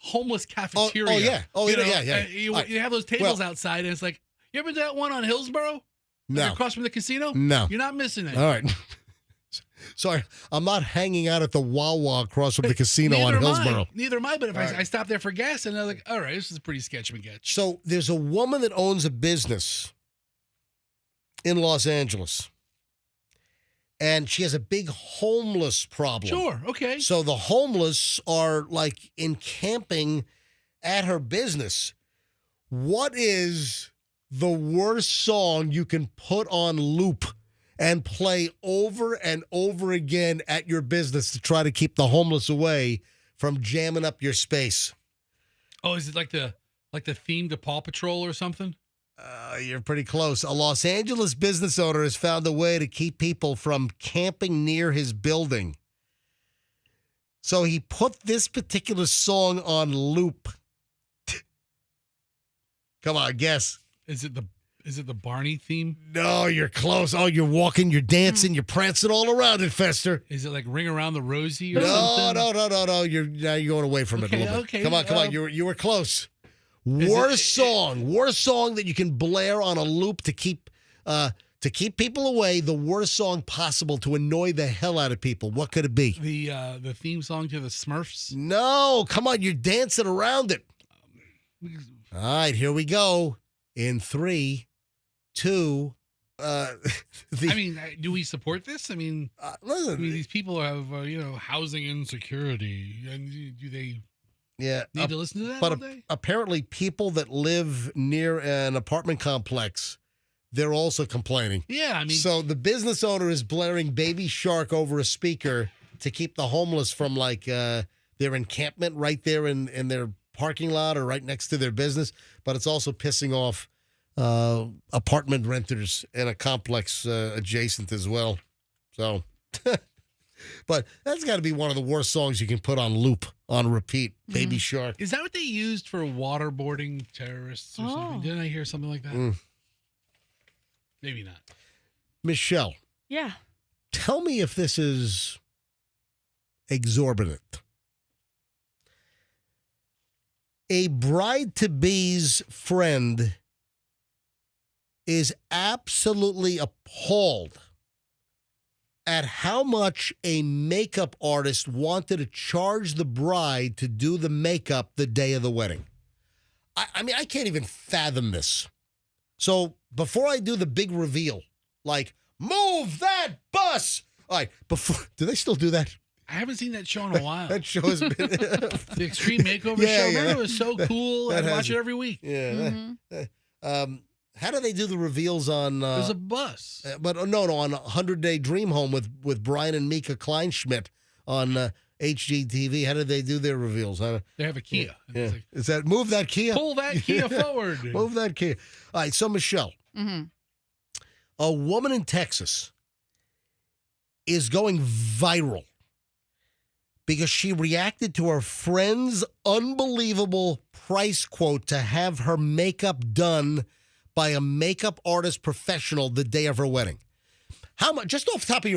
homeless cafeteria. Yeah. You have those tables outside, and it's like, you ever do that one on Hillsborough? No. Across from the casino? No. You're not missing it. All right. Sorry, I'm not hanging out at the Wawa across from the casino on Hillsborough. Neither am I, but if I stop there for gas, and I'm like, all right, this is a pretty sketch. So there's a woman that owns a business in Los Angeles, and she has a big homeless problem. Sure, okay. So the homeless are like encamping at her business. What is the worst song you can put on loop and play over and over again at your business to try to keep the homeless away from jamming up your space? Oh, is it like the theme to Paw Patrol or something? You're pretty close. A Los Angeles business owner has found a way to keep people from camping near his building. So he put this particular song on loop. Come on, guess. Is it the Barney theme? No, you're close. Oh, you're walking, you're dancing, you're prancing all around it, Fester. Is it like Ring Around the Rosie or something? No. You're going away from it a little bit. Okay. Come on. You were close. Worst song that you can blare on a loop to keep people away. The worst song possible to annoy the hell out of people. What could it be? The theme song to the Smurfs? No, come on. You're dancing around it. All right, here we go. In 3, 2. Do we support this? Listen, these people have housing insecurity, and do they need to listen to that all day? Apparently, people that live near an apartment complex, they're also complaining. Yeah, so the business owner is blaring Baby Shark over a speaker to keep the homeless from their encampment right there in their parking lot or right next to their business, but it's also pissing off apartment renters in a complex adjacent as well. So, but that's got to be one of the worst songs you can put on loop, on repeat. Baby Shark. Is that what they used for waterboarding terrorists or something? Didn't I hear something like that? Maybe not. Michelle. Yeah. Tell me if this is exorbitant. A bride-to-be's friend is absolutely appalled at how much a makeup artist wanted to charge the bride to do the makeup the day of the wedding. I mean, I can't even fathom this. So before I do the big reveal, like, move that bus. All right, do they still do that? I haven't seen that show in a while. That show has been... The Extreme Makeover show. Remember, it was so cool. I watch it every week. Yeah. How do they do the reveals on... There's a bus. But no, on 100-Day Dream Home with Brian and Mika Kleinschmidt on HGTV. How do they do their reveals? They have a Kia. Yeah. Is that move that Kia? Pull that Kia forward. Move that Kia. All right, so Michelle, a woman in Texas is going viral because she reacted to her friend's unbelievable price quote to have her makeup done by a makeup artist professional the day of her wedding. How much, just off the top of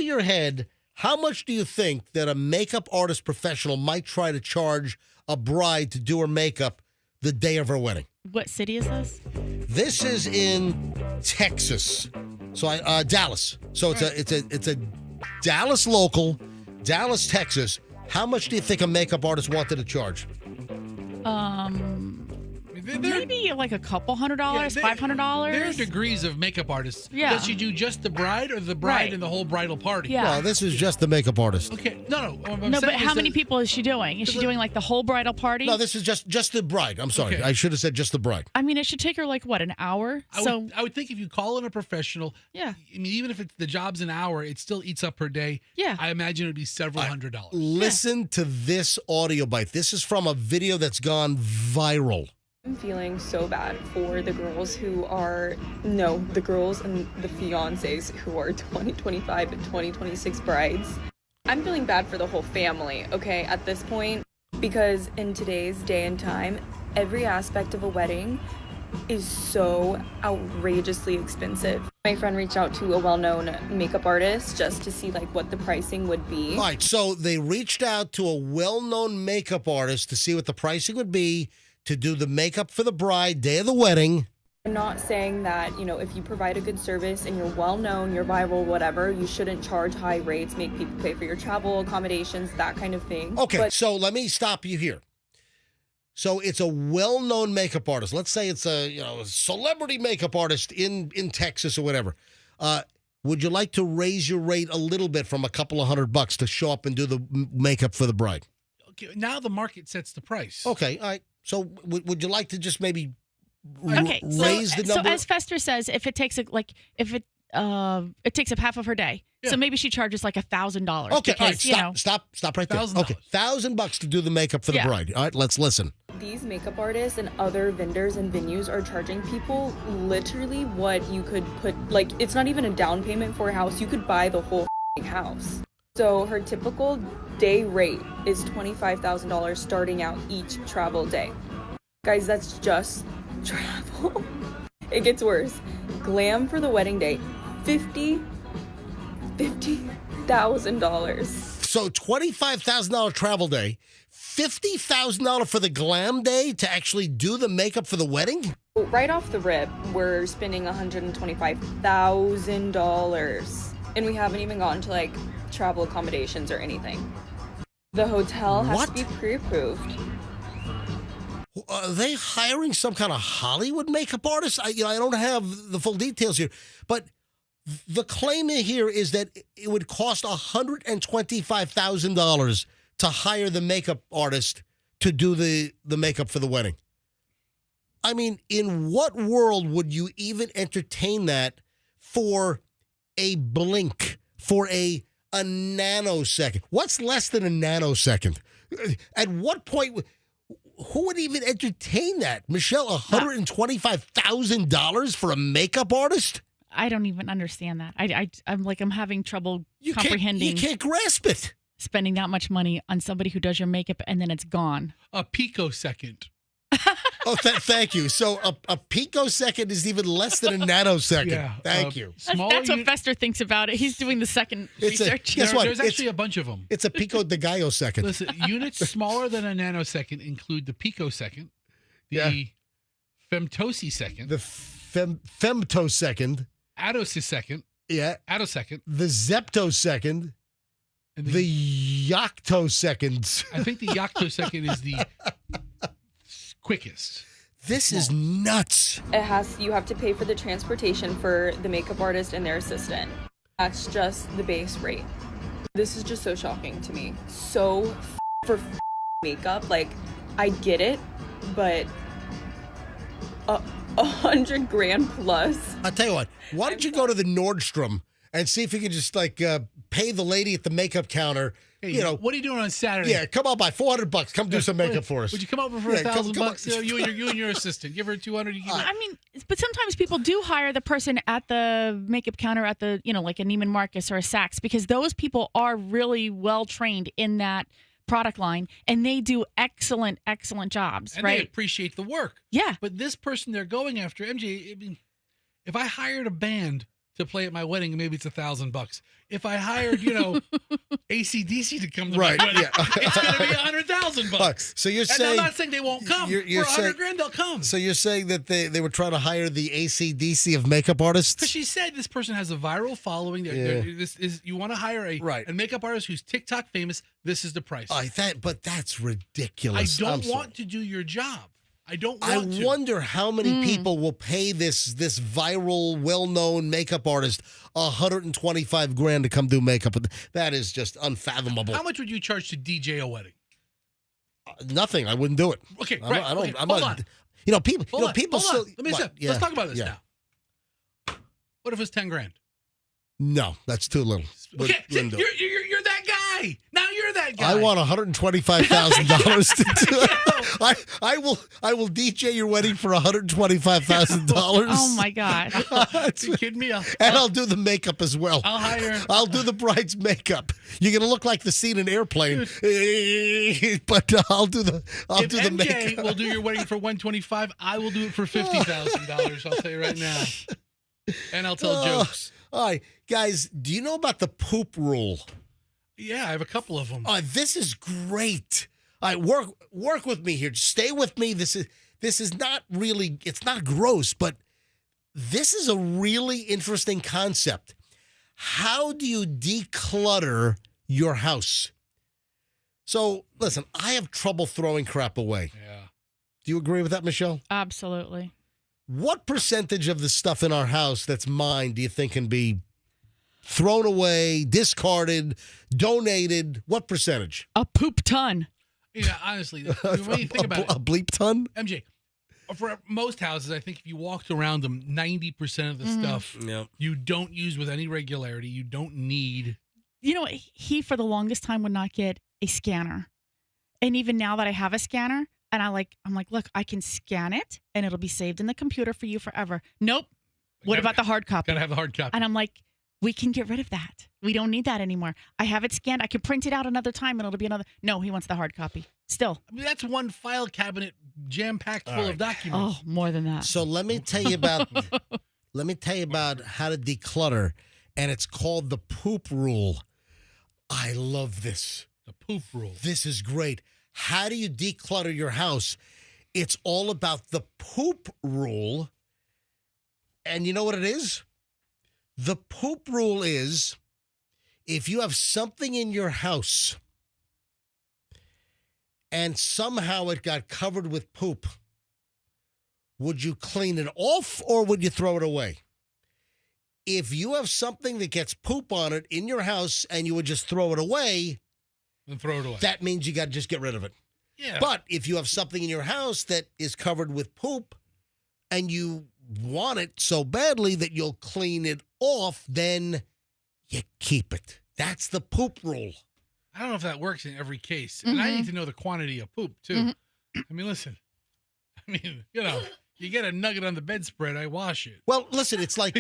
your head, how much do you think that a makeup artist professional might try to charge a bride to do her makeup the day of her wedding? What city is this? This is in Texas. So Dallas. So it's a Dallas local, Dallas, Texas. How much do you think a makeup artist wanted to charge? Maybe like a couple $100, $500. There are degrees of makeup artists. Yeah. Does she do just the bride or the bride and the whole bridal party? Yeah. Well, this is just the makeup artist. Okay. No. No, but how many people is she doing? Is she doing like the whole bridal party? No, this is just the bride. I'm sorry. Okay. I should have said just the bride. I mean, it should take her like, what, an hour? I would think if you call in a professional, yeah. I mean, even if the job's an hour, it still eats up her day. Yeah. I imagine it would be several $100s. Listen to this audio bite. This is from a video that's gone viral. I'm feeling so bad for the girls the girls and the fiancés who are 2025 and 2026 brides. I'm feeling bad for the whole family, okay, at this point, because in today's day and time, every aspect of a wedding is so outrageously expensive. My friend reached out to a well-known makeup artist just to see like what the pricing would be. All right, so they reached out to a well-known makeup artist to see what the pricing would be to do the makeup for the bride day of the wedding. I'm not saying that, if you provide a good service and you're well-known, you're viral, whatever, you shouldn't charge high rates, make people pay for your travel, accommodations, that kind of thing. Okay, so let me stop you here. So it's a well-known makeup artist. Let's say it's a celebrity makeup artist in Texas or whatever. Would you like to raise your rate a little bit from a couple of $100 to show up and do the makeup for the bride? Okay, now the market sets the price. Okay, all right. So would you like to just maybe raise the number? So as Fester says, if it takes it takes up half of her day, so maybe she charges like $1,000. Okay, because, all right, stop right there. Okay, $1,000 to do the makeup for the bride. All right, let's listen. These makeup artists and other vendors and venues are charging people literally what you could put, like, it's not even a down payment for a house. You could buy the whole house. So her typical day rate is $25,000 starting out each travel day. Guys, that's just travel. It gets worse. Glam for the wedding day, $50,000. So $25,000 travel day, $50,000 for the glam day to actually do the makeup for the wedding? Right off the rip, we're spending $125,000. And we haven't even gotten to like travel accommodations or anything. The hotel has to be pre-approved. Are they hiring some kind of Hollywood makeup artist? I don't have the full details here, but the claim here is that it would cost $125,000 to hire the makeup artist to do the makeup for the wedding. I mean, in what world would you even entertain that for a blink, for a nanosecond? What's less than a nanosecond? At what point, who would even entertain that? Michelle, $125,000 for a makeup artist? I don't even understand that. I'm having trouble comprehending. You can't grasp it. Spending that much money on somebody who does your makeup and then it's gone. A picosecond. Oh, thank you. So a picosecond is even less than a nanosecond. Yeah, Thank you. That's what Fester thinks about it. He's doing the second research. Guess what? There's actually a bunch of them. It's a pico de gallo second. Listen, units smaller than a nanosecond include the picosecond, the femtosecond, the femtosecond, attosecond, attosecond, the zeptosecond, and the yoctoseconds. I think the yoctosecond is the quickest. This is nuts. You have to pay for the transportation for the makeup artist and their assistant. That's just the base rate. This is just so shocking to me. So for makeup, like, I get it, but $100 grand plus. I'll tell you what. Why don't you go to the Nordstrom and see if you can just pay the lady at the makeup counter? Hey, what are you doing on Saturday? Yeah, come on by $400. Come do some makeup for us. Would you come over for $1,000? You and your assistant. Give her $200. I mean, but sometimes people do hire the person at the makeup counter at the, like a Neiman Marcus or a Saks, because those people are really well trained in that product line, and they do excellent jobs, and right? They appreciate the work. Yeah. But this person they're going after, MJ, I mean, if I hired a band to play at my wedding, maybe it's $1,000. If I hired, AC/DC to come to my wedding, it's going to be $100,000. So you're and saying, I'm not saying they won't come. You're For $100 grand, they'll come. So you're saying that they were trying to hire the AC/DC of makeup artists? Because she said this person has a viral following. You want to hire a makeup artist who's TikTok famous. This is the price. But that's ridiculous. I don't want to do your job. I don't want to. I wonder how many people will pay this viral, well-known makeup artist $125 grand to come do makeup. That is just unfathomable. How much would you charge to DJ a wedding? Nothing. I wouldn't do it. Okay, Hold on. People still. Let me say. Let's talk about this now. What if it's 10 grand? No, that's too little. Okay, you're that guy. Now you're that guy. I want $125,000 to do it. I will DJ your wedding for $125,000. Oh my God! You kidding me? And I'll do the makeup as well. I'll do the bride's makeup. You're gonna look like the scene in Airplane, but I'll do the MJ makeup. will do your wedding for $125,000. I will do it for $50,000. I'll tell you right now. And I'll tell jokes. All right, guys. Do you know about the poop rule? Yeah, I have a couple of them. This is great. All right, work with me here. Just stay with me. This is not really, it's not gross, but this is a really interesting concept. How do you declutter your house? So, listen, I have trouble throwing crap away. Yeah. Do you agree with that, Michelle? Absolutely. What percentage of the stuff in our house that's mine do you think can be thrown away, discarded, donated? What percentage? A poop ton. Yeah, honestly, when you think about it, a bleep ton? MJ, for most houses, I think if you walked around them, 90% of the stuff you don't use with any regularity, you don't need. He for the longest time would not get a scanner, and even now that I have a scanner, and I'm like, look, I can scan it, and it'll be saved in the computer for you forever. Nope. What about the hard copy? Gotta have the hard copy. And I'm like, we can get rid of that. We don't need that anymore. I have it scanned. I can print it out another time and it'll be another. No, he wants the hard copy. Still. I mean, that's one file cabinet jam-packed full of documents. Oh, more than that. So let me tell you about how to declutter, and it's called the poop rule. I love this. The poop rule. This is great. How do you declutter your house? It's all about the poop rule. And you know what it is? The poop rule is if you have something in your house and somehow it got covered with poop, would you clean it off or would you throw it away? If you have something that gets poop on it in your house and you would just throw it away, then throw it away. That means you got to just get rid of it. Yeah. But if you have something in your house that is covered with poop and you want it so badly that you'll clean it off, then you keep it. That's the poop rule. I don't know if that works in every case. And I need to know the quantity of poop, too. I mean, listen. I mean, You get a nugget on the bedspread, I wash it. Well, listen, it's like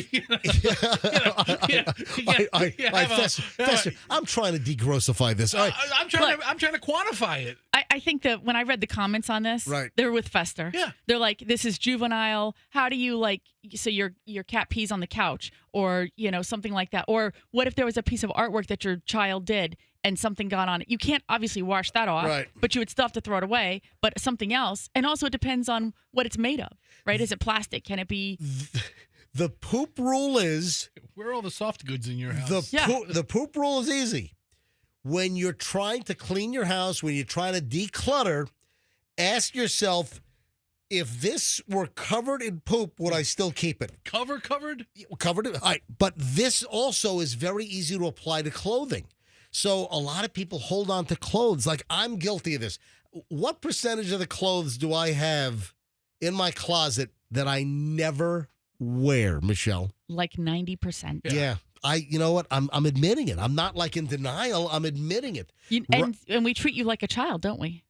Fester, I'm trying to degrossify this. All right. I'm trying to quantify it. I think that when I read the comments on this, Right. they're with Fester. Yeah. They're like, this is juvenile. How do you so your cat pees on the couch or, something like that. Or what if there was a piece of artwork that your child did and something got on it? You can't obviously wash that off, Right. but you would still have to throw it away. But something else. And also it depends on what it's made of, right? Is it plastic? Can it be? The poop rule is Where are all the soft goods in your house? the poop rule is easy. When you're trying to clean your house, when you're trying to declutter, ask yourself, if this were covered in poop, would I still keep it? Covered? Covered. All right. But this also is very easy to apply to clothing. So a lot of people hold on to clothes. Like, I'm guilty of this. What percentage of the clothes do I have in my closet that I never wear, Michelle? Like 90%. Yeah. You know what? I'm admitting it. I'm not like in denial. I'm admitting it. And we treat you like a child, don't we?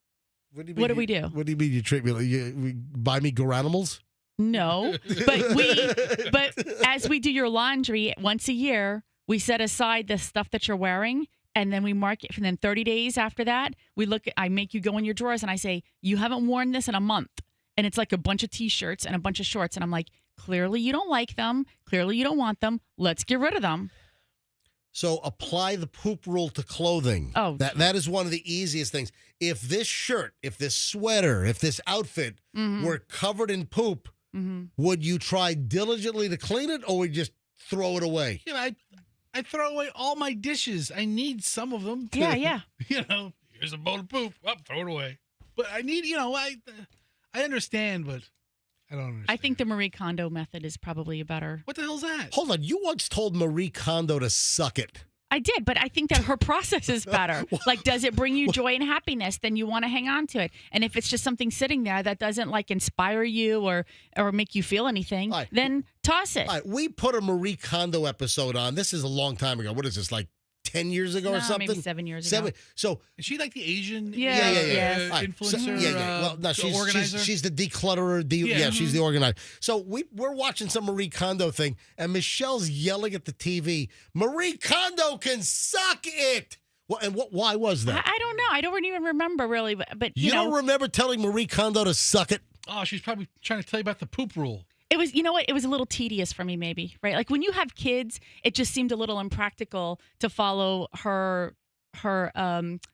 What do we do? What do you mean you treat me like you buy me garanimals? No, but as we do your laundry once a year, we set aside the stuff that you're wearing, and then we mark it. And then 30 days after that, I make you go in your drawers, and I say, you haven't worn this in a month. And it's like a bunch of T-shirts and a bunch of shorts. And I'm like, clearly you don't like them. Clearly you don't want them. Let's get rid of them. So apply the poop rule to clothing. Oh. That is one of the easiest things. If this shirt, if this sweater, if this outfit were covered in poop, would you try diligently to clean it, or would you just throw it away? I throw away all my dishes. I need some of them. Yeah. Here's a bowl of poop. Throw it away. But I need, I understand, but I don't understand. I think the Marie Kondo method is probably a better. What the hell's that? Hold on. You once told Marie Kondo to suck it. I did, but I think that her process is better. Like, does it bring you joy and happiness? Then you want to hang on to it. And if it's just something sitting there that doesn't inspire you or make you feel anything, then toss it. All right, we put a Marie Kondo episode on. This is a long time ago. What is this, like 10 years ago or something? Maybe 7 years ago. So is she like the Asian influencer? Right. Well, no, organizer? she's the declutterer. She's the organizer. So we're watching some Marie Kondo thing, and Michelle's yelling at the TV, Marie Kondo can suck it. Well, and why was that? I don't know. I don't even remember really, but you don't remember telling Marie Kondo to suck it? Oh, she's probably trying to tell you about the poop rule. It was, it was a little tedious for me, maybe, right? Like when you have kids, it just seemed a little impractical to follow her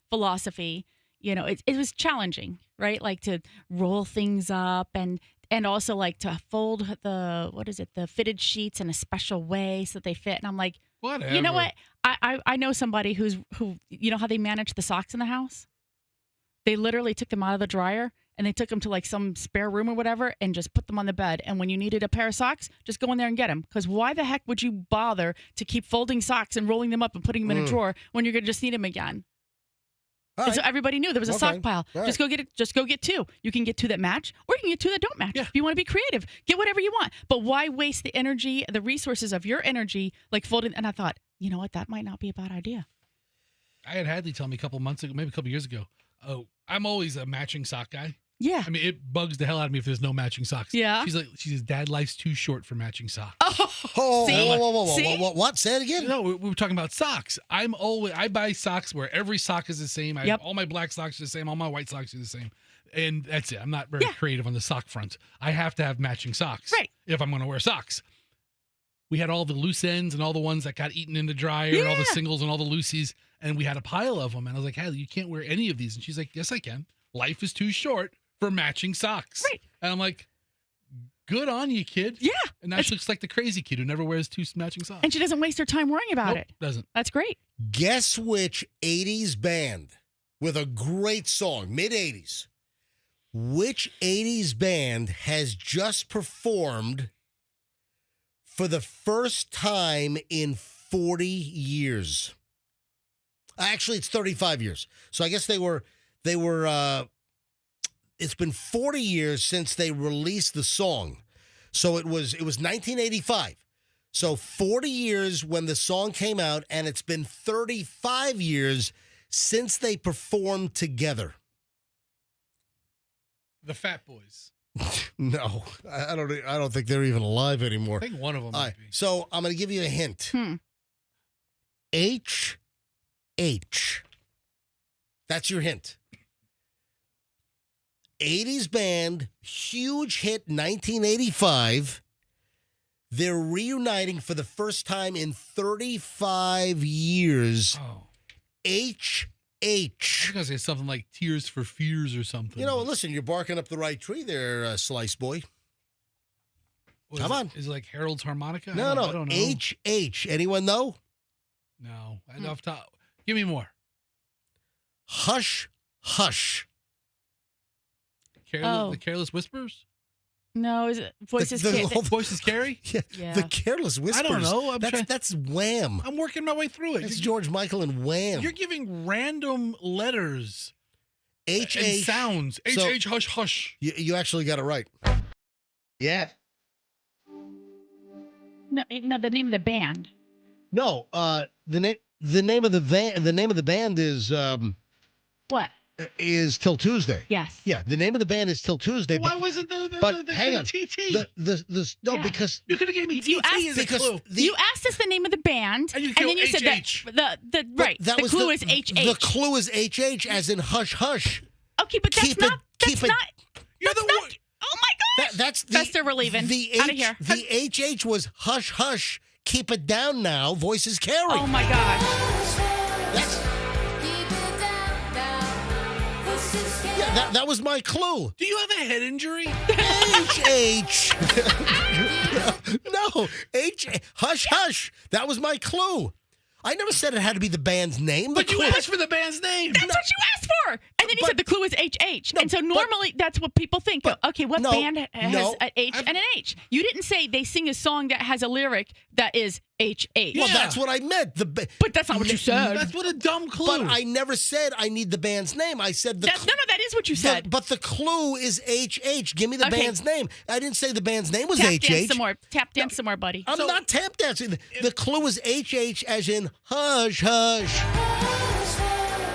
philosophy. It was challenging, right? Like to roll things up and also like to fold the fitted sheets in a special way so that they fit. And I'm like, whatever. You know what? I know somebody who how they manage the socks in the house? They literally took them out of the dryer and they took them to like some spare room or whatever and just put them on the bed. And when you needed a pair of socks, just go in there and get them. Because why the heck would you bother to keep folding socks and rolling them up and putting them in a drawer when you're going to just need them again? And so everybody knew there was a sock pile. Right. Just go get it. Just go get two. You can get two that match, or you can get two that don't match. If you want to be creative, get whatever you want. But why waste the energy, the resources of your energy, like folding? And I thought, you know what, that might not be a bad idea. I had Hadley tell me a couple months ago, maybe a couple years ago. Oh, I'm always a matching sock guy. Yeah. I mean, it bugs the hell out of me if there's no matching socks. Yeah. She says, Dad, life's too short for matching socks. Oh, whoa. What? Say it again. No, we were talking about socks. I buy socks where every sock is the same. All my black socks are the same. All my white socks are the same. And that's it. I'm not very creative on the sock front. I have to have matching socks. Right. If I'm going to wear socks. We had all the loose ends and all the ones that got eaten in the dryer and all the singles and all the loosies. And we had a pile of them. And I was like, Hadley, you can't wear any of these. And she's like, yes, I can. Life is too short for matching socks. Right. And I'm like, good on you, kid. Yeah. And now she looks like the crazy kid who never wears two matching socks. And she doesn't waste her time worrying about it. Doesn't. That's great. Guess which 80s band with a great song, mid-80s, which 80s band has just performed for the first time in 40 years? Actually, it's 35 years. So I guess they were it's been 40 years since they released the song. So it was 1985. So 40 years when the song came out, and it's been 35 years since they performed together. The Fat Boys. No, I don't think they're even alive anymore. I think one of them All might right, be. so I'm going to give you a hint. H. That's your hint. 80s band, huge hit 1985. They're reuniting for the first time in 35 years. Oh. H. I was going to say something like Tears for Fears or something. You know, listen, you're barking up the right tree there, Slice Boy. Come on. Is it like Harold's Harmonica? No, I don't know. H. Anyone know? No. Enough top. Give me more. Hush. The Careless Whispers? No, is it Voices? Voices Carry? Yeah. The Careless Whispers. I don't know. That's Wham. I'm working my way through it. It's George Michael and Wham. You're giving random letters. H. And sounds. So- H, hush, hush. You actually got it right. Yeah. No, the name of the band. No, the name of the band is What? Is Till Tuesday. Yes. Yeah, the name of the band is Till Tuesday. Why wasn't the hang on. TT? Because You could have gave me TT as a clue. You asked us the name of the band, And you then you said HH. that the clue is HH. The clue is HH as in hush hush. Okay, but that's not. You're the one. Oh my gosh! That's Fester, we're leaving. Out of here. The HH was hush hush. Keep it down now. Voices carry. Oh my gosh! That was my clue. Do you have a head injury? HH. No, hush hush. That was my clue. I never said it had to be the band's name. But you asked for the band's name. That's what you asked for. And then you said the clue is HH. And so normally that's what people think. Okay, what band has an H and an H? You didn't say they sing a song that has a lyric that is HH. Well, that's what I meant. But that's not what you said. That's what a dumb clue. But I never said I need the band's name. I said no, that is what you said. But the clue is HH. Give me the band's name. I didn't say the band's name was Tap HH. dance some more. Tap dance some more, buddy. I'm not tap dancing. The clue is HH as in hush, hush.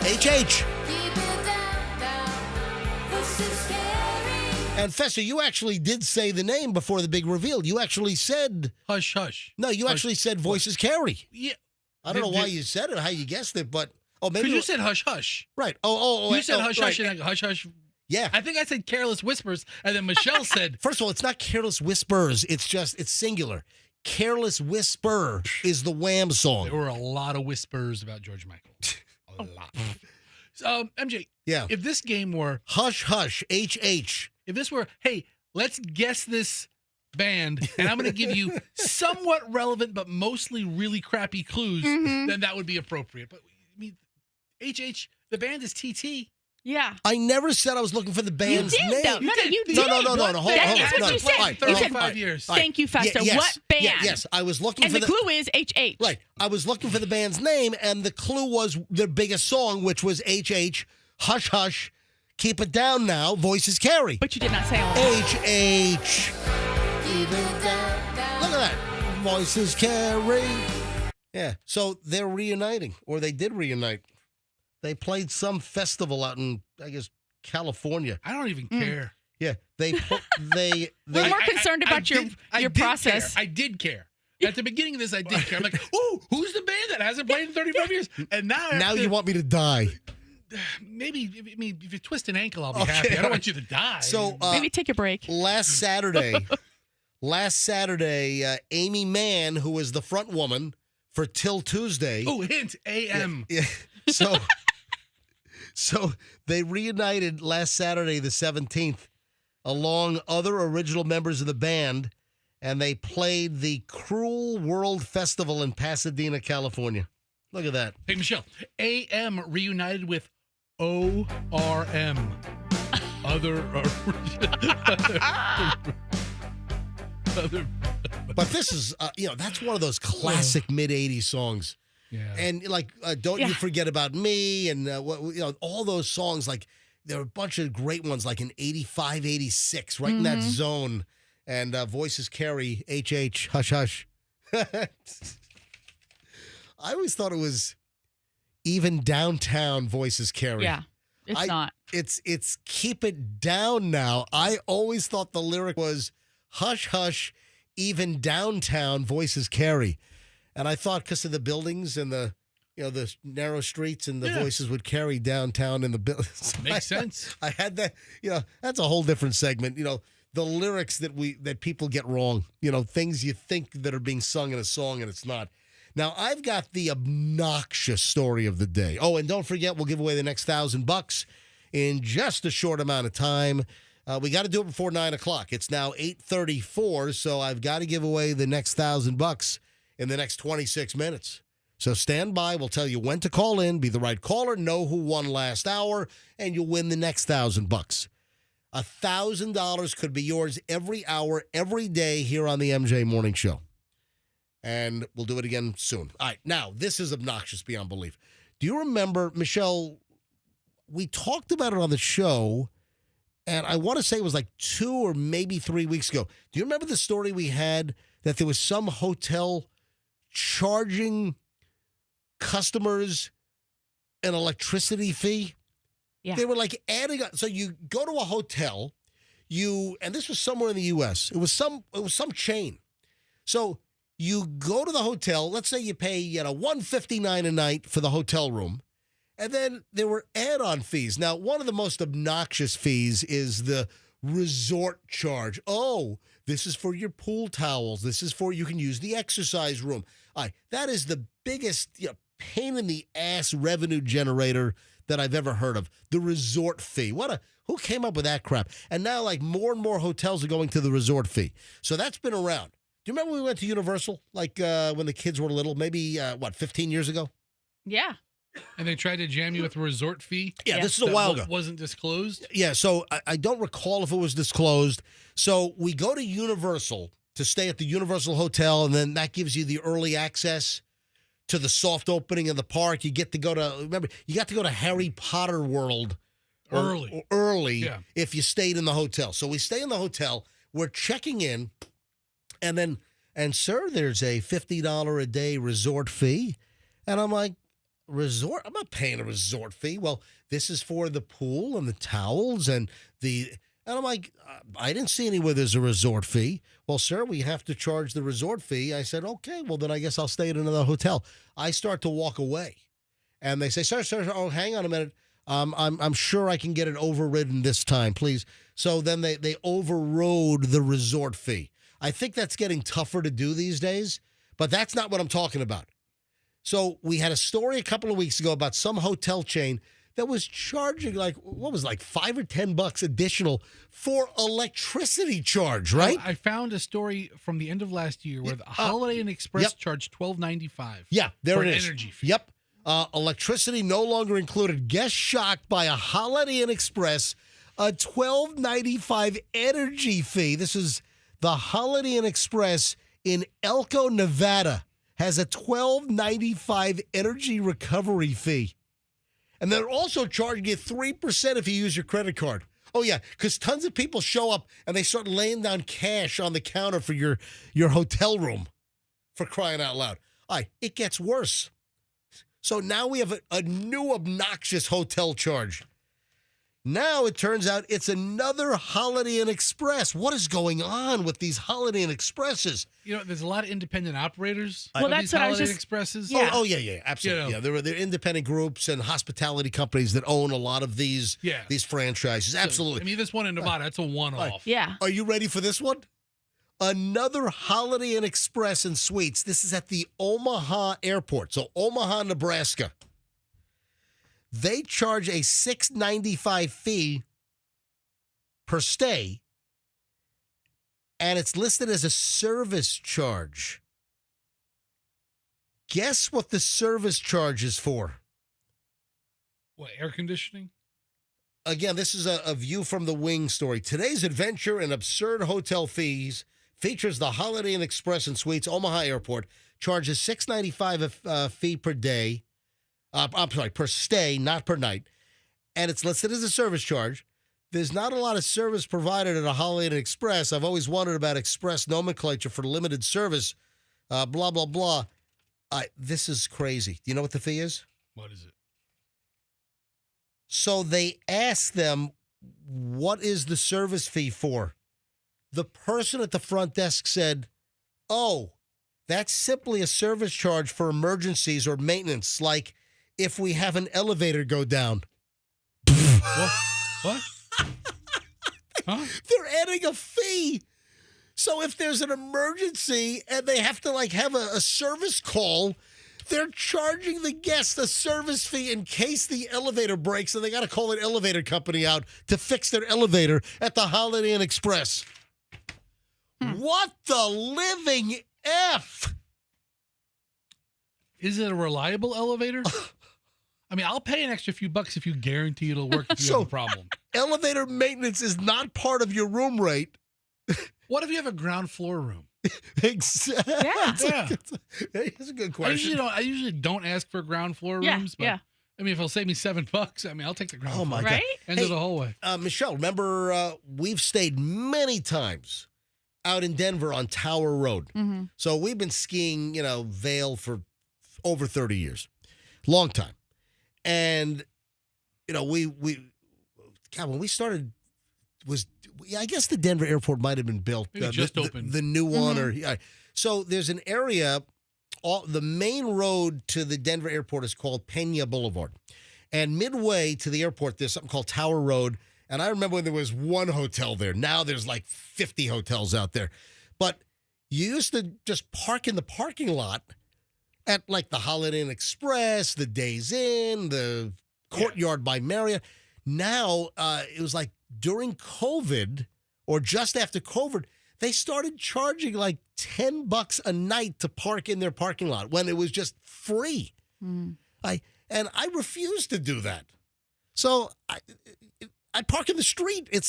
HH. And Fester, you actually did say the name before the big reveal. You actually said hush, hush. No, you actually said voices carry. Yeah. I don't know why you said it, how you guessed it, but maybe Because you said hush, hush. Right. You said hush, hush, and hush, hush. Yeah. I think I said Careless Whispers, and then Michelle said. First of all, it's not Careless Whispers. It's singular. Careless Whisper is the Wham song. There were a lot of whispers about George Michael. A lot. So, MJ. Yeah. If this game were hush, hush, HH. If this were, hey, let's guess this band, and I'm going to give you somewhat relevant but mostly really crappy clues, then that would be appropriate. But I mean, HH, the band is TT. Yeah. I never said I was looking for the band's you did, name. Though. No, you did. No. Hold on. That's what you said. Right, You said 35 years. Thank you, Fester. Yes, What band? yes, I was looking for the clue is HH. Right. I was looking for the band's name, and the clue was their biggest song, which was HH, Hush Hush, Keep It Down Now, Voices Carry. But you did not say all that. HH. Look at that. Voices Carry. Yeah. So they're reuniting, or they did reunite. They played some festival out in, I guess, California. I don't even care. Yeah. They. We're more concerned about your process. I did care. At the beginning of this, I did care. I'm like, oh, who's the band that hasn't played in 35 years? And now you want me to die. Maybe, if you twist an ankle, I'll be happy. I don't want you to die. So maybe take a break. Last Saturday, Amy Mann, who was the front woman for Till Tuesday. Oh, hint, AM. Yeah. So they reunited last Saturday, the 17th, along other original members of the band, and they played the Cruel World Festival in Pasadena, California. Look at that. Hey, Michelle, AM reunited with ORM. But this is, that's one of those classic mid-'80s songs. Yeah. And like, Don't You Forget About Me, and all those songs, like there were a bunch of great ones, like in 85, 86, right in that zone. And Voices Carry, HH, Hush Hush. I always thought it was even downtown Voices Carry. Yeah. It's not. It's keep it down now. I always thought the lyric was hush, hush, even downtown voices carry. And I thought because of the buildings and the narrow streets and the voices would carry downtown in the buildings. Makes sense. I had that, that's a whole different segment. The lyrics that people get wrong, things you think that are being sung in a song and it's not. Now, I've got the obnoxious story of the day. Oh, and don't forget, we'll give away the next $1,000 in just a short amount of time. We got to do it before 9 o'clock. It's now 8:34, so I've got to give away the next $1,000 in the next 26 minutes. So stand by. We'll tell you when to call in, be the right caller, know who won last hour, and you'll win the next $1,000. $1,000 could be yours every hour, every day here on the MJ Morning Show. And we'll do it again soon. All right, now, this is obnoxious beyond belief. Do you remember, Michelle, we talked about it on the show, and I want to say it was like 2 or maybe 3 weeks ago. Do you remember the story we had that there was some hotel charging customers an electricity fee? Yeah. They were like adding up. So you go to a hotel, and this was somewhere in the U.S. It was some chain. So you go to the hotel. Let's say you pay $159 a night for the hotel room, and then there were add-on fees. Now, one of the most obnoxious fees is the resort charge. Oh, this is for your pool towels. This is for you can use the exercise room. All right, that is the biggest pain in the ass revenue generator that I've ever heard of. The resort fee. Who came up with that crap? And now, like, more and more hotels are going to the resort fee. So that's been around. Do you remember when we went to Universal, like when the kids were little, maybe, 15 years ago? Yeah. And they tried to jam you with a resort fee? Yeah, this is a while ago. Wasn't disclosed? Yeah, so I don't recall if it was disclosed. So we go to Universal to stay at the Universal Hotel, and then that gives you the early access to the soft opening of the park. You got to go to Harry Potter World early if you stayed in the hotel. So we stay in the hotel. We're checking in, and sir, there's a $50 a day resort fee. And I'm like, resort? I'm not paying a resort fee. Well, this is for the pool and the towels and I'm like, I didn't see anywhere there's a resort fee. Well, sir, we have to charge the resort fee. I said, okay, well, then I guess I'll stay at another hotel. I start to walk away. And they say, sir, oh, hang on a minute. I'm sure I can get it overridden this time, please. So then they overrode the resort fee. I think that's getting tougher to do these days, but that's not what I'm talking about. So we had a story a couple of weeks ago about some hotel chain that was charging $5 or $10 additional for electricity charge, right? I found a story from the end of last year where the Holiday Inn Express charged $12.95. Yeah, there it is. Energy fee. Yep. Electricity no longer included. Guest shocked by a Holiday Inn Express, a $12.95 energy fee. This is the Holiday Inn Express in Elko, Nevada, has a $12.95 energy recovery fee. And they're also charging you 3% if you use your credit card. Oh, yeah, because tons of people show up and they start laying down cash on the counter for your hotel room, for crying out loud. All right, it gets worse. So now we have a new obnoxious hotel charge. Now it turns out it's another Holiday Inn Express. What is going on with these Holiday Inn Expresses? There's a lot of independent operators. Well, that's these what I Holiday was Inn just. Expresses. Yeah. Oh, yeah, absolutely. Yeah, they're independent groups and hospitality companies that own a lot of these franchises. Absolutely. This one in Nevada, that's a one-off. Yeah. Are you ready for this one? Another Holiday Inn Express and Suites. This is at the Omaha Airport. So Omaha, Nebraska. They charge a $6.95 fee per stay, and it's listed as a service charge. Guess what the service charge is for? What, air conditioning? Again, this is a view from the wing story. Today's adventure in absurd hotel fees features the Holiday Inn Express and Suites, Omaha Airport. Charges $6.95 a fee per day. Per stay, not per night. And it's listed as a service charge. There's not a lot of service provided at a Holiday Inn Express. I've always wondered about express nomenclature for limited service, blah, blah, blah. This is crazy. Do you know what the fee is? What is it? So they asked them, what is the service fee for? The person at the front desk said, oh, that's simply a service charge for emergencies or maintenance, like if we have an elevator go down. What? Huh? They're adding a fee. So if there's an emergency and they have to have a service call, they're charging the guest a service fee in case the elevator breaks and they got to call an elevator company out to fix their elevator at the Holiday Inn Express. What the living F? Is it a reliable elevator? I mean, I'll pay an extra few bucks if you guarantee it'll work if you have a problem. Elevator maintenance is not part of your room rate. What if you have a ground floor room? Exactly. Yeah. That's a good question. I usually don't ask for ground floor rooms, but I mean, if it'll save me $7, I mean, I'll take the ground floor. My God. End of the hallway. Michelle, remember we've stayed many times out in Denver on Tower Road. Mm-hmm. So we've been skiing, Vail for over 30 years. Long time. And, when we started, I guess the Denver airport might have been built. Maybe just opened. The new one. So there's an area, the main road to the Denver airport is called Pena Boulevard. And midway to the airport, there's something called Tower Road. And I remember when there was one hotel there. Now there's 50 hotels out there. But you used to just park in the parking lot at the Holiday Inn Express, the Days Inn, the Courtyard by Marriott. Now, it was during COVID or just after COVID, they started charging $10 a night to park in their parking lot when it was just free. I refused to do that. So I park in the street. It's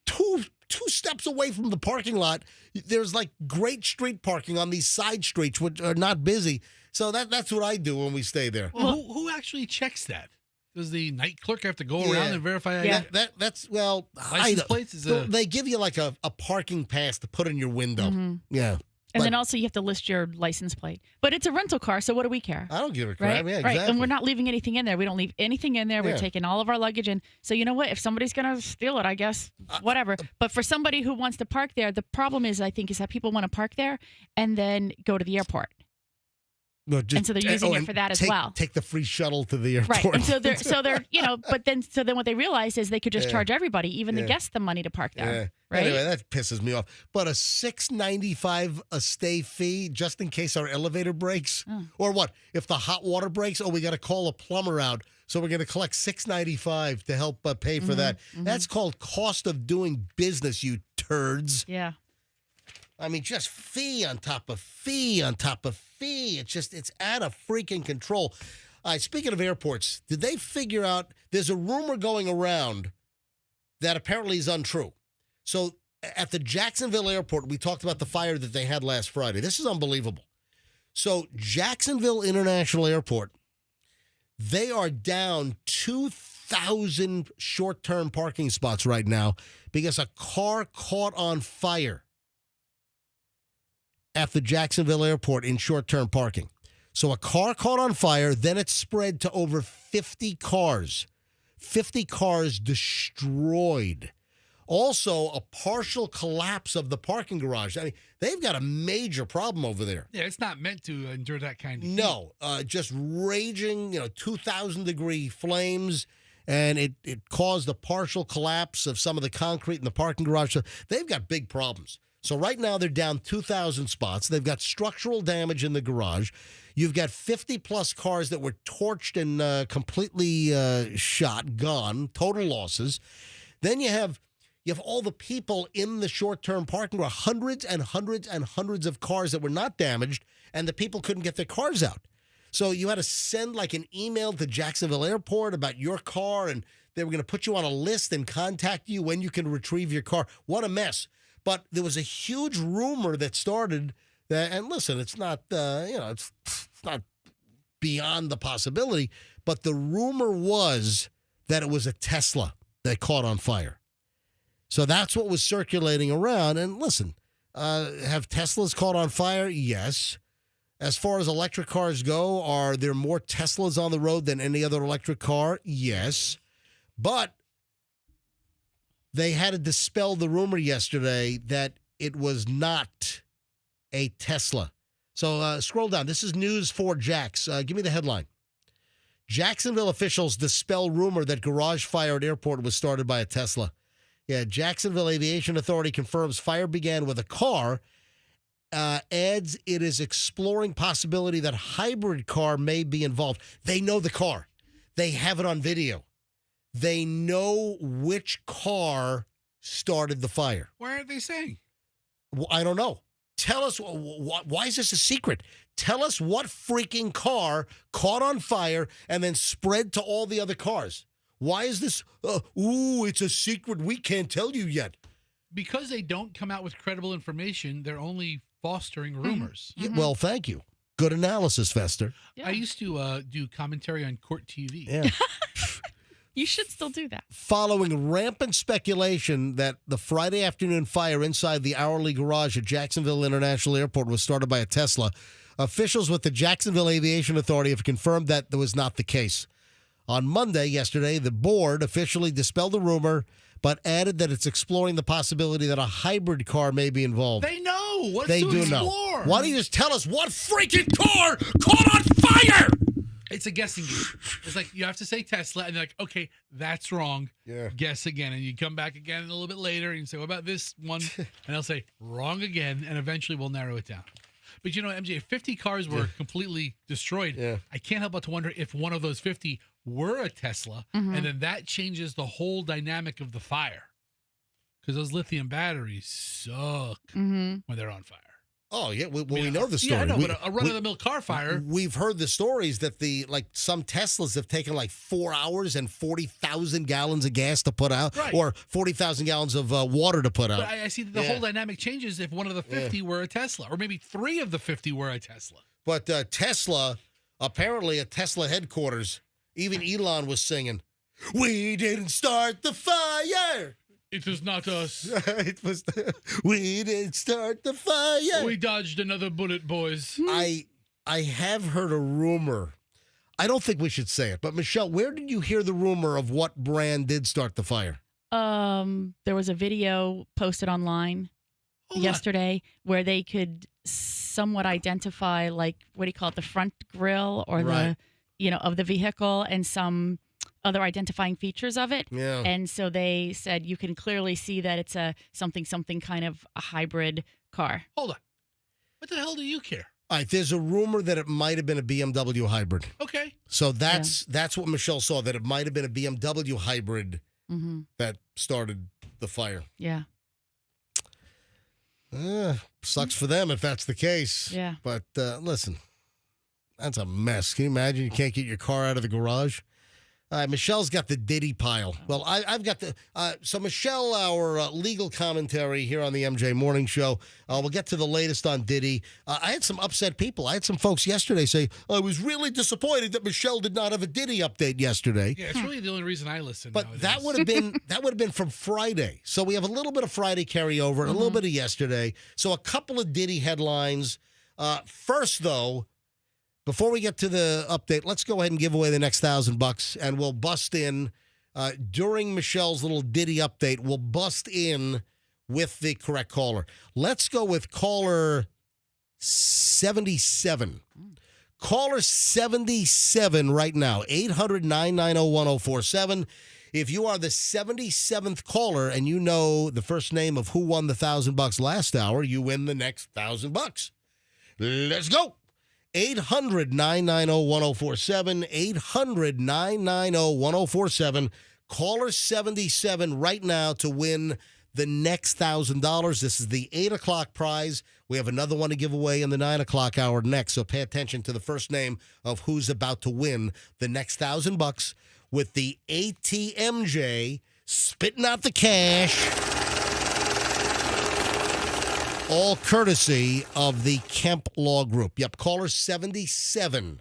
two steps away from the parking lot. There's great street parking on these side streets which are not busy. So that's what I do when we stay there. Well, who actually checks that? Does the night clerk have to go around and verify? That's license plates is they give you a parking pass to put in your window. Mm-hmm. Yeah. And then also you have to list your license plate. But it's a rental car, so what do we care? I don't give a crap. Right? Yeah, exactly. Right. And we're not leaving anything in there. We don't leave anything in there. We're taking all of our luggage in. So you know what? If somebody's going to steal it, I guess, whatever. But for somebody who wants to park there, the problem is, I think, is that people want to park there and then go to the airport. No, and so they're using it for that as well. Take the free shuttle to the airport. Right. And so they're but then what they realize is they could just charge everybody, even the guests, the money to park there. Yeah. Right. Anyway, that pisses me off. But a $6.95 a stay fee just in case our elevator breaks, or what? If the hot water breaks, we got to call a plumber out. So we're going to collect $6.95 to help pay for that. Mm-hmm. That's called cost of doing business, you turds. Yeah. I mean, just fee on top of fee on top of fee. It's out of freaking control. Speaking of airports, did they figure out there's a rumor going around that apparently is untrue? So at the Jacksonville airport, we talked about the fire that they had last Friday. This is unbelievable. So Jacksonville International Airport, they are down 2,000 short-term parking spots right now because a car caught on fire at the Jacksonville airport in short-term parking. So a car caught on fire, then it spread to over 50 cars. 50 cars destroyed. Also, a partial collapse of the parking garage. I mean, they've got a major problem over there. Yeah, it's not meant to endure that kind of heat. No, just raging, 2,000-degree flames, and it caused a partial collapse of some of the concrete in the parking garage. So they've got big problems. So right now they're down 2,000 spots. They've got structural damage in the garage. You've got 50-plus cars that were torched and completely shot, gone, total losses. Then you have all the people in the short-term parking garage, hundreds and hundreds and hundreds of cars that were not damaged, and the people couldn't get their cars out. So you had to send an email to Jacksonville Airport about your car, and they were going to put you on a list and contact you when you can retrieve your car. What a mess. But there was a huge rumor that started that, and listen, it's not, it's not beyond the possibility, but the rumor was that it was a Tesla that caught on fire. So that's what was circulating around. And listen, have Teslas caught on fire? Yes. As far as electric cars go, are there more Teslas on the road than any other electric car? Yes. But they had to dispel the rumor yesterday that it was not a Tesla. So scroll down. This is News 4 Jax. Give me the headline. Jacksonville officials dispel rumor that garage fire at airport was started by a Tesla. Yeah, Jacksonville Aviation Authority confirms fire began with a car. Adds it is exploring possibility that hybrid car may be involved. They know the car. They have it on video. They know which car started the fire. Why aren't they saying? Well, I don't know. Tell us, why is this a secret? Tell us what freaking car caught on fire and then spread to all the other cars. Why is this, it's a secret we can't tell you yet? Because they don't come out with credible information, they're only fostering rumors. Yeah, well, thank you. Good analysis, Fester. Yeah. I used to do commentary on court TV. Yeah. You should still do that. Following rampant speculation that the Friday afternoon fire inside the hourly garage at Jacksonville International Airport was started by a Tesla, officials with the Jacksonville Aviation Authority have confirmed that was not the case. On Monday, yesterday, the board officially dispelled the rumor, but added that it's exploring the possibility that a hybrid car may be involved. They know. What's they to do explore? know. Why don't you just tell us what freaking car caught on fire? It's a guessing game. It's like you have to say Tesla, and they're like, okay, that's wrong. Yeah. Guess again. And you come back again a little bit later, and you say, what about this one? And they'll say, wrong again, and eventually we'll narrow it down. But, MJ, if 50 cars were completely destroyed, I can't help but to wonder if one of those 50 were a Tesla, and then that changes the whole dynamic of the fire. Because those lithium batteries suck when they're on fire. Oh, yeah. We know the story. Yeah, I know, but a run-of-the-mill car fire. We've heard the stories that some Teslas have taken 4 hours and 40,000 gallons of gas to put out, or 40,000 gallons of water to put out. But I see that the whole dynamic changes if one of the 50 were a Tesla, or maybe 3 of the 50 were a Tesla. But Tesla, apparently at Tesla headquarters, even Elon was singing, "We didn't start the fire. It was not us. We didn't start the fire. We dodged another bullet, boys." I have heard a rumor. I don't think we should say it, but Michelle, where did you hear the rumor of what brand did start the fire? There was a video posted online yesterday where they could somewhat identify, what do you call it, the front grille or the of the vehicle and some other identifying features of it. Yeah. And so they said you can clearly see that it's a something kind of a hybrid car. Hold on. What the hell do you care? All right, there's a rumor that it might have been a BMW hybrid. Okay. So that's what Michelle saw, that it might have been a BMW hybrid that started the fire. Yeah. Sucks for them if that's the case. Yeah. But listen, that's a mess. Can you imagine you can't get your car out of the garage? Michelle's got the Diddy pile. Well, I've got the... so Michelle, our legal commentary here on the MJ Morning Show, we'll get to the latest on Diddy. I had some upset people. I had some folks yesterday say, I was really disappointed that Michelle did not have a Diddy update yesterday. Yeah, it's really the only reason I listen. But nowadays. that would have been from Friday. So we have a little bit of Friday carryover and a little bit of yesterday. So a couple of Diddy headlines. First, though, before we get to the update, let's go ahead and give away the next $1,000, and we'll bust in during Michelle's little Diddy update. We'll bust in with the correct caller. Let's go with caller 77. Caller 77 right now, 800-990-1047. If you are the 77th caller and you know the first name of who won the $1,000 last hour, you win the next $1,000. Let's go. 800-990-1047, 800-990-1047. Caller 77 right now to win the next $1,000. This is the 8 o'clock prize. We have another one to give away in the 9 o'clock hour next, so pay attention to the first name of who's about to win the next $1,000 with the ATMJ spitting out the cash. All courtesy of the Kemp Law Group. Yep, caller 77.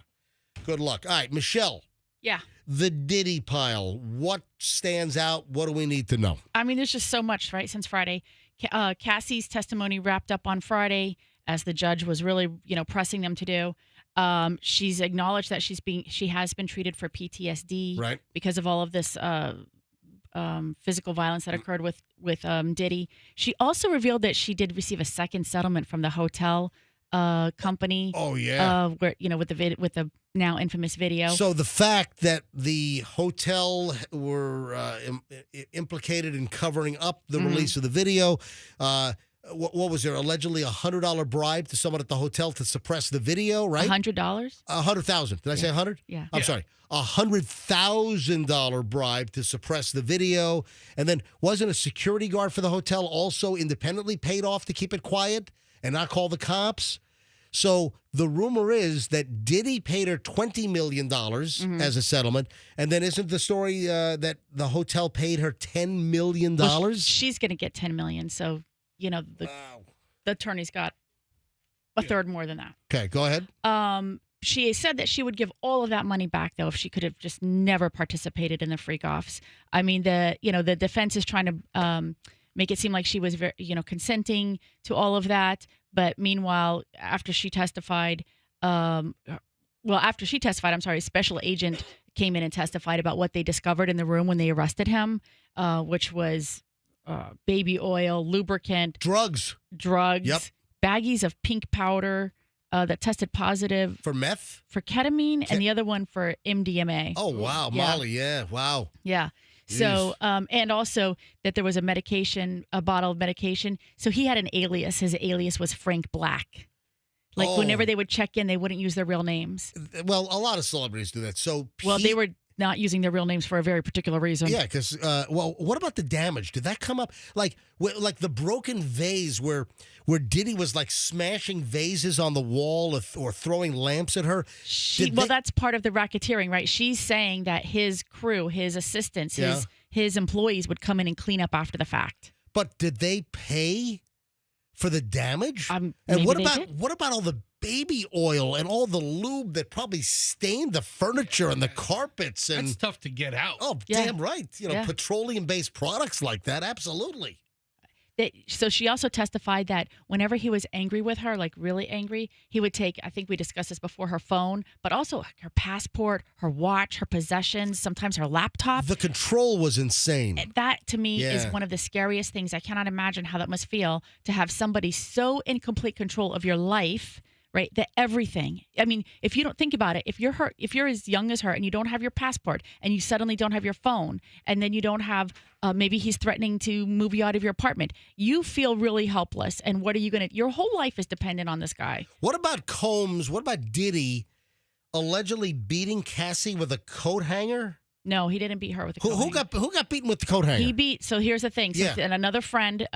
Good luck. All right, Michelle. Yeah. The Diddy pile. What stands out? What do we need to know? I mean, there's just so much, right, since Friday. Cassie's testimony wrapped up on Friday, as the judge was really, pressing them to do. She's acknowledged that she has been treated for PTSD Right. because of all of this physical violence that occurred with Diddy. She also revealed that she did receive a second settlement from the hotel company. Oh, yeah. Where with the now infamous video. So the fact that the hotel were implicated in covering up the release of the video, what was there? Allegedly $100 bribe to someone at the hotel to suppress the video, right? $100? $100,000. Did I say 100? Yeah. I'm sorry. $100,000 bribe to suppress the video. And then wasn't a security guard for the hotel also independently paid off to keep it quiet and not call the cops? So the rumor is that Diddy paid her $20 million as a settlement. And then isn't the story that the hotel paid her $10 million? Well, she's going to get $10 million. So, the attorney's got a third more than that. Okay, go ahead. She said that she would give all of that money back, though, if she could have just never participated in the freak-offs. I mean, the defense is trying to make it seem like she was very, consenting to all of that. But meanwhile, after she testified, a special agent came in and testified about what they discovered in the room when they arrested him, which was baby oil, lubricant, drugs, yep, baggies of pink powder that tested positive for meth, for ketamine, and the other one for MDMA. Oh, wow. Yeah. Molly, yeah. Wow. Yeah. So, and also that there was a bottle of medication. So he had an alias. His alias was Frank Black. Like whenever they would check in, they wouldn't use their real names. Well, a lot of celebrities do that. So, they were not using their real names for a very particular reason. Yeah, because, what about the damage? Did that come up? Like the broken vase where Diddy was like smashing vases on the wall or throwing lamps at her? That's part of the racketeering, right? She's saying that his crew, his assistants, his employees would come in and clean up after the fact. But did they pay for the damage? And what about all the baby oil and all the lube that probably stained the furniture and the carpets? And that's tough to get out. Oh, damn right. Petroleum-based products like that, absolutely. So she also testified that whenever he was angry with her, like really angry, he would take, I think we discussed this before, her phone, but also her passport, her watch, her possessions, sometimes her laptop. The control was insane. That, to me, is one of the scariest things. I cannot imagine how that must feel to have somebody so in complete control of your life, right? That everything. I mean, if you don't think about it, if you're as young as her and you don't have your passport and you suddenly don't have your phone and then you don't have, maybe he's threatening to move you out of your apartment, you feel really helpless. And what are you going to, your whole life is dependent on this guy. What about Combs? What about Diddy allegedly beating Cassie with a coat hanger? No, he didn't beat her with a coat hanger. Who got beaten with the coat hanger? So here's the thing. And another friend,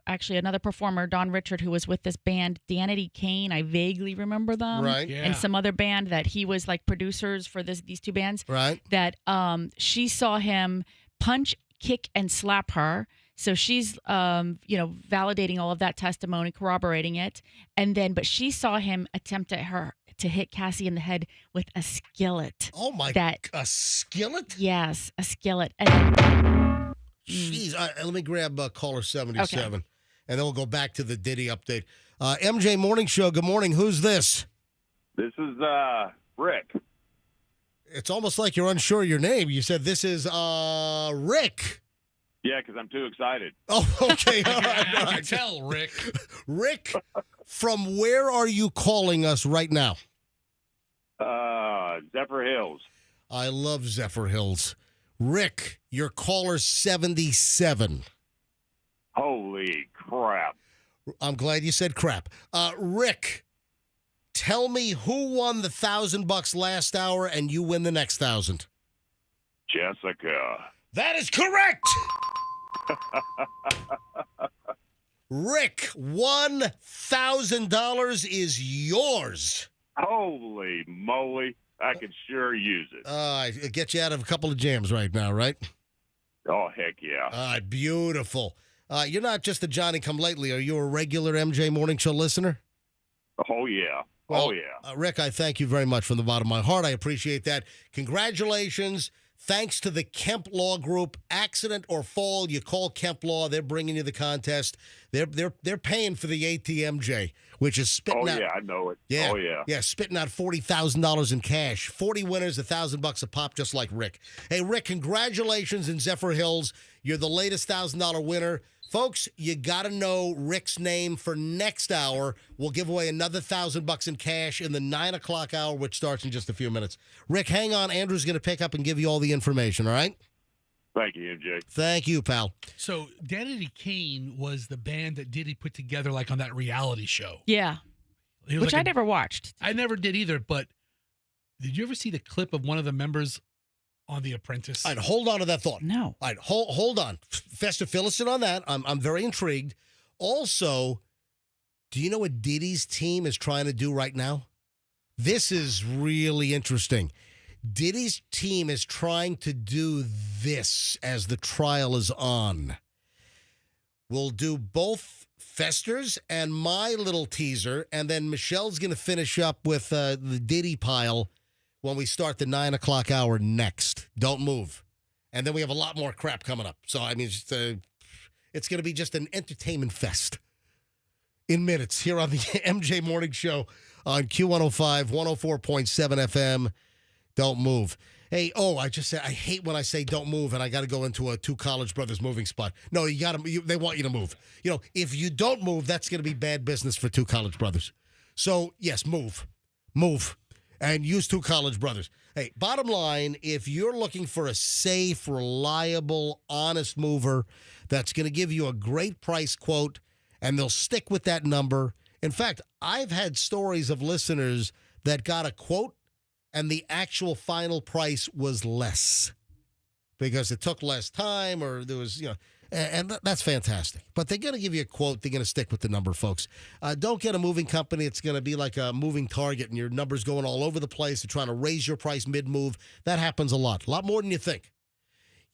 actually another performer, Don Richard, who was with this band, Danity Kane, I vaguely remember them. Right. Yeah. And some other band that he was like producers for these two bands. Right. That she saw him punch, kick, and slap her. So she's, validating all of that testimony, corroborating it. But she saw him attempt to hit Cassie in the head with a skillet. Oh, my God. A skillet? Yes, a skillet. Jeez. Let me grab caller 77, and then we'll go back to the Diddy update. MJ Morning Show, good morning. Who's this? This is Rick. It's almost like you're unsure of your name. You said this is Rick. Yeah, because I'm too excited. Oh, okay. All right. I can tell, Rick. Rick, from where are you calling us right now? Zephyr Hills. I love Zephyr Hills. Rick, you're caller 77. Holy crap. I'm glad you said crap. Rick, tell me who won the $1,000 last hour and you win the next 1,000. Jessica. That is correct. Rick, $1,000 is yours. Holy moly. I could sure use it. It gets you out of a couple of jams right now, right? Oh, heck yeah. All right, beautiful. You're not just a Johnny-come-lately. Are you a regular MJ Morning Show listener? Oh, yeah. Well, oh, yeah. Rick, I thank you very much from the bottom of my heart. I appreciate that. Congratulations. Thanks to the Kemp Law Group. Accident or fall, you call Kemp Law. They're bringing you the contest. They're paying for the ATMJ. which is spitting out. Oh, yeah, I know it. Yeah. Oh, yeah. Yeah, spitting out $40,000 in cash. 40 winners, $1,000 a pop, just like Rick. Hey, Rick, congratulations in Zephyr Hills. You're the latest $1,000 winner. Folks, you got to know Rick's name for next hour. We'll give away another $1,000 in cash in the 9 o'clock hour, which starts in just a few minutes. Rick, hang on. Andrew's going to pick up and give you all the information, all right? Thank you, MJ. Thank you, pal. So Danity Kane was the band that Diddy put together like on that reality show. Yeah. He was Which like I never watched. I never did either, but did you ever see the clip of one of the members on The Apprentice? All right, hold on to that thought. No. All right, hold on. Fester, fill us in on that. I'm very intrigued. Also, do you know what Diddy's team is trying to do right now? This is really interesting. Diddy's team is trying to do this as the trial is on. We'll do both Fester's and my little teaser, and then Michelle's going to finish up with the Diddy pile when we start the 9 o'clock hour next. Don't move. And then we have a lot more crap coming up. So, I mean, it's going to be just an entertainment fest in minutes here on the MJ Morning Show on Q105, 104.7 FM. Don't move. Hey, I just said I hate when I say don't move and I got to go into a Two College Brothers moving spot. No, they want you to move. You know, if you don't move, that's going to be bad business for Two College Brothers. So, yes, move. And use Two College Brothers. Hey, bottom line, if you're looking for a safe, reliable, honest mover that's going to give you a great price quote and they'll stick with that number. In fact, I've had stories of listeners that got a quote and the actual final price was less because it took less time or there was, and that's fantastic. But they're going to give you a quote. They're going to stick with the number, folks. Don't get a moving company. It's going to be like a moving target and your number's going all over the place. They're trying to raise your price mid-move. That happens a lot more than you think.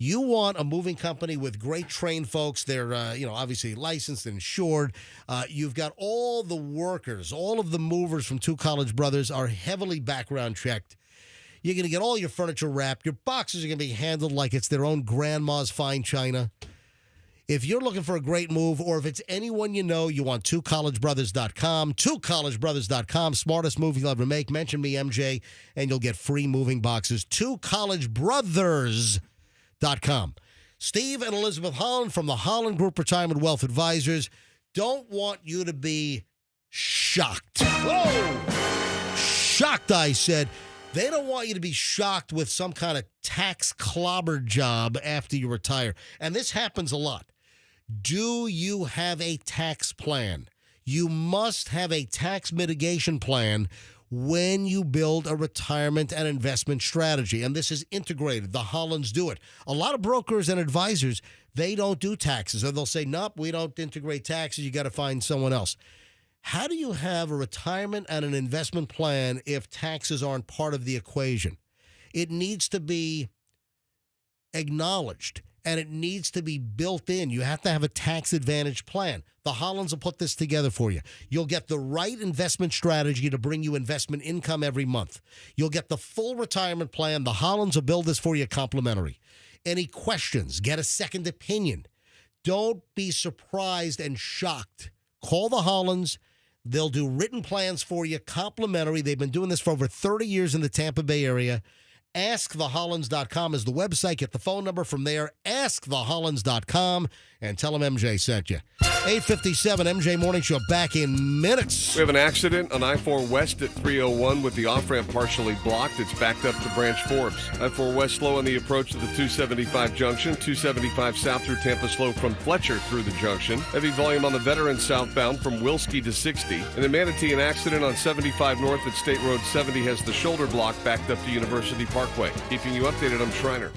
You want a moving company with great trained folks. They're, obviously licensed and insured. You've got all the workers, all of the movers from Two College Brothers are heavily background checked. You're going to get all your furniture wrapped. Your boxes are going to be handled like it's their own grandma's fine china. If you're looking for a great move, or if it's anyone you know, you want twocollegebrothers.com. Twocollegebrothers.com. Smartest move you'll ever make. Mention me, MJ, and you'll get free moving boxes. Twocollegebrothers.com. Steve and Elizabeth Holland from the Holland Group Retirement Wealth Advisors don't want you to be shocked. Whoa! Shocked, I said. They don't want you to be shocked with some kind of tax clobber job after you retire. And this happens a lot. Do you have a tax plan? You must have a tax mitigation plan when you build a retirement and investment strategy. And this is integrated. The Hollands do it. A lot of brokers and advisors, they don't do taxes. Or they'll say, nope, we don't integrate taxes. You got to find someone else. How do you have a retirement and an investment plan if taxes aren't part of the equation? It needs to be acknowledged, and it needs to be built in. You have to have a tax advantage plan. The Hollands will put this together for you. You'll get the right investment strategy to bring you investment income every month. You'll get the full retirement plan. The Hollands will build this for you complimentary. Any questions? Get a second opinion. Don't be surprised and shocked. Call the Hollands. They'll do written plans for you, complimentary. They've been doing this for over 30 years in the Tampa Bay area. AskTheHollands.com is the website. Get the phone number from there. AskTheHollands.com and tell them MJ sent you. 8:57 MJ Morning Show back in minutes. We have an accident on I-4 West at 301 with the off-ramp partially blocked. It's backed up to Branch Forbes. I-4 West slow on the approach to the 275 junction. 275 south through Tampa slow from Fletcher through the junction. Heavy volume on the Veteran southbound from Wilski to 60. And in Manatee, an accident on 75 north at State Road 70 has the shoulder block backed up to University Parkway. Keeping you updated, I'm Schreiner.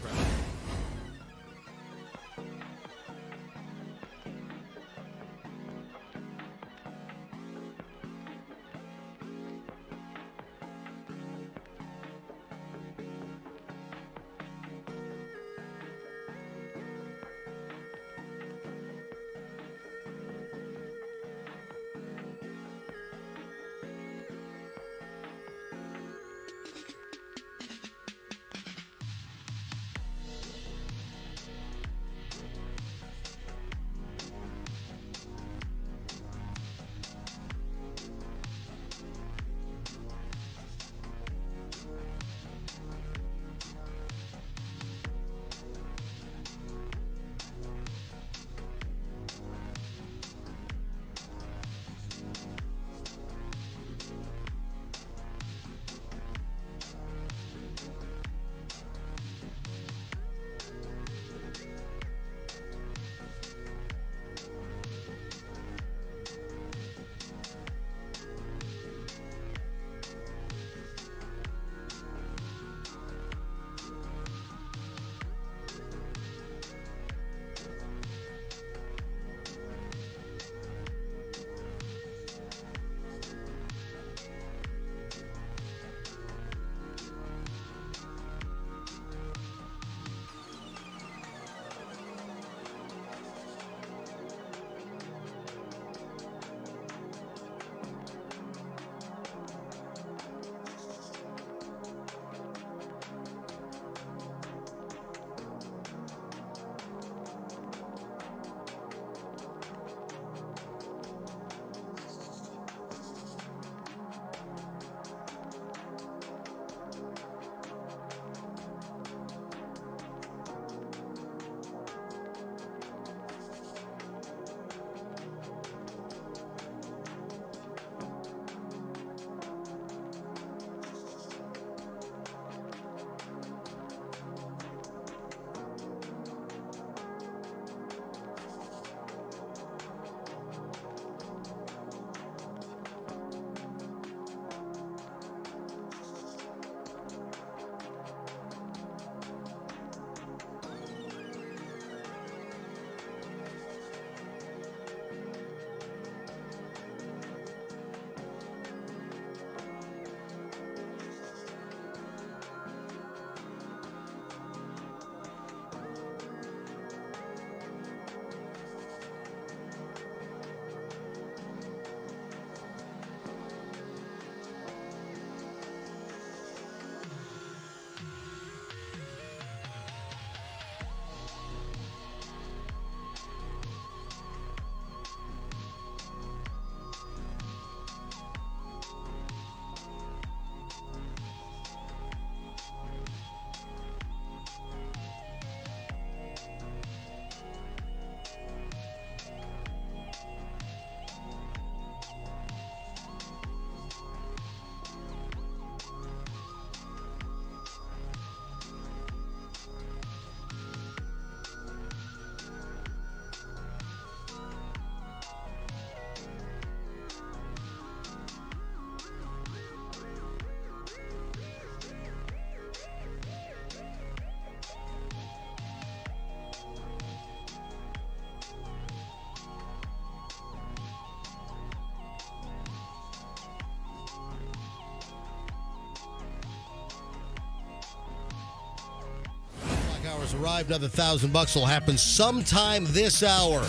has arrived. Another $1,000 will happen sometime this hour.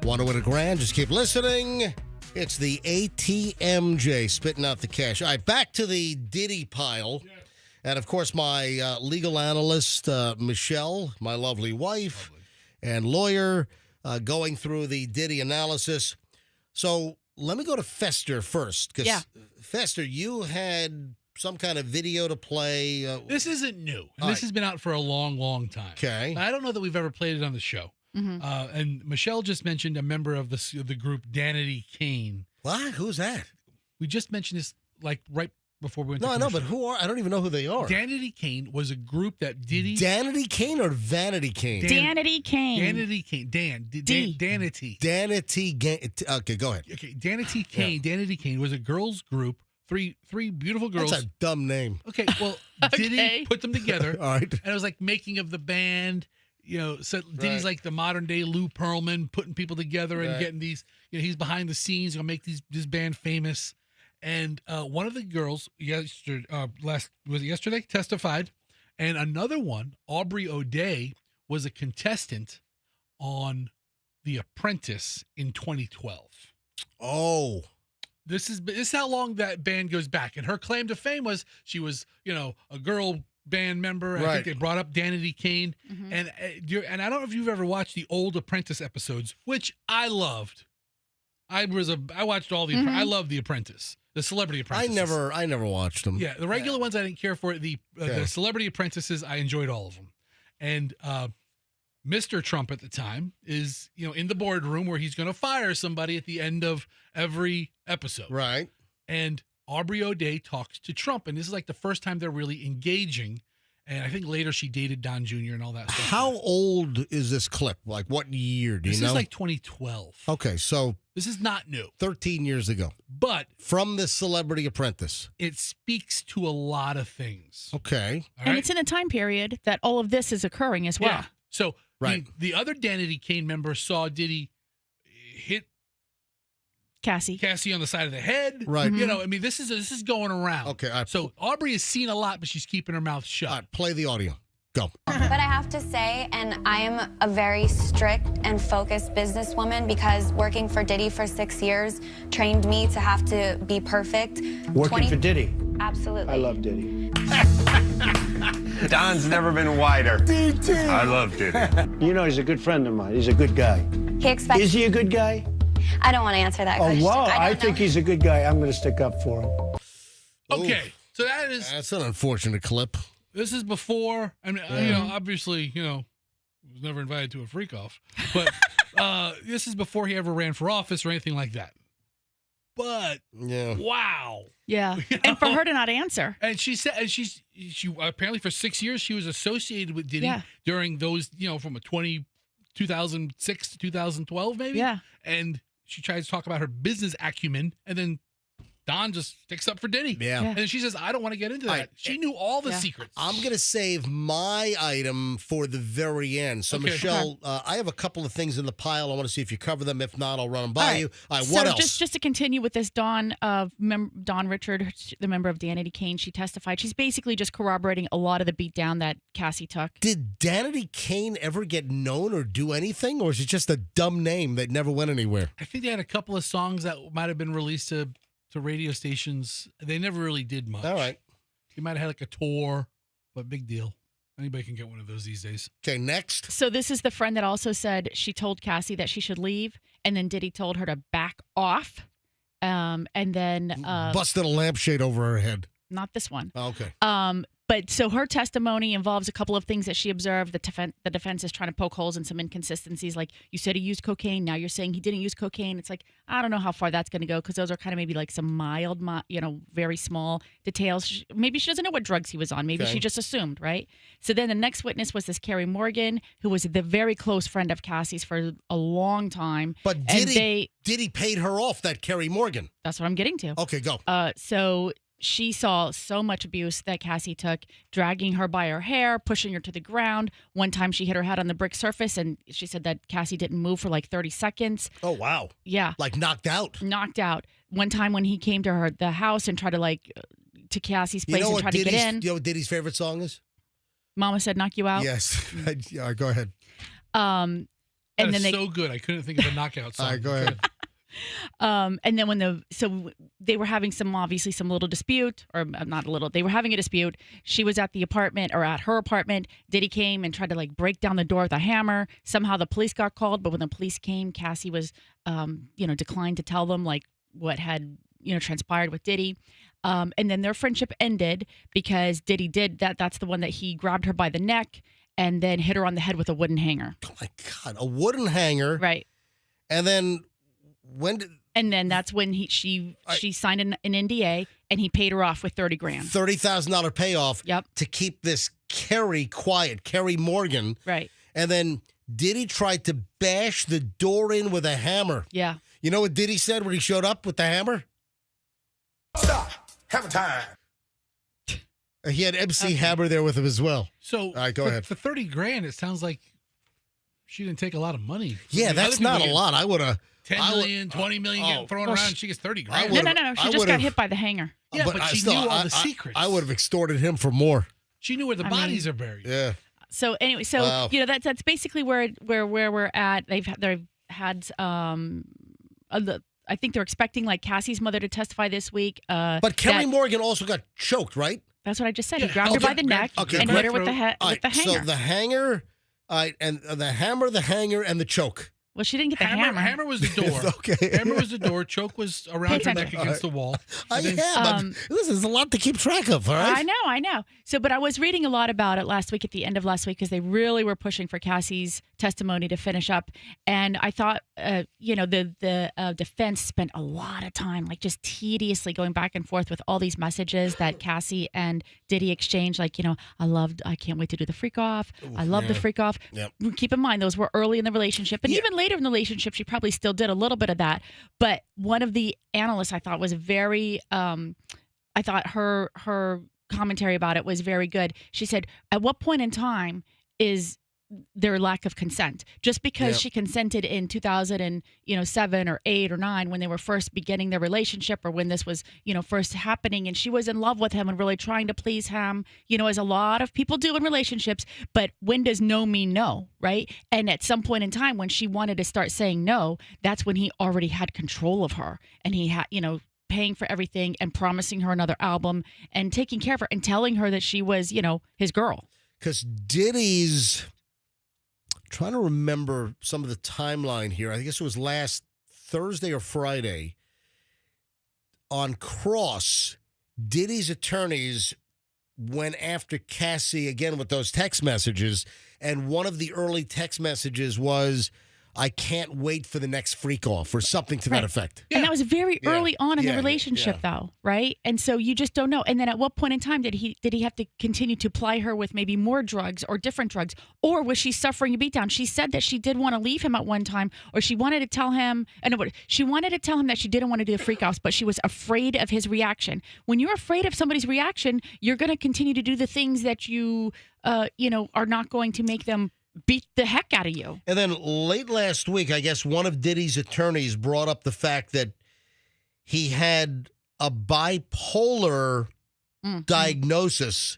Want to win $1,000? Just keep listening. It's the ATMJ spitting out the cash. All right, back to the Diddy pile. And, of course, my legal analyst, Michelle, my lovely wife and lawyer, going through the Diddy analysis. So let me go to Fester first. Because, Fester, you had some kind of video to play. This isn't new. This has been out for a long, long time. Okay. I don't know that we've ever played it on the show. Mm-hmm. And Michelle just mentioned a member of the group, Danity Kane. What? Who's that? We just mentioned this like right before we went. No, to I know, but commercial. who are? I don't even know who they are. Danity Kane was a group that Diddy. Danity Kane or Vanity Kane? Danity Kane. Danity Kane. Danity. Danity. Okay, go ahead. Okay, Danity Kane. Danity Kane was a girls group. Three beautiful girls. That's a dumb name. Okay, well, Diddy put them together. All right. And it was like making of the band. You know, so Diddy's like the modern day Lou Pearlman, putting people together and getting these. You know, he's behind the scenes, gonna make this band famous. And one of the girls yesterday testified, and another one, Aubrey O'Day, was a contestant on The Apprentice in 2012. Oh. This is how long that band goes back. And her claim to fame was she was, a girl band member. I think they brought up Danity Kane. Mm-hmm. And I don't know if you've ever watched the old Apprentice episodes, which I loved. I watched all the I love The Apprentice. The Celebrity Apprentices. I never watched them. Yeah, the regular ones I didn't care for. The Celebrity Apprentices, I enjoyed all of them. And Mr. Trump at the time is, in the boardroom where he's going to fire somebody at the end of every episode. Right. And Aubrey O'Day talks to Trump, and this is like the first time they're really engaging. And I think later she dated Don Jr. and all that stuff. How old is this clip? Like what year? Do you know? This is like 2012. Okay, so this is not new. 13 years ago. But from the Celebrity Apprentice. It speaks to a lot of things. Okay. And it's in a time period that all of this is occurring as well. Yeah. So the other Danity Kane member saw Diddy hit Cassie on the side of the head. Right. Mm-hmm. This is going around. Okay. So Aubrey has seen a lot, but she's keeping her mouth shut. All right, play the audio. Go. But I have to say, and I am a very strict and focused businesswoman because working for Diddy for 6 years trained me to have to be perfect. Working for Diddy. Absolutely. I love Diddy. Don's never been wider. DT. I love Diddy. You know he's a good friend of mine. He's a good guy. He expects. Is he a good guy? I don't want to answer that Oh, question. wow. I don't think know. he's a good guy. I'm going to stick up for him. Okay. So that's an unfortunate clip. This is before. I mean, obviously, was never invited to a freak off, but this is before he ever ran for office or anything like that. But wow. Yeah. And for her to not answer. And she said, and she apparently for 6 years she was associated with Diddy during those, from 2006 to 2012 maybe. Yeah. And she tries to talk about her business acumen, and then Don just sticks up for Diddy. Yeah. And she says, I don't want to get into that. She knew all the secrets. I'm going to save my item for the very end. So, Okay. Michelle, I have a couple of things in the pile. I want to see if you cover them. If not, I'll run them by you. All right, what so else? Just to continue with this, Dawn Richard, the member of Danity Kane, she testified. She's basically just corroborating a lot of the beatdown that Cassie took. Did Danity Kane ever get known or do anything, or is it just a dumb name that never went anywhere? I think they had a couple of songs that might have been released to radio stations. They never really did much. All right. He might have had like a tour, but big deal. Anybody can get one of those these days. Okay, next. So this is the friend that also said she told Cassie that she should leave, and then Diddy told her to back off, and then Busted a lampshade over her head. Not this one. Oh, okay. But so her testimony involves a couple of things that she observed. The defense is trying to poke holes in some inconsistencies. Like, you said he used cocaine. Now you're saying he didn't use cocaine. It's like, I don't know how far that's going to go, because those are kind of maybe like some mild, very small details. Maybe she doesn't know what drugs he was on. Maybe she just assumed, right? So then the next witness was this Carrie Morgan, who was the very close friend of Cassie's for a long time. But Diddy paid her off, that Carrie Morgan. That's what I'm getting to. Okay, go. So she saw so much abuse that Cassie took, dragging her by her hair, pushing her to the ground. One time she hit her head on the brick surface, and she said that Cassie didn't move for like 30 seconds. Oh, wow. Yeah. Like knocked out. Knocked out. One time when he came to the house and tried to to Cassie's place and tried to get in. You know what Diddy's favorite song is? Mama said knock you out. Yes. Yeah, go ahead. And That then is they so good. I couldn't think of a knockout song. All right, go ahead. and then they were having some little dispute, or not a little, they were having a dispute. She was at the apartment, or at her apartment. Diddy came and tried to like break down the door with a hammer. Somehow the police got called, but when the police came, Cassie was declined to tell them like what had transpired with Diddy. And then their friendship ended because Diddy did that. That's the one that he grabbed her by the neck and then hit her on the head with a wooden hanger. Oh my God, a wooden hanger. Right. And then And then that's when she signed an NDA and he paid her off with $30,000. $30,000 payoff. Yep. To keep this Kerry quiet, Kerry Morgan. Right. And then Diddy tried to bash the door in with a hammer. Yeah. You know what Diddy said when he showed up with the hammer? Stop. Have a time. He had MC Hammer there with him as well. So all right, go ahead. For $30,000, it sounds like she didn't take a lot of money. Yeah, that's not a lot. I would have 10 million, 20 million getting thrown around. She gets $30,000. No. She just got hit by the hanger. Yeah, but she knew all the secrets. I would have extorted him for more. She knew where the bodies are buried. Yeah. So anyway, Wow. That's basically where we're at. They've had I think they're expecting like Cassie's mother to testify this week. But Kerry Morgan also got choked, right? That's what I just said. He grabbed her by the neck and hit her with the hanger. So the hanger, and the hammer, the hanger, and the choke. Well, she didn't get the hammer. Hammer was the door. Okay. Hammer was the door. Choke was around her neck against the wall. Listen, there's a lot to keep track of, all right? I know. So, but I was reading a lot about it last week, at the end of last week, because they really were pushing for Cassie's testimony to finish up. And I thought, the defense spent a lot of time, like just tediously going back and forth with all these messages that Cassie and Diddy exchanged. Like, I can't wait to do the freak off. I love the freak off. Yep. Keep in mind, those were early in the relationship. And even later in the relationship, she probably still did a little bit of that. But one of the analysts I thought was very, I thought her commentary about it was very good. She said, at what point in time is their lack of consent? Just because she consented in 2007 or 8 or 9 when they were first beginning their relationship, or when this was first happening, and she was in love with him and really trying to please him, as a lot of people do in relationships. But when does no mean no, right? And at some point in time when she wanted to start saying no, that's when he already had control of her, and he had paying for everything and promising her another album and taking care of her and telling her that she was his girl. Because Diddy's trying to remember some of the timeline here. I guess it was last Thursday or Friday. On Cross, Diddy's attorneys went after Cassie again with those text messages. And one of the early text messages was, I can't wait for the next freak off, or something to that effect. And that was very early on in the relationship, though, right? And so you just don't know. And then at what point in time did he have to continue to ply her with maybe more drugs or different drugs? Or was she suffering a beatdown? She said that she did want to leave him at one time, or she wanted to tell him, she wanted to tell him that she didn't want to do the freak offs, but she was afraid of his reaction. When you're afraid of somebody's reaction, you're going to continue to do the things that you, are not going to make them beat the heck out of you. And then late last week, I guess one of Diddy's attorneys brought up the fact that he had a bipolar diagnosis,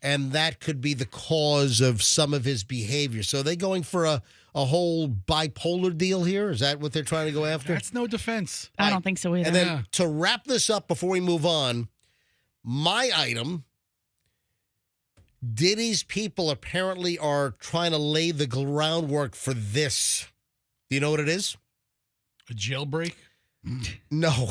and that could be the cause of some of his behavior. So are they going for a whole bipolar deal here? Is that what they're trying to go after? That's no defense. I don't think so either. And then to wrap this up before we move on, my item, Diddy's people apparently are trying to lay the groundwork for this. Do you know what it is? A jailbreak? No.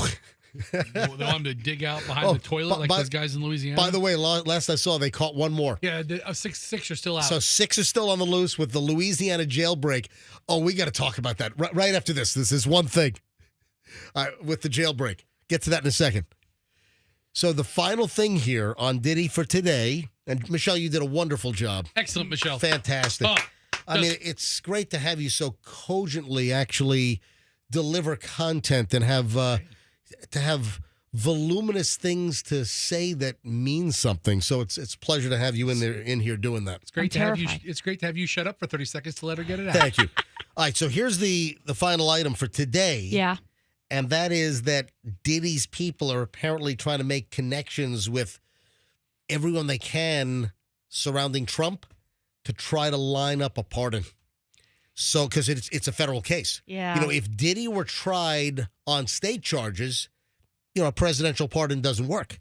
They want him to dig out behind the toilet like those guys in Louisiana? By the way, last I saw, they caught one more. Yeah, six are still out. So 6 are still on the loose with the Louisiana jailbreak. Oh, we got to talk about that right after this. This is one thing with the jailbreak. Get to that in a second. So the final thing here on Diddy for today, and Michelle, you did a wonderful job. Excellent, Michelle. Fantastic. I mean, it's great to have you so cogently actually deliver content and have to have voluminous things to say that mean something. So it's a pleasure to have you in here doing that. It's great to have you. It's great to have you shut up for 30 seconds to let her get it out. Thank you. All right, so here's the final item for today. Yeah. And that is that Diddy's people are apparently trying to make connections with everyone they can surrounding Trump to try to line up a pardon. So, because it's a federal case. Yeah. You know, if Diddy were tried on state charges, you know, a presidential pardon doesn't work.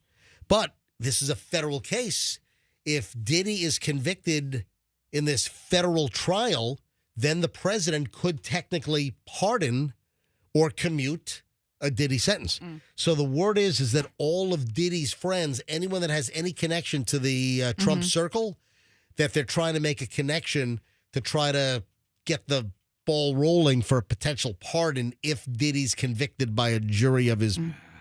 But this is a federal case. If Diddy is convicted in this federal trial, then the president could technically pardon or commute a Diddy sentence. So the word is that all of Diddy's friends, anyone that has any connection to the Trump circle, that they're trying to make a connection to try to get the ball rolling for a potential pardon if Diddy's convicted by a jury of his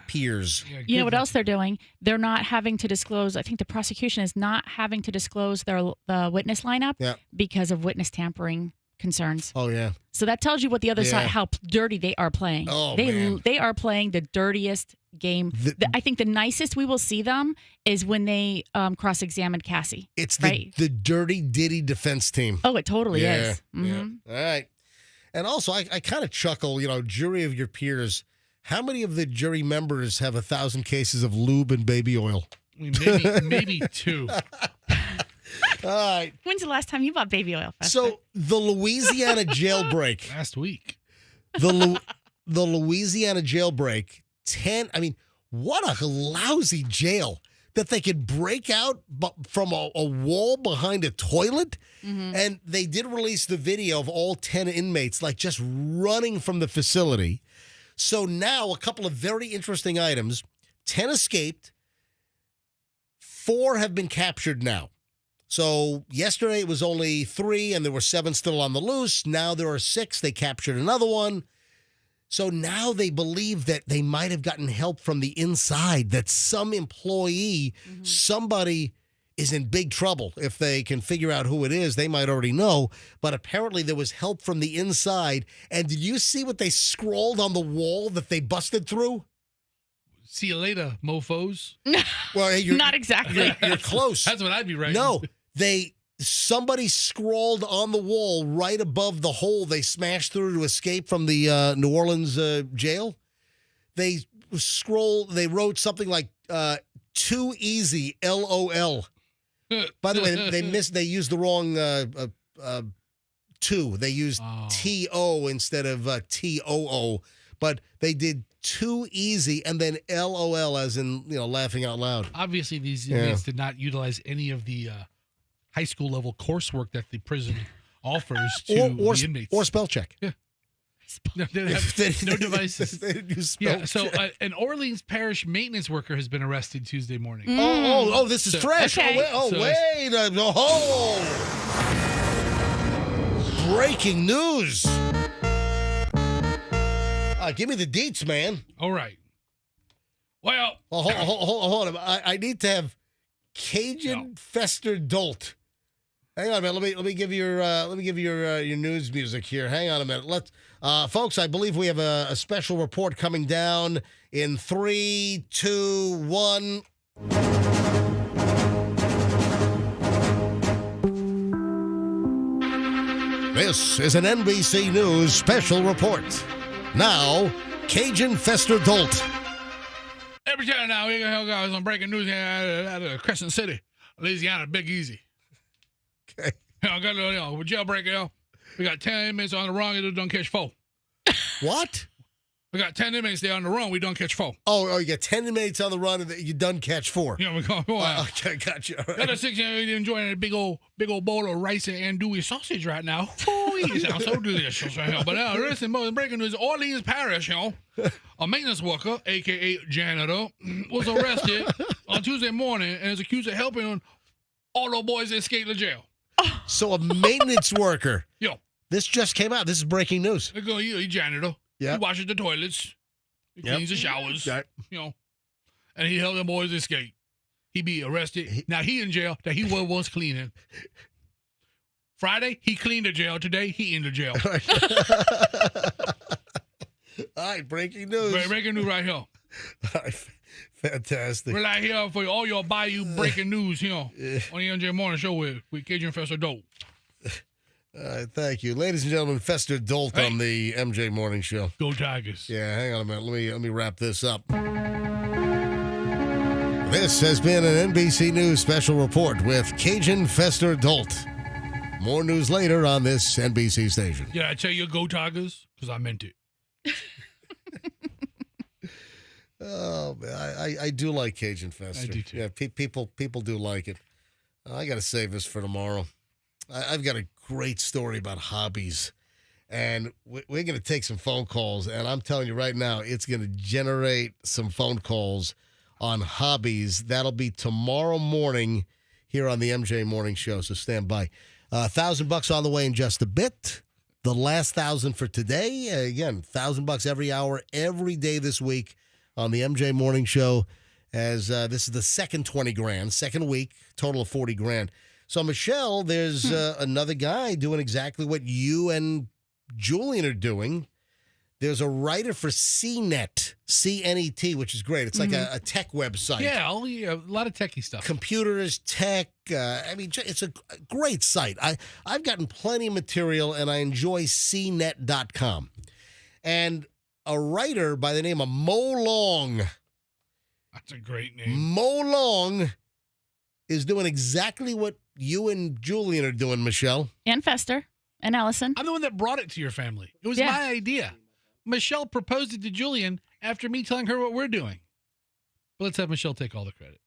peers. You know what else they're doing? They're not having to disclose. I think the prosecution is not having to disclose the witness lineup because of witness tampering concerns. Oh, yeah. So that tells you what the other side, how dirty they are playing. Oh, man. They are playing the dirtiest game. I think the nicest we will see them is when they cross-examined Cassie. It's right? the dirty Diddy defense team. Oh, it totally is. Yeah. All right. And also, I kind of chuckle, you know, jury of your peers. How many of the jury members have 1,000 cases of lube and baby oil? I mean, maybe 2. All right. When's the last time you bought baby oil? Fester? So the Louisiana jailbreak. Last week. The Louisiana jailbreak. I mean, what a lousy jail that they could break out from a wall behind a toilet. And they did release the video of all 10 inmates, like just running from the facility. So now a couple of very interesting items. 10 escaped. 4 have been captured now. So yesterday it was only 3 and there were 7 still on the loose. Now there are 6. They captured another one. So now they believe that they might have gotten help from the inside, that some employee, somebody is in big trouble. If they can figure out who it is, they might already know. But apparently there was help from the inside. And did you see what they scrawled on the wall that they busted through? See you later, mofos. Well, not exactly. You're close. That's what I'd be writing. No, somebody scrawled on the wall right above the hole they smashed through to escape from the New Orleans jail. They wrote something like "too easy," LOL. By the way, they used the wrong two. They used TO instead of TOO, but they did too easy and then LOL as in, you know, laughing out loud. Obviously, these inmates did not utilize any of the high school level coursework that the prison offers to the inmates. Or spell check. Yeah. No, they have no devices. They didn't use spell so check. an Orleans Parish maintenance worker has been arrested Tuesday morning. Oh, this is fresh. Okay. Wait. Breaking news. Give me the deets, man. All right. Well, hold on. I need to have Cajun Fester Dolt. Hang on a minute. Let me give you your news music here. Hang on a minute. Let's folks, I believe we have a special report coming down in 3, 2, 1. This is an NBC News special report. Now, Cajun Fester Dolt. Every time now, we got some breaking news here out of Crescent City, Louisiana, Big Easy. Okay. With jailbreak, we got 10 inmates on the run. We done catch 4. What? We got 10 inmates there on the run. We done catch 4. Oh, you got 10 inmates on the run and you done catch 4. Yeah, we go on. Okay, gotcha. All right. The other 6 enjoying a big old bowl of rice and andouille sausage right now. Oh, it sounds so delicious right here. But listen, breaking news: Orleans Parish, a maintenance worker, aka janitor, was arrested on Tuesday morning and is accused of helping all those boys escape the jail. So a maintenance worker. Yo. This just came out. This is breaking news. They go, he janitor. Yeah. He washes the toilets. He cleans the showers. And he helped the boys escape. He be arrested. Now he in jail that he was once cleaning. Friday, he cleaned the jail. Today, he in the jail. All right, breaking news. Breaking news right here. All right, fantastic. We're right here for all your Bayou breaking news here on the MJ Morning Show with Cajun Fester Dolt. Thank you. Ladies and gentlemen, Fester Dolt on the MJ Morning Show. Go Tigers. Yeah, hang on a minute. Let me wrap this up. This has been an NBC News special report with Cajun Fester Dolt. More news later on this NBC station. Yeah, I tell you, go Tigers, because I meant it. Oh, man, I do like Cajun Fester. I do too. Yeah, people do like it. I got to save this for tomorrow. I've got a great story about hobbies, and we're going to take some phone calls, and I'm telling you right now, it's going to generate some phone calls on hobbies. That'll be tomorrow morning here on the MJ Morning Show, so stand by. $1,000 on the way in just a bit. The last 1,000 for today. Again, $1,000 every hour, every day this week on the MJ Morning Show. As this is the second 20 grand, second week, total of 40 grand. So Michelle, there's another guy doing exactly what you and Julian are doing. There's a writer for CNET, C-N-E-T, which is great. It's like a tech website. Yeah, only a lot of techie stuff. Computers, tech. It's a great site. I've gotten plenty of material, and I enjoy CNET.com. And a writer by the name of Mo Long. That's a great name. Mo Long is doing exactly what you and Julian are doing, Michelle. And Fester and Allison. I'm the one that brought it to your family. It was my idea. Michelle proposed it to Julian after me telling her what we're doing. But let's have Michelle take all the credit.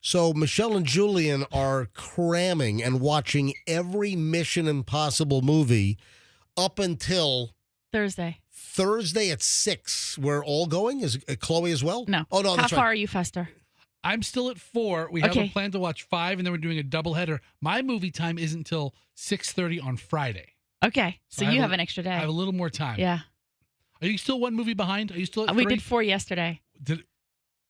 So Michelle and Julian are cramming and watching every Mission Impossible movie up until Thursday at 6. We're all going? Is Chloe as well? No. Oh, no, How far are you, Fester? I'm still at 4. We have a plan to watch 5, and then we're doing a doubleheader. My movie time isn't until 6:30 on Friday. Okay, so you have an extra day. I have a little more time. Yeah. Are you still one movie behind? Are you still at 3? We did 4 yesterday. Did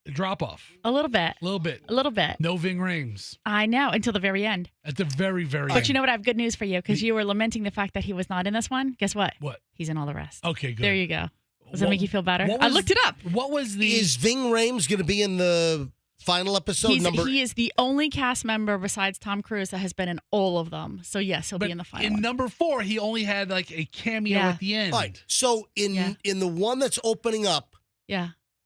it drop off? A little bit. A little bit. A little bit. No Ving Rhames. I know, until the very end. At the very, very end. But you know what? I have good news for you, because you were lamenting the fact that he was not in this one. Guess what? What? He's in all the rest. Okay, good. There you go. Does that make you feel better? I looked it up. What was the... Is Ving Rhames going to be in the final episode? He is the only cast member besides Tom Cruise that has been in all of them. So, yes, he'll be in the final in one. number 4, he only had like a cameo at the end. All right. So in the one that's opening up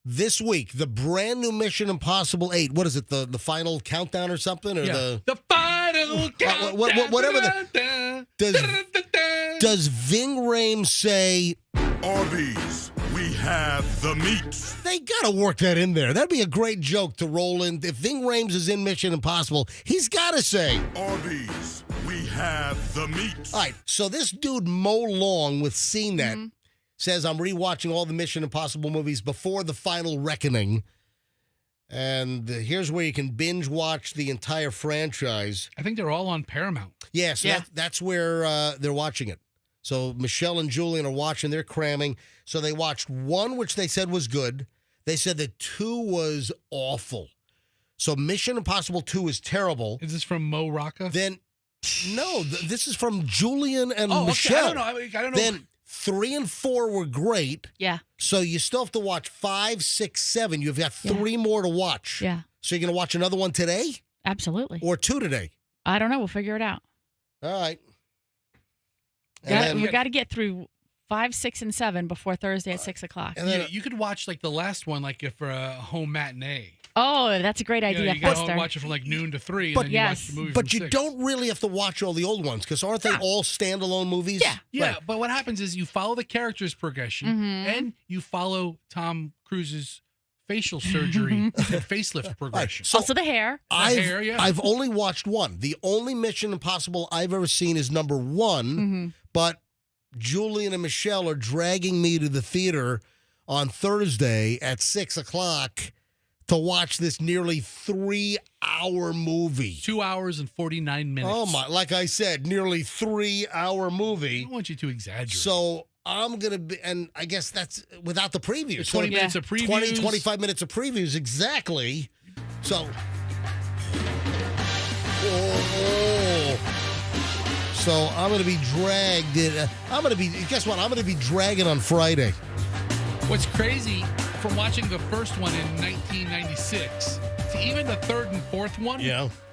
this week, the brand new Mission Impossible 8, what is it, the final countdown or something? Or the final countdown. Whatever does Ving Rhames say, Arby's, we have the meat. They got to work that in there. That'd be a great joke to roll in. If Ving Rhames is in Mission Impossible, he's got to say, Arby's, we have the meat. All right, so this dude Mo Long with CNET says, I'm rewatching all the Mission Impossible movies before the final reckoning. And here's where you can binge watch the entire franchise. I think they're all on Paramount. Yeah, so that's where they're watching it. So Michelle and Julian are watching. They're cramming. So they watched 1, which they said was good. They said that 2 was awful. So Mission Impossible 2 is terrible. Is this from Mo Rocca? Then, no, this is from Julian and Okay. Michelle. I don't know. Then 3 and 4 were great. Yeah. So you still have to watch 5, 6, 7. You've got 3 more to watch. Yeah. So you're going to watch another one today? Absolutely. Or 2 today? I don't know. We'll figure it out. All right. We got to get through 5, 6, and 7 before Thursday at 6 o'clock. And then you could watch like the last one, like for a home matinee. Oh, that's a great idea, you Fester. watch it from like noon to 3, and then you watch the movie But from you 6. don't really have to watch all the old ones, because aren't they all standalone movies? Yeah, Right. but what happens is you follow the character's progression, and you follow Tom Cruise's facial surgery and facelift progression. So also the hair. I've only watched 1. The only Mission Impossible I've ever seen is number 1, but Julian and Michelle are dragging me to the theater on Thursday at 6 o'clock to watch this nearly 3-hour movie. 2 hours and 49 minutes. Oh, my. Like I said, nearly 3-hour movie. I don't want you to exaggerate. So I'm going to be, and I guess that's without the previews. 20 minutes of previews. 20, 25 minutes of previews, exactly. So, so I'm going to be dragged in. Guess what? I'm going to be dragging on Friday. What's crazy, from watching the first one in 1996 to even the third and fourth one,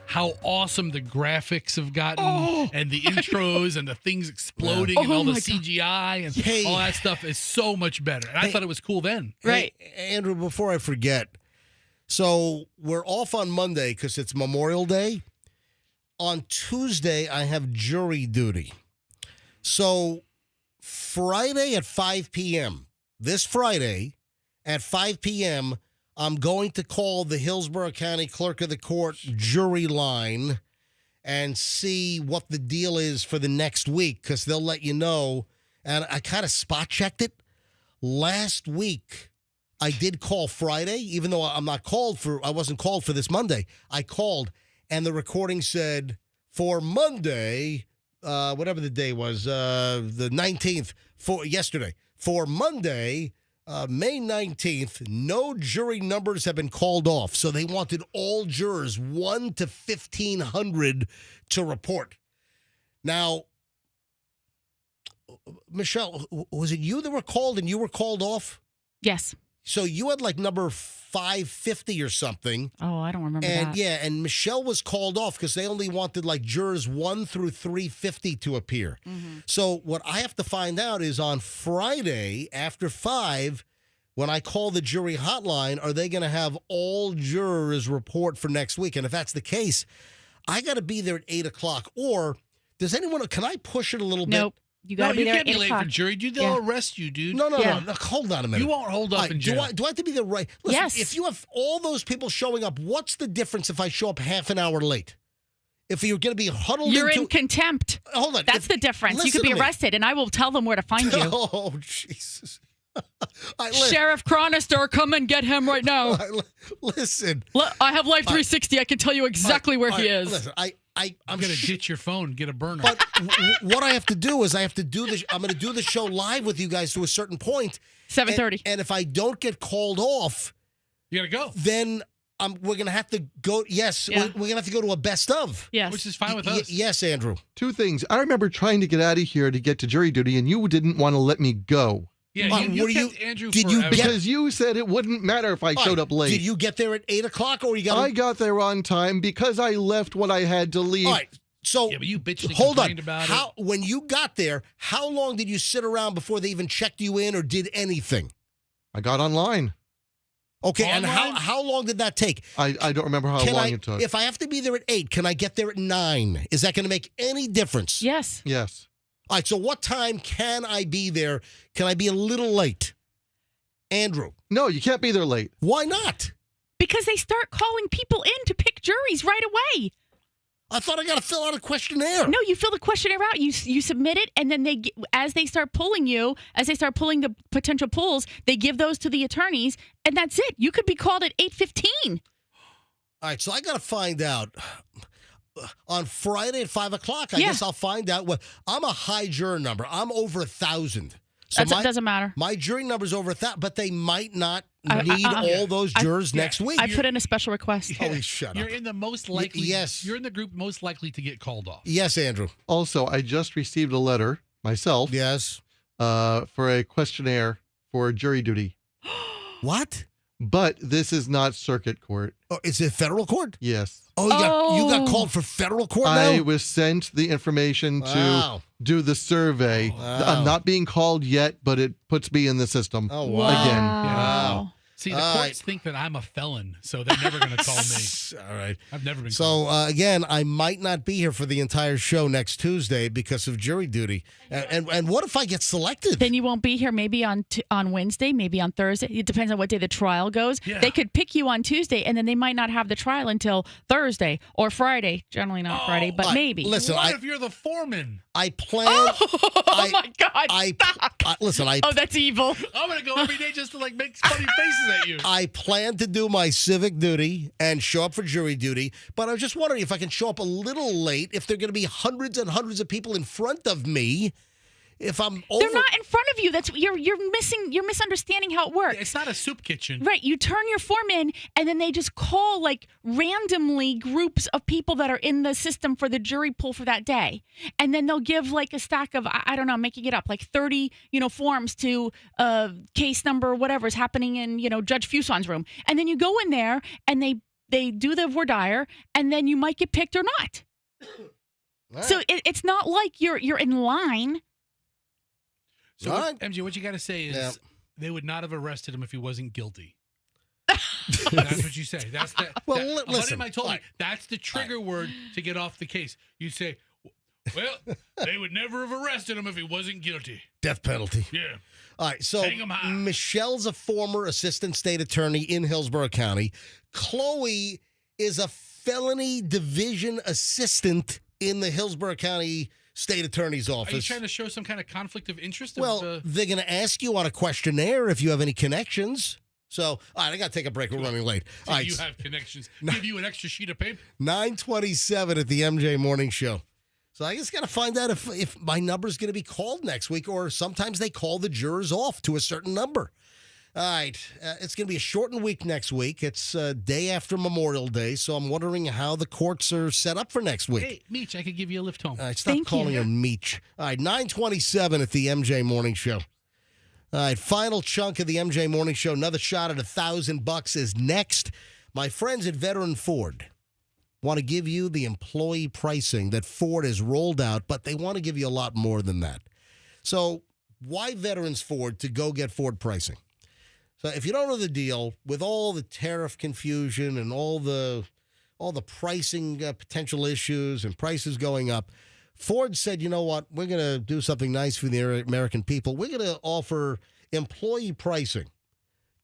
how awesome the graphics have gotten and the intros and the things exploding and all the CGI and all that stuff is so much better. And I thought it was cool then. Right. Hey, Andrew, before I forget, So we're off on Monday because it's Memorial Day. On Tuesday, I have jury duty. So Friday at 5 p.m., this Friday at 5 p.m., I'm going to call the Hillsborough County Clerk of the Court jury line and see what the deal is for the next week, because they'll let you know. And I kind of spot checked it. Last week, I did call Friday, even though I wasn't called for this Monday. I called, and the recording said for Monday, whatever the day was, the 19th, for yesterday. For Monday, May 19th, no jury numbers have been called off. So they wanted all jurors, 1 to 1,500, to report. Now, Michelle, was it you that were called and you were called off? Yes. So you had like number 550 or something. Oh, I don't remember and that. Yeah, and Michelle was called off because they only wanted like jurors 1 through 350 to appear. Mm-hmm. So what I have to find out is on Friday after 5, when I call the jury hotline, are they going to have all jurors report for next week? And if that's the case, I got to be there at 8 o'clock. Or can I push it a little bit? Nope. You got to be there at 8 can't be late o'clock. for jury, dude. They'll arrest you, dude. No. Hold on a minute. You won't hold up in jail. Do I have to be there right? Listen, Yes. If you have all those people showing up, what's the difference if I show up half an hour late? If you're going to be huddled You're into... in contempt. Hold on. That's the difference. You Listen could be to me. arrested, and I will tell them where to find you. Oh, Jesus. Sheriff Chronister, come and get him right now. Listen. I have Life 360. I can tell you exactly where he is. Listen, I'm going to ditch your phone, get a burner. But what I have to do is I'm going to do the show live with you guys to a certain point. 7:30. And if I don't get called off, you got to go. Then we're going to have to go. Yes, we're going to have to go to a best of. Yes. Which is fine with us. Yes, Andrew. 2 things. I remember trying to get out of here to get to jury duty, and you didn't want to let me go. Yeah, you kept Andrew did forever. you Because you said it wouldn't matter if I showed up late. Did you get there at 8 o'clock or you got? I got there on time because I left when I had to leave. All right. So yeah, but you bitched and hold on. complained about it. When you got there, how long did you sit around before they even checked you in or did anything? I got online. Okay, Online? and how long did that take? I don't remember how long it took. If I have to be there at 8, can I get there at 9? Is that going to make any difference? Yes. Yes. All right, so what time can I be there? Can I be a little late? Andrew. No, you can't be there late. Why not? Because they start calling people in to pick juries right away. I thought I got to fill out a questionnaire. No, you fill the questionnaire out. You submit it, and then as they start pulling the potential pulls, they give those to the attorneys, and that's it. You could be called at 8:15. All right, so I got to find out. On Friday at 5 o'clock, I guess I'll find out what. I'm a high juror number. I'm over 1,000. So It doesn't matter. My jury number's over 1,000, but they might not need all those jurors next week. I put in a special request. Holy shut You're up. in the most likely. Yes. You're in the group most likely to get called off. Yes, Andrew. Also, I just received a letter myself. Yes. For a questionnaire for jury duty. What? But this is not circuit court. Oh, is it federal court? Yes. Oh, you got called for federal court now? I was sent the information to do the survey. I'm not being called yet, but it puts me in the system again. Wow. See, the courts think that I'm a felon, so they're never going to call me. All right. I've never been So, again, I might not be here for the entire show next Tuesday because of jury duty. And what if I get selected? Then you won't be here maybe on Wednesday, maybe on Thursday. It depends on what day the trial goes. Yeah. They could pick you on Tuesday, and then they might not have the trial until Thursday or Friday. Generally not Friday, but maybe. Listen, What if you're the foreman? I plan. Oh my God! Stop. Listen, Oh, that's evil. I'm going to go every day just to make funny faces at you. I plan to do my civic duty and show up for jury duty, but I was just wondering if I can show up a little late, if there are going to be hundreds and hundreds of people in front of me. If I'm over... They're not in front of you. That's you're misunderstanding how it works. It's not a soup kitchen. Right. You turn your form in, and then they just call like randomly groups of people that are in the system for the jury pool for that day. And then they'll give like a stack of, I don't know, making it up, like 30, forms to case number whatever is happening in, Judge Fuson's room. And then you go in there and they do the voir dire, and then you might get picked or not. Right. So it's not like you're in line. So, MJ, what you got to say is they would not have arrested him if he wasn't guilty. That's what you say. That's the. Well, a buddy listen. of mine told me that's the trigger word to get off the case. You say, "Well, they would never have arrested him if he wasn't guilty." Death penalty. Yeah. All right, so Hang 'em high. Michelle's a former assistant state attorney in Hillsborough County. Chloe is a felony division assistant in the Hillsborough County State Attorney's Office. Are you trying to show some kind of conflict of interest? Well, they're going to ask you on a questionnaire if you have any connections. So, all right, I got to take a break. We're running late. All right, you have connections. Give you an extra sheet of paper. 9:27 at the MJ Morning Show. So I just got to find out if my number's going to be called next week, or sometimes they call the jurors off to a certain number. All right, it's going to be a shortened week next week. It's day after Memorial Day, so I'm wondering how the courts are set up for next week. Hey, Meech, I could give you a lift home. All right, stop calling her Meech. All right, 9:27 at the MJ Morning Show. All right, final chunk of the MJ Morning Show. Another shot at $1,000 is next. My friends at Veteran Ford want to give you the employee pricing that Ford has rolled out, but they want to give you a lot more than that. So why Veterans Ford to go get Ford pricing? So if you don't know the deal, with all the tariff confusion and all the pricing potential issues and prices going up, Ford said, you know what, we're going to do something nice for the American people. We're going to offer employee pricing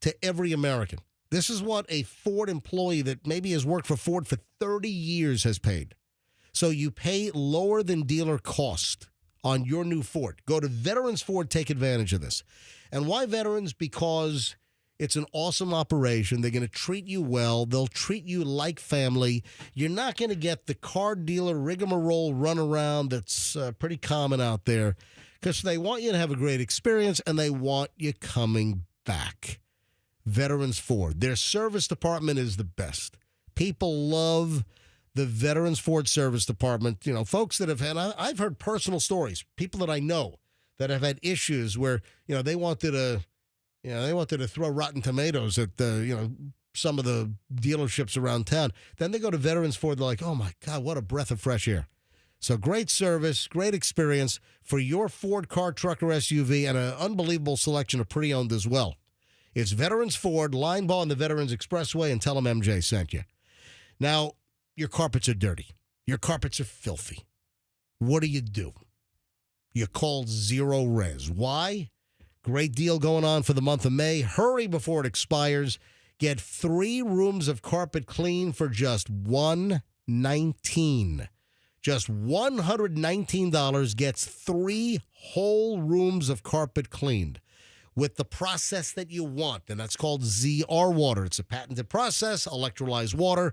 to every American. This is what a Ford employee that maybe has worked for Ford for 30 years has paid. So you pay lower than dealer cost on your new Ford. Go to Veterans Ford, take advantage of this. And why veterans? Because it's an awesome operation. They're going to treat you well. They'll treat you like family. You're not going to get the car dealer rigmarole runaround that's pretty common out there, because they want you to have a great experience and they want you coming back. Veterans Ford. Their service department is the best. People love the Veterans Ford service department. You know, folks that have had, I've heard personal stories, people that I know that have had issues where, you know, they wanted to throw rotten tomatoes at some of the dealerships around town. Then they go to Veterans Ford. They're like, oh, my God, what a breath of fresh air. So great service, great experience for your Ford car, truck, or SUV, and an unbelievable selection of pre-owned as well. It's Veterans Ford, Line Ball on the Veterans Expressway, and tell them MJ sent you. Now, your carpets are dirty. Your carpets are filthy. What do? You call Zero Res. Why? Great deal going on for the month of May. Hurry before it expires. Get 3 rooms of carpet clean for just $119. Just $119 gets 3 whole rooms of carpet cleaned with the process that you want, and that's called ZR Water. It's a patented process, electrolyzed water,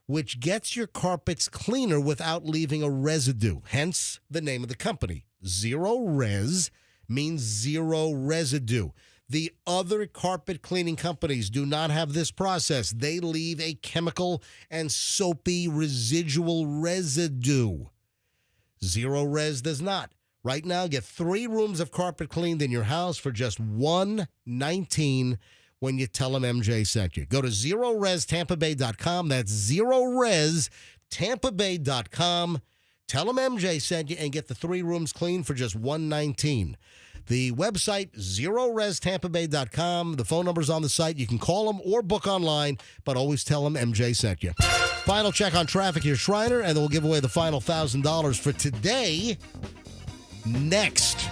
which gets your carpets cleaner without leaving a residue, hence the name of the company. Zero Res means zero residue. The other carpet cleaning companies do not have this process. They leave a chemical and soapy residual residue. Zero Res does not. Right now, get 3 rooms of carpet cleaned in your house for just $119 when you tell them MJ sent you. Go to ZeroResTampaBay.com. That's ZeroResTampaBay.com. Tell them MJ sent you and get the 3 rooms cleaned for just $119. The website, ZeroResTampaBay.com. The phone number's on the site. You can call them or book online, but always tell them MJ sent you. Final check on traffic here, Shriner, and then we'll give away the final $1,000 for today. Next.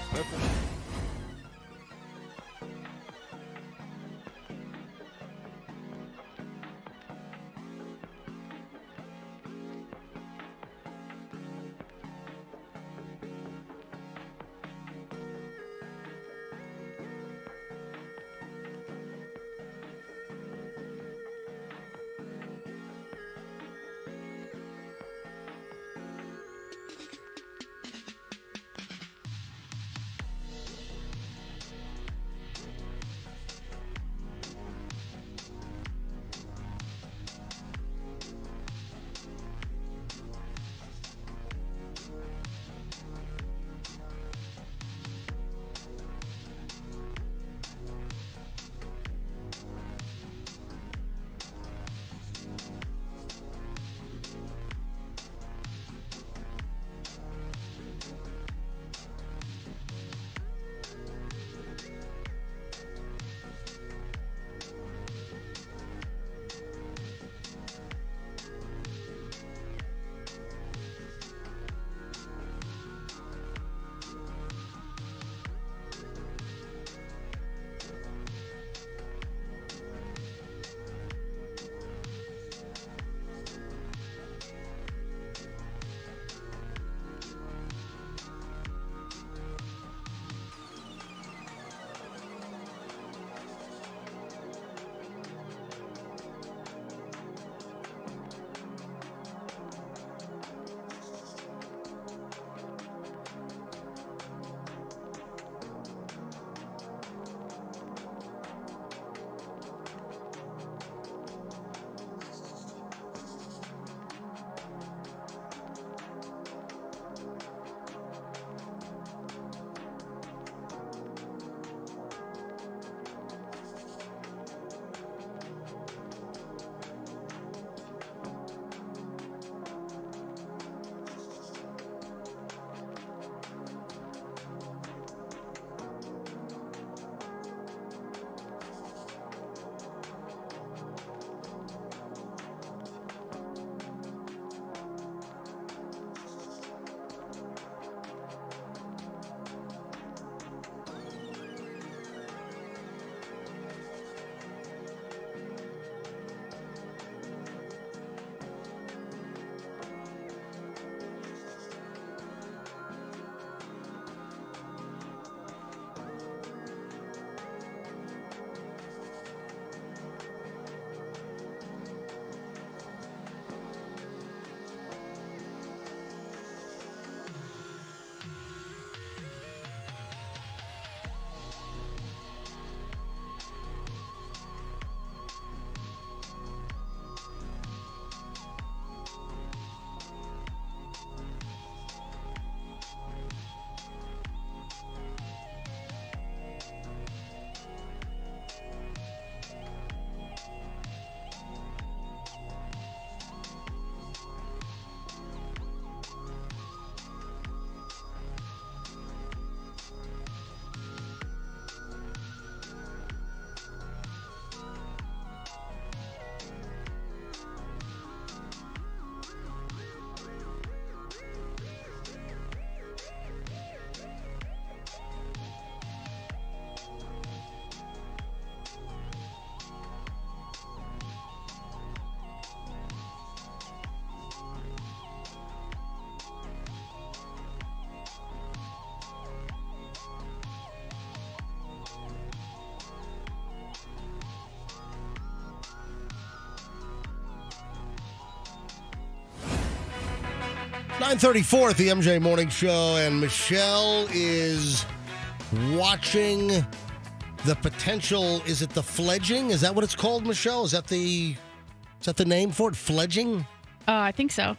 9:34 at the MJ Morning Show, and Michelle is watching the potential. Is it the fledging? Is that what it's called, Michelle? Is that the name for it? Fledging? I think so.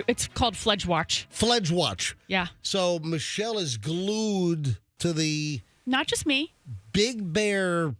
It's called Fledge Watch. Fledge Watch. Yeah. So Michelle is glued to the Not just me. Big Bear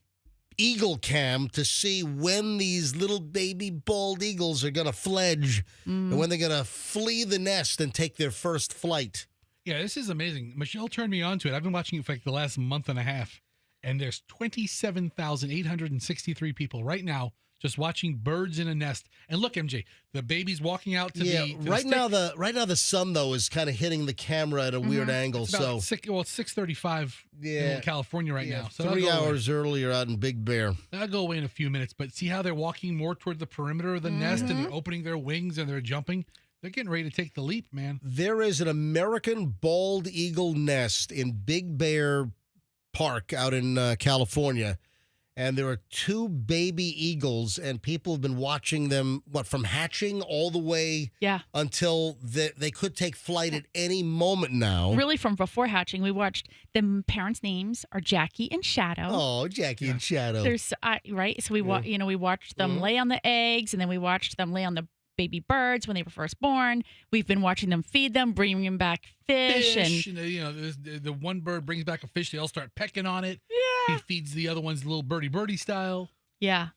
Eagle Cam to see when these little baby bald eagles are going to fledge and when they're going to flee the nest and take their first flight. Yeah, this is amazing. Michelle turned me on to it. I've been watching it for like the last month and a half, and there's 27,863 people right now just watching birds in a nest. And look, MJ, the baby's walking out to right now the sun though is kind of hitting the camera at a weird angle. It's So it's 6:35 in California right now. So 3 hours earlier out in Big Bear. That'll go away in a few minutes. But see how they're walking more toward the perimeter of the nest, and they're opening their wings and they're jumping. They're getting ready to take the leap, man. There is an American bald eagle nest in Big Bear Park out in California. And there are 2 baby eagles, and people have been watching them, from hatching all the way until they could take flight at any moment now. Really, from before hatching, we watched the parents' names are Jackie and Shadow. Oh, Jackie and Shadow. There's right. So we we watched them lay on the eggs, and then we watched them lay on the baby birds when they were first born. We've been watching them feed them, bringing them back fish and the one bird brings back a fish. They all start pecking on it. Yeah. He feeds the other ones a little birdie style. Yeah.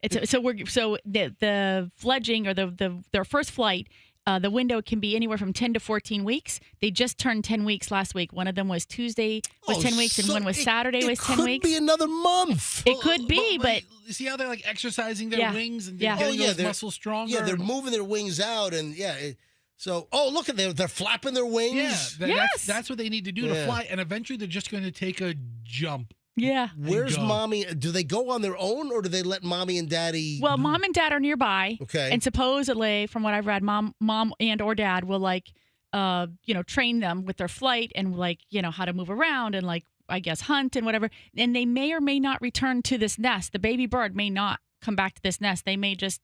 The fledging or their first flight. The window can be anywhere from 10 to 14 weeks. They just turned 10 weeks last week. One of them was Tuesday was 10 weeks, and one was Saturday was 10 weeks. It could be another month. It could be, but you see how they're like exercising their wings and yeah. getting those muscles stronger? Yeah, they're moving their wings out, and look at they're flapping their wings. Yeah, that's what they need to do to fly, and eventually they're just going to take a jump. Yeah. Where's mommy? Do they go on their own, or do they let mommy and daddy? Well, mom and dad are nearby. Okay. And supposedly, from what I've read, mom and or dad will train them with their flight and how to move around and I guess hunt and whatever. And they may or may not return to this nest. The baby bird may not come back to this nest. They may just,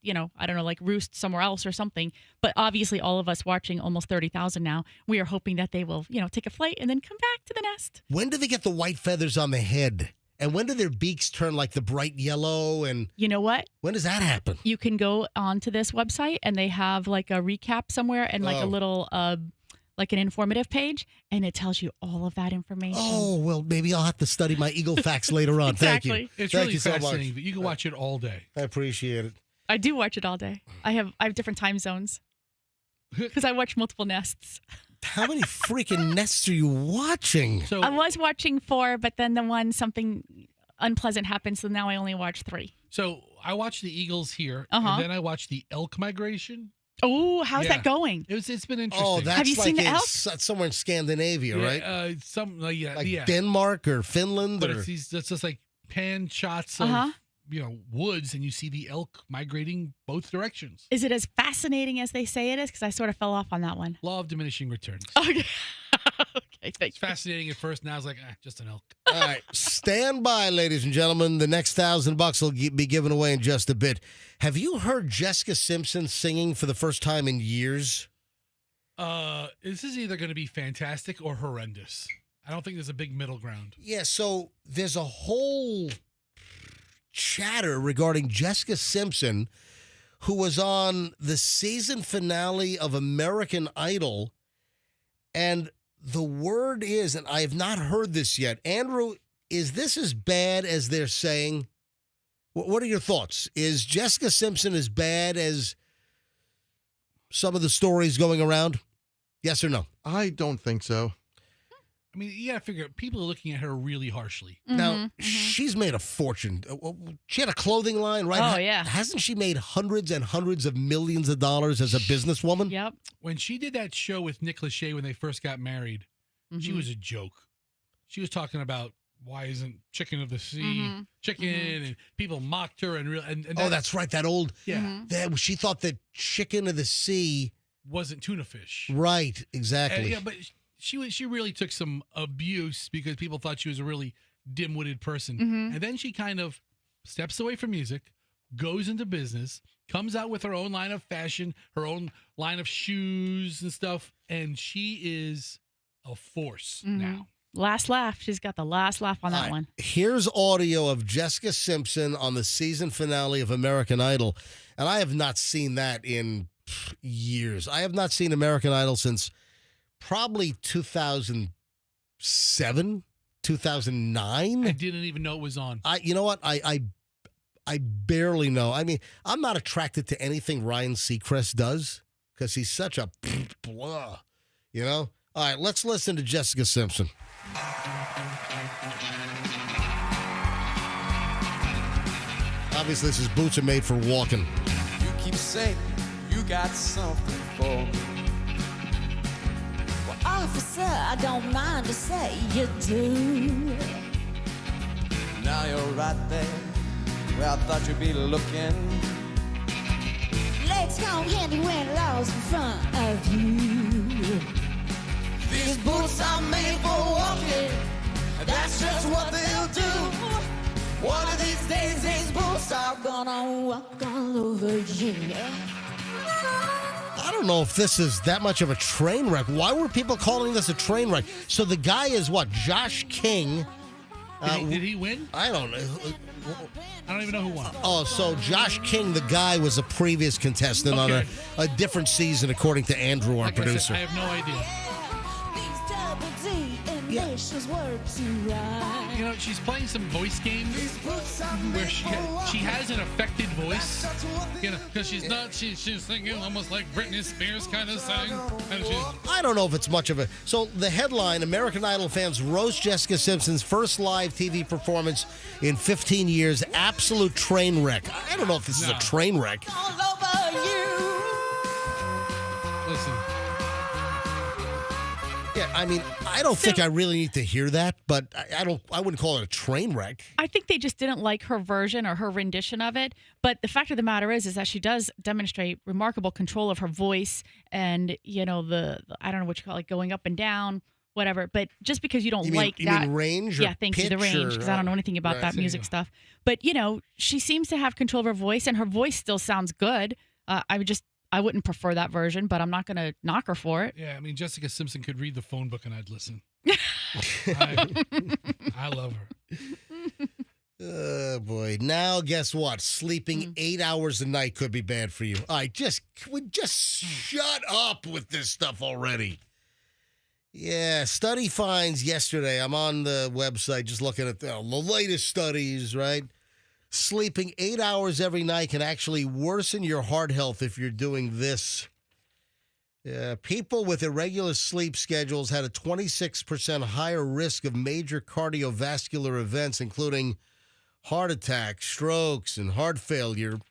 roost somewhere else or something. But obviously, all of us watching almost 30,000 now, we are hoping that they will, take a flight and then come back to the nest. When do they get the white feathers on the head? And when do their beaks turn like the bright yellow? And you know what? When does that happen? You can go onto this website and they have a recap somewhere and a little an informative page, and it tells you all of that information. Oh, well, maybe I'll have to study my Eagle facts later on. Exactly. Thank you. It's Thank really you so fascinating, much. but you can watch it all day. I appreciate it. I do watch it all day. I have different time zones because I watch multiple nests. How many freaking nests are you watching? I was watching 4, but then something unpleasant happened, so now I only watch 3. So I watched the eagles here, and then I watched the elk migration. Oh, how's that going? It's been interesting. Oh, that's have you seen the elk? Somewhere in Scandinavia, right? Denmark or Finland. But it's just like pan shots of woods, and you see the elk migrating both directions. Is it as fascinating as they say it is? Because I sort of fell off on that one. Law of diminishing returns. Okay. Okay, it's fascinating at first. Now it's like, just an elk. All right, stand by, ladies and gentlemen. The next $1,000 will be given away in just a bit. Have you heard Jessica Simpson singing for the first time in years? This is either going to be fantastic or horrendous. I don't think there's a big middle ground. Yeah, so there's a whole chatter regarding Jessica Simpson, who was on the season finale of American Idol, and the word is, and I have not heard this yet, Andrew, is this as bad as they're saying? What are your thoughts? Is Jessica Simpson as bad as some of the stories going around? Yes or no? I don't think so. I mean, you got to figure, people are looking at her really harshly. Now, she's made a fortune. She had a clothing line, right? Oh, yeah. Hasn't she made hundreds and hundreds of millions of dollars as a businesswoman? Yep. When she did that show with Nick Lachey when they first got married, she was a joke. She was talking about, why isn't chicken of the sea chicken? And people mocked her. And that's right. That old, she thought that chicken of the sea wasn't tuna fish. Right, exactly. But she really took some abuse because people thought she was a really dim-witted person. And then she kind of steps away from music, goes into business, comes out with her own line of fashion, her own line of shoes and stuff, and she is a force now. Last laugh. She's got the last laugh on that one. Here's audio of Jessica Simpson on the season finale of American Idol, and I have not seen that in years. I have not seen American Idol since probably 2007, 2009. I didn't even know it was on. You know what? I barely know. I mean, I'm not attracted to anything Ryan Seacrest does because he's such a blah, you know? All right, let's listen to Jessica Simpson. Obviously, this is boots are made for walking. You keep saying you got something for me. Well, officer, I don't mind to say you do. Now you're right there where I thought you'd be looking. Legs gone handy when law's in front of you. These boots are made for walking. That's just what they'll do. One of these days, these boots are gonna walk all over you. I don't know if this is that much of a train wreck. Why were people calling this a train wreck? So the guy is what? Josh King. Did he win? I don't know. I don't even know who won. Oh, so Josh King, the guy, was a previous contestant on a different season, according to Andrew, our producer. I have no idea. Yeah. You know, she's playing some voice games where she has an affected voice. You know, because she's singing almost like Britney Spears kind of sang. And I don't know if it's much of a... So the headline, American Idol fans roast Jessica Simpson's first live TV performance in 15 years. Absolute train wreck. I don't know if this is a train wreck. Listen. Yeah, I mean, I don't think I really need to hear that, but I wouldn't call it a train wreck. I think they just didn't like her version or her rendition of it. But the fact of the matter is that she does demonstrate remarkable control of her voice and, you know, the I don't know what you call it, going up and down, whatever. But just because you don't you like mean, that. You mean range or yeah, thank you, the range, because I don't know anything about that music stuff. But, you know, she seems to have control of her voice, and her voice still sounds good. I wouldn't prefer that version, but I'm not going to knock her for it. Yeah, I mean, Jessica Simpson could read the phone book and I'd listen. I love her. Oh, boy. Now, guess what? Sleeping 8 hours a night could be bad for you. All right, just shut up with this stuff already. Yeah, study finds yesterday. I'm on the website just looking at the latest studies, right? Sleeping 8 hours every night can actually worsen your heart health if you're doing this. People with irregular sleep schedules had a 26% higher risk of major cardiovascular events, including heart attacks, strokes, and heart failure.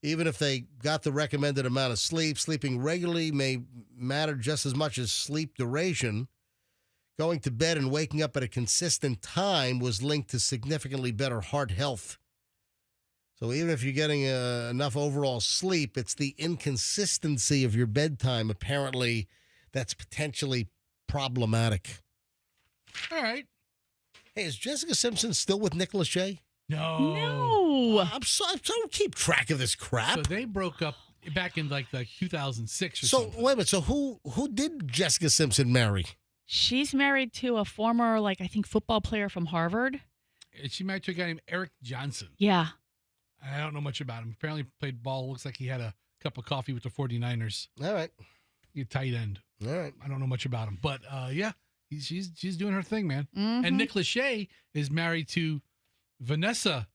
Even if they got the recommended amount of sleep, sleeping regularly may matter just as much as sleep duration. Going to bed and waking up at a consistent time was linked to significantly better heart health. So even if you're getting enough overall sleep, it's the inconsistency of your bedtime, apparently, that's potentially problematic. All right. Hey, is Jessica Simpson still with Nick Lachey? No. I'm so keep track of this crap. So they broke up back in like 2006 or so, something. Wait a minute. So who did Jessica Simpson marry? She's married to a former, I think, football player from Harvard. She married to a guy named Eric Johnson. Yeah. I don't know much about him. Apparently played ball. Looks like he had a cup of coffee with the 49ers. All right. He's a tight end. All right. I don't know much about him. But, yeah, she's doing her thing, man. Mm-hmm. And Nick Lachey is married to Vanessa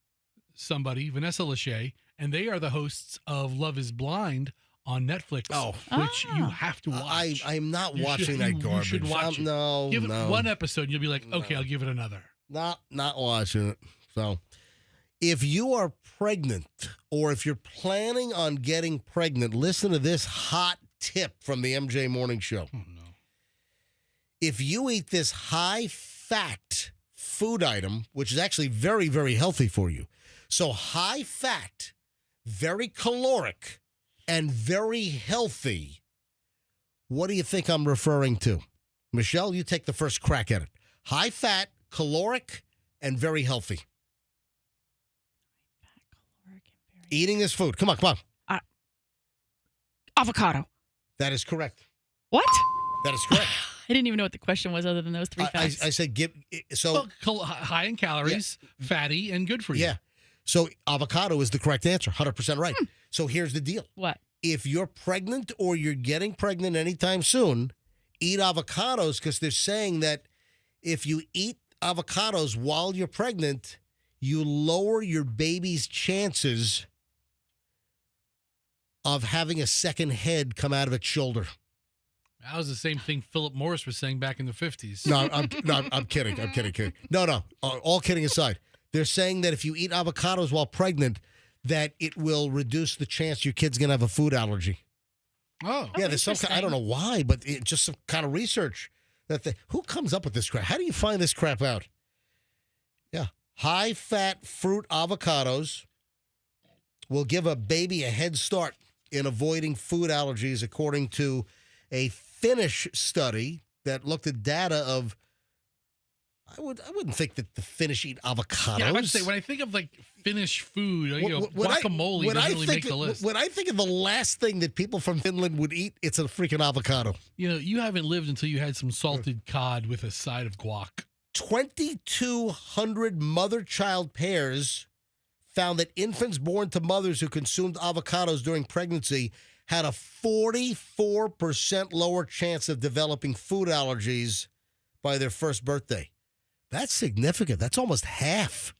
Lachey, and they are the hosts of Love is Blind on Netflix, which you have to watch. I'm not watching that garbage. You should watch it. No, give it one episode, and you'll be like, okay, I'll give it another. Not watching it. So if you are pregnant or if you're planning on getting pregnant, listen to this hot tip from the MJ Morning Show. Oh, no. If you eat this high-fat food item, which is actually very, very healthy for you, so high-fat, very caloric, and very healthy, what do you think I'm referring to? Michelle, you take the first crack at it. High-fat, caloric, and very healthy. Eating this food. Come on. Avocado. That is correct. What? That is correct. I didn't even know what the question was other than those three facts. I said high in calories, fatty, and good for you. Yeah. So avocado is the correct answer. 100% right. So here's the deal. What? If you're pregnant or you're getting pregnant anytime soon, eat avocados because they're saying that if you eat avocados while you're pregnant, you lower your baby's chances of having a second head come out of its shoulder. That was the same thing Philip Morris was saying back in the 50s. No, I'm kidding. I'm kidding. No. All kidding aside, they're saying that if you eat avocados while pregnant, that it will reduce the chance your kid's going to have a food allergy. Oh. Yeah, there's some kind, I don't know why, but it's just some kind of research. Who comes up with this crap? How do you find this crap out? Yeah. High-fat fruit avocados will give a baby a head start in avoiding food allergies, according to a Finnish study that looked at data of, I wouldn't think that the Finnish eat avocados. Yeah, I would say, when I think of like Finnish food, guacamole doesn't really make the list. When I think of the last thing that people from Finland would eat, it's a freaking avocado. You haven't lived until you had some salted cod with a side of guac. 2,200 mother-child pairs found that infants born to mothers who consumed avocados during pregnancy had a 44% lower chance of developing food allergies by their first birthday. That's significant. That's almost half.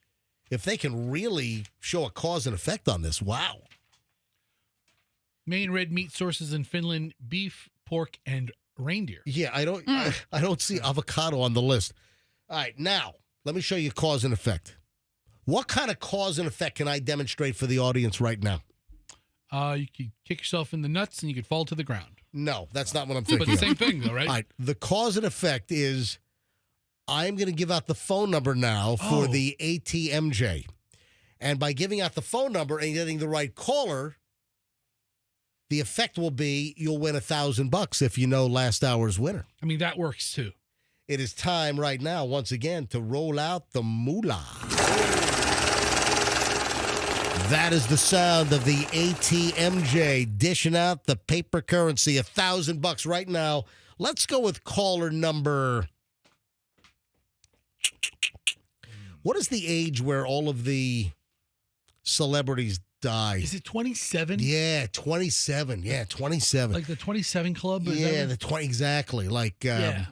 If they can really show a cause and effect on this, wow. Main red meat sources in Finland: beef, pork, and reindeer. Yeah, I don't see avocado on the list. All right, now let me show you cause and effect. What kind of cause and effect can I demonstrate for the audience right now? You could kick yourself in the nuts and you could fall to the ground. No, that's not what I'm thinking. But the same thing, though, right? All right. The cause and effect is I'm going to give out the phone number now for the ATMJ. And by giving out the phone number and getting the right caller, the effect will be you'll win $1,000 if you know last hour's winner. I mean, that works too. It is time right now, once again, to roll out the moolah. That is the sound of the ATMJ dishing out the paper currency, $1,000 right now. Let's go with caller number. What is the age where all of the celebrities die? Is it 27? Yeah, 27. Yeah, 27. Like the 27 Club? Yeah, the 20 exactly. Like Jimi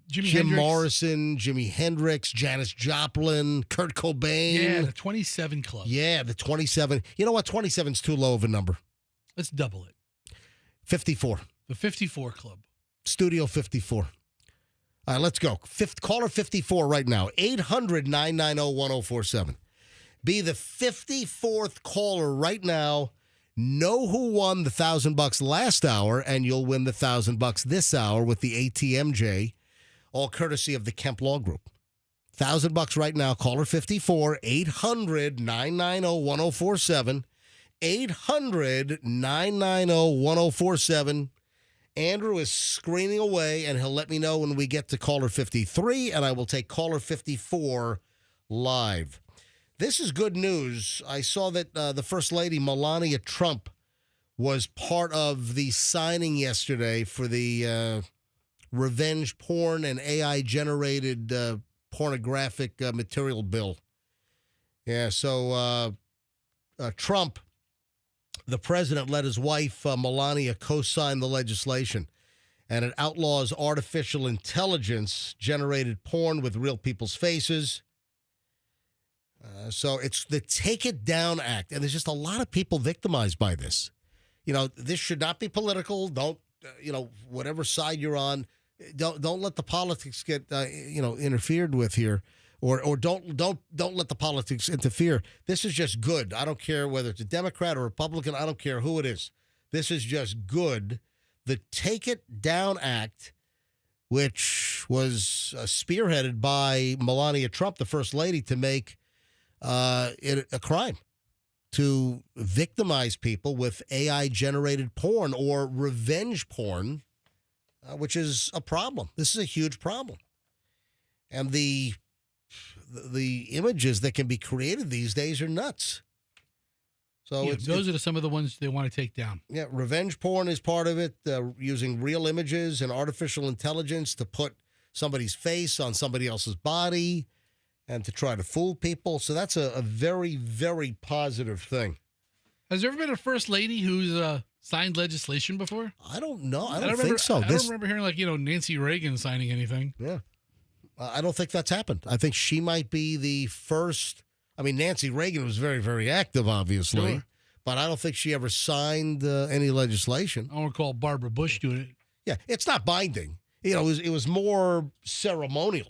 Jim Hendrix. Morrison, Jimi Hendrix, Janis Joplin, Kurt Cobain. Yeah, the 27 Club. Yeah, the 27. You know what? 27 is too low of a number. Let's double it. 54. The 54 Club. Studio 54. All right, let's go. Caller 54 right now. 800-990-1047. Be the 54th caller right now. Know who won the $1,000 last hour, and you'll win the $1,000 this hour with the ATMJ, all courtesy of the Kemp Law Group. $1,000 right now. Caller 54, 800-990-1047. 800-990-1047. Andrew is screaming away, and he'll let me know when we get to caller 53, and I will take caller 54 live. This is good news. I saw that the First Lady, Melania Trump, was part of the signing yesterday for the revenge porn and AI-generated pornographic material bill. Yeah, so Trump, the president, let his wife, Melania, co-sign the legislation. And it outlaws artificial intelligence-generated porn with real people's faces. So it's the Take It Down Act, and there's just a lot of people victimized by this. You know, this should not be political. Don't, whatever side you're on, don't let the politics get, interfered with here, or don't let the politics interfere. This is just good. I don't care whether it's a Democrat or Republican. I don't care who it is. This is just good. The Take It Down Act, which was spearheaded by Melania Trump, the First Lady, to make it a crime to victimize people with AI-generated porn or revenge porn, which is a problem. This is a huge problem. And the images that can be created these days are nuts. So those are some of the ones they want to take down. Yeah, revenge porn is part of it, using real images and artificial intelligence to put somebody's face on somebody else's body and to try to fool people. So that's a very, very positive thing. Has there ever been a first lady who's signed legislation before? I don't know. I don't think so. I don't remember hearing Nancy Reagan signing anything. Yeah. I don't think that's happened. I think she might be the first. I mean, Nancy Reagan was very, very active, obviously. Sure. But I don't think she ever signed any legislation. I don't recall Barbara Bush doing it. Yeah, it's not binding. It was more ceremonial.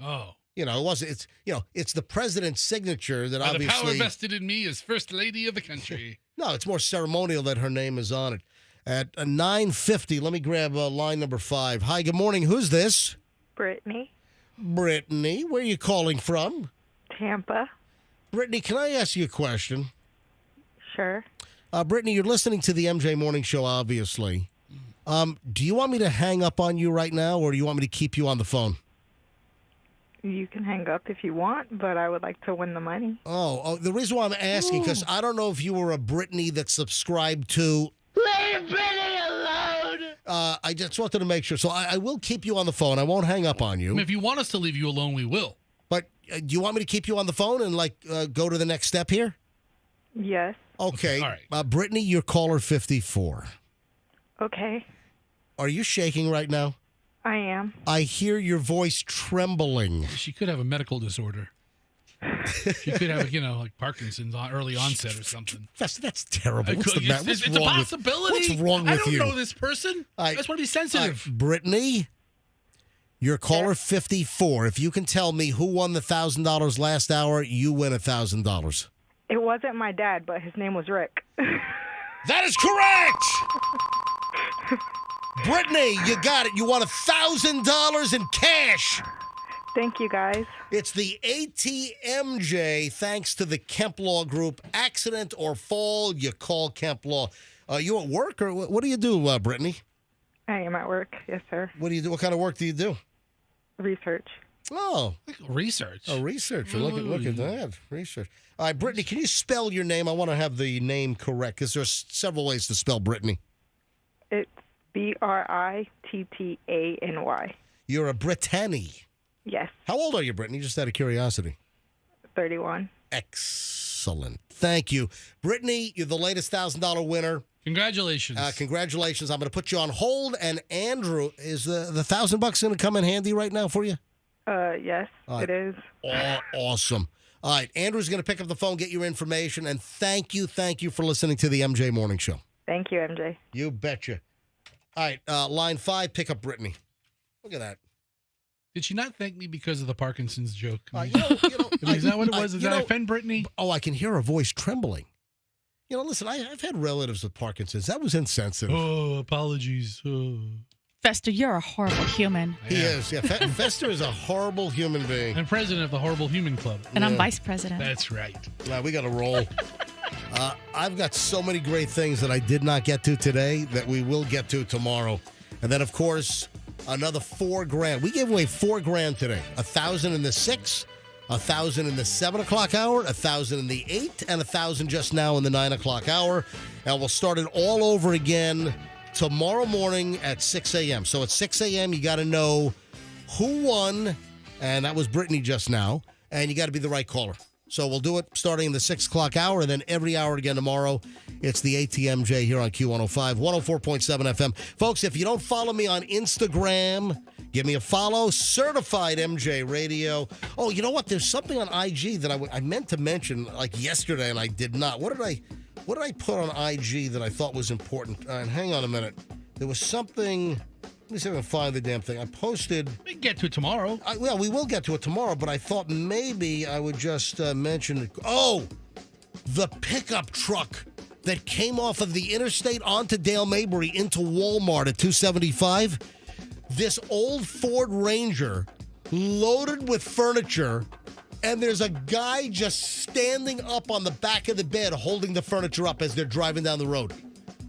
Oh. It wasn't. It's the president's signature that obviously. The power vested in me as first lady of the country. No, it's more ceremonial that her name is on it. At 9:50, let me grab line number 5. Hi, good morning. Who's this? Brittany. Brittany, where are you calling from? Tampa. Brittany, can I ask you a question? Sure. Brittany, you're listening to the MJ Morning Show, obviously. Do you want me to hang up on you right now, or do you want me to keep you on the phone? You can hang up if you want, but I would like to win the money. Oh, the reason why I'm asking, because I don't know if you were a Brittany that subscribed to... Leave Brittany alone! I just wanted to make sure. So I will keep you on the phone. I won't hang up on you. I mean, if you want us to leave you alone, we will. But do you want me to keep you on the phone and, go to the next step here? Yes. Okay. All right. Brittany, you're caller 54. Okay. Are you shaking right now? I am. I hear your voice trembling. She could have a medical disorder. She could have, like Parkinson's early onset or something. That's terrible. What's the matter? It's a possibility. What's wrong with you? I don't know this person. I just want to be sensitive. Brittany, you're caller 54. If you can tell me who won the $1,000 last hour, you win $1,000. It wasn't my dad, but his name was Rick. That is correct! Brittany, you got it. You won $1,000 in cash. Thank you, guys. It's the ATMJ, thanks to the Kemp Law Group. Accident or fall, you call Kemp Law. You at work, or what do you do, Brittany? I am at work. Yes, sir. What do you do? What kind of work do you do? Research. Oh. Research? Oh, research. Look at that. Research. All right, Brittany, can you spell your name? I want to have the name correct, because there's several ways to spell Brittany. It's Brittany. You're a Brittany. Yes. How old are you, Brittany? Just out of curiosity. 31. Excellent. Thank you. Brittany, you're the latest $1,000 winner. Congratulations. Congratulations. I'm going to put you on hold. And Andrew, is the $1,000 going to come in handy right now for you? Yes, it is. Awesome. All right. Andrew's going to pick up the phone, get your information. And thank you for listening to the MJ Morning Show. Thank you, MJ. You betcha. All right. Line 5, pick up Brittany. Look at that. Did she not thank me because of the Parkinson's joke? Is that what it was? Did I offend Brittany? Oh, I can hear her voice trembling. Listen, I've had relatives with Parkinson's. That was insensitive. Oh, apologies. Oh. Fester, you're a horrible human. He is. Yeah, Fester is a horrible human being. I'm president of the Horrible Human Club. And I'm vice president. That's right. We got to roll. I've got so many great things that I did not get to today that we will get to tomorrow. And then, of course, another $4,000. We gave away $4,000 today. 1,000 in the 6, 1,000 in the 7 o'clock hour, 1,000 in the 8, and 1,000 just now in the 9 o'clock hour. And we'll start it all over again tomorrow morning at 6 a.m. So at 6 a.m., you got to know who won, and that was Brittany just now, and you got to be the right caller. So we'll do it starting in the 6 o'clock hour, and then every hour again tomorrow. It's the ATMJ here on Q105, 104.7 FM. Folks, if you don't follow me on Instagram, give me a follow. Certified MJ Radio. Oh, you know what? There's something on IG that I meant to mention like yesterday, and I did not. What did I put on IG that I thought was important? Hang on a minute. There was something... Let me see if I can find the damn thing. I posted... We can get to it tomorrow. Well, we will get to it tomorrow, but I thought maybe I would just mention... Oh! The pickup truck that came off of the interstate onto Dale Mabry into Walmart at 275. This old Ford Ranger loaded with furniture, and there's a guy just standing up on the back of the bed holding the furniture up as they're driving down the road.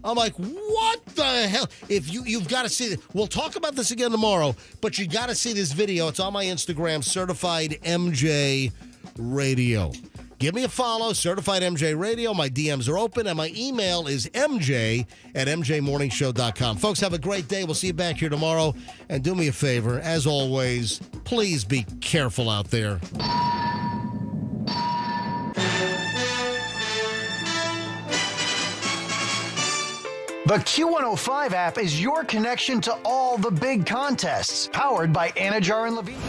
I'm like, what the hell? If you've got to see it. We'll talk about this again tomorrow, but you got to see this video. It's on my Instagram, Certified MJ Radio. Give me a follow, Certified MJ Radio. My DMs are open, and my email is mj@mjmorningshow.com. Folks, have a great day. We'll see you back here tomorrow. And do me a favor, as always, please be careful out there. The Q105 app is your connection to all the big contests, powered by Anajar and Levine.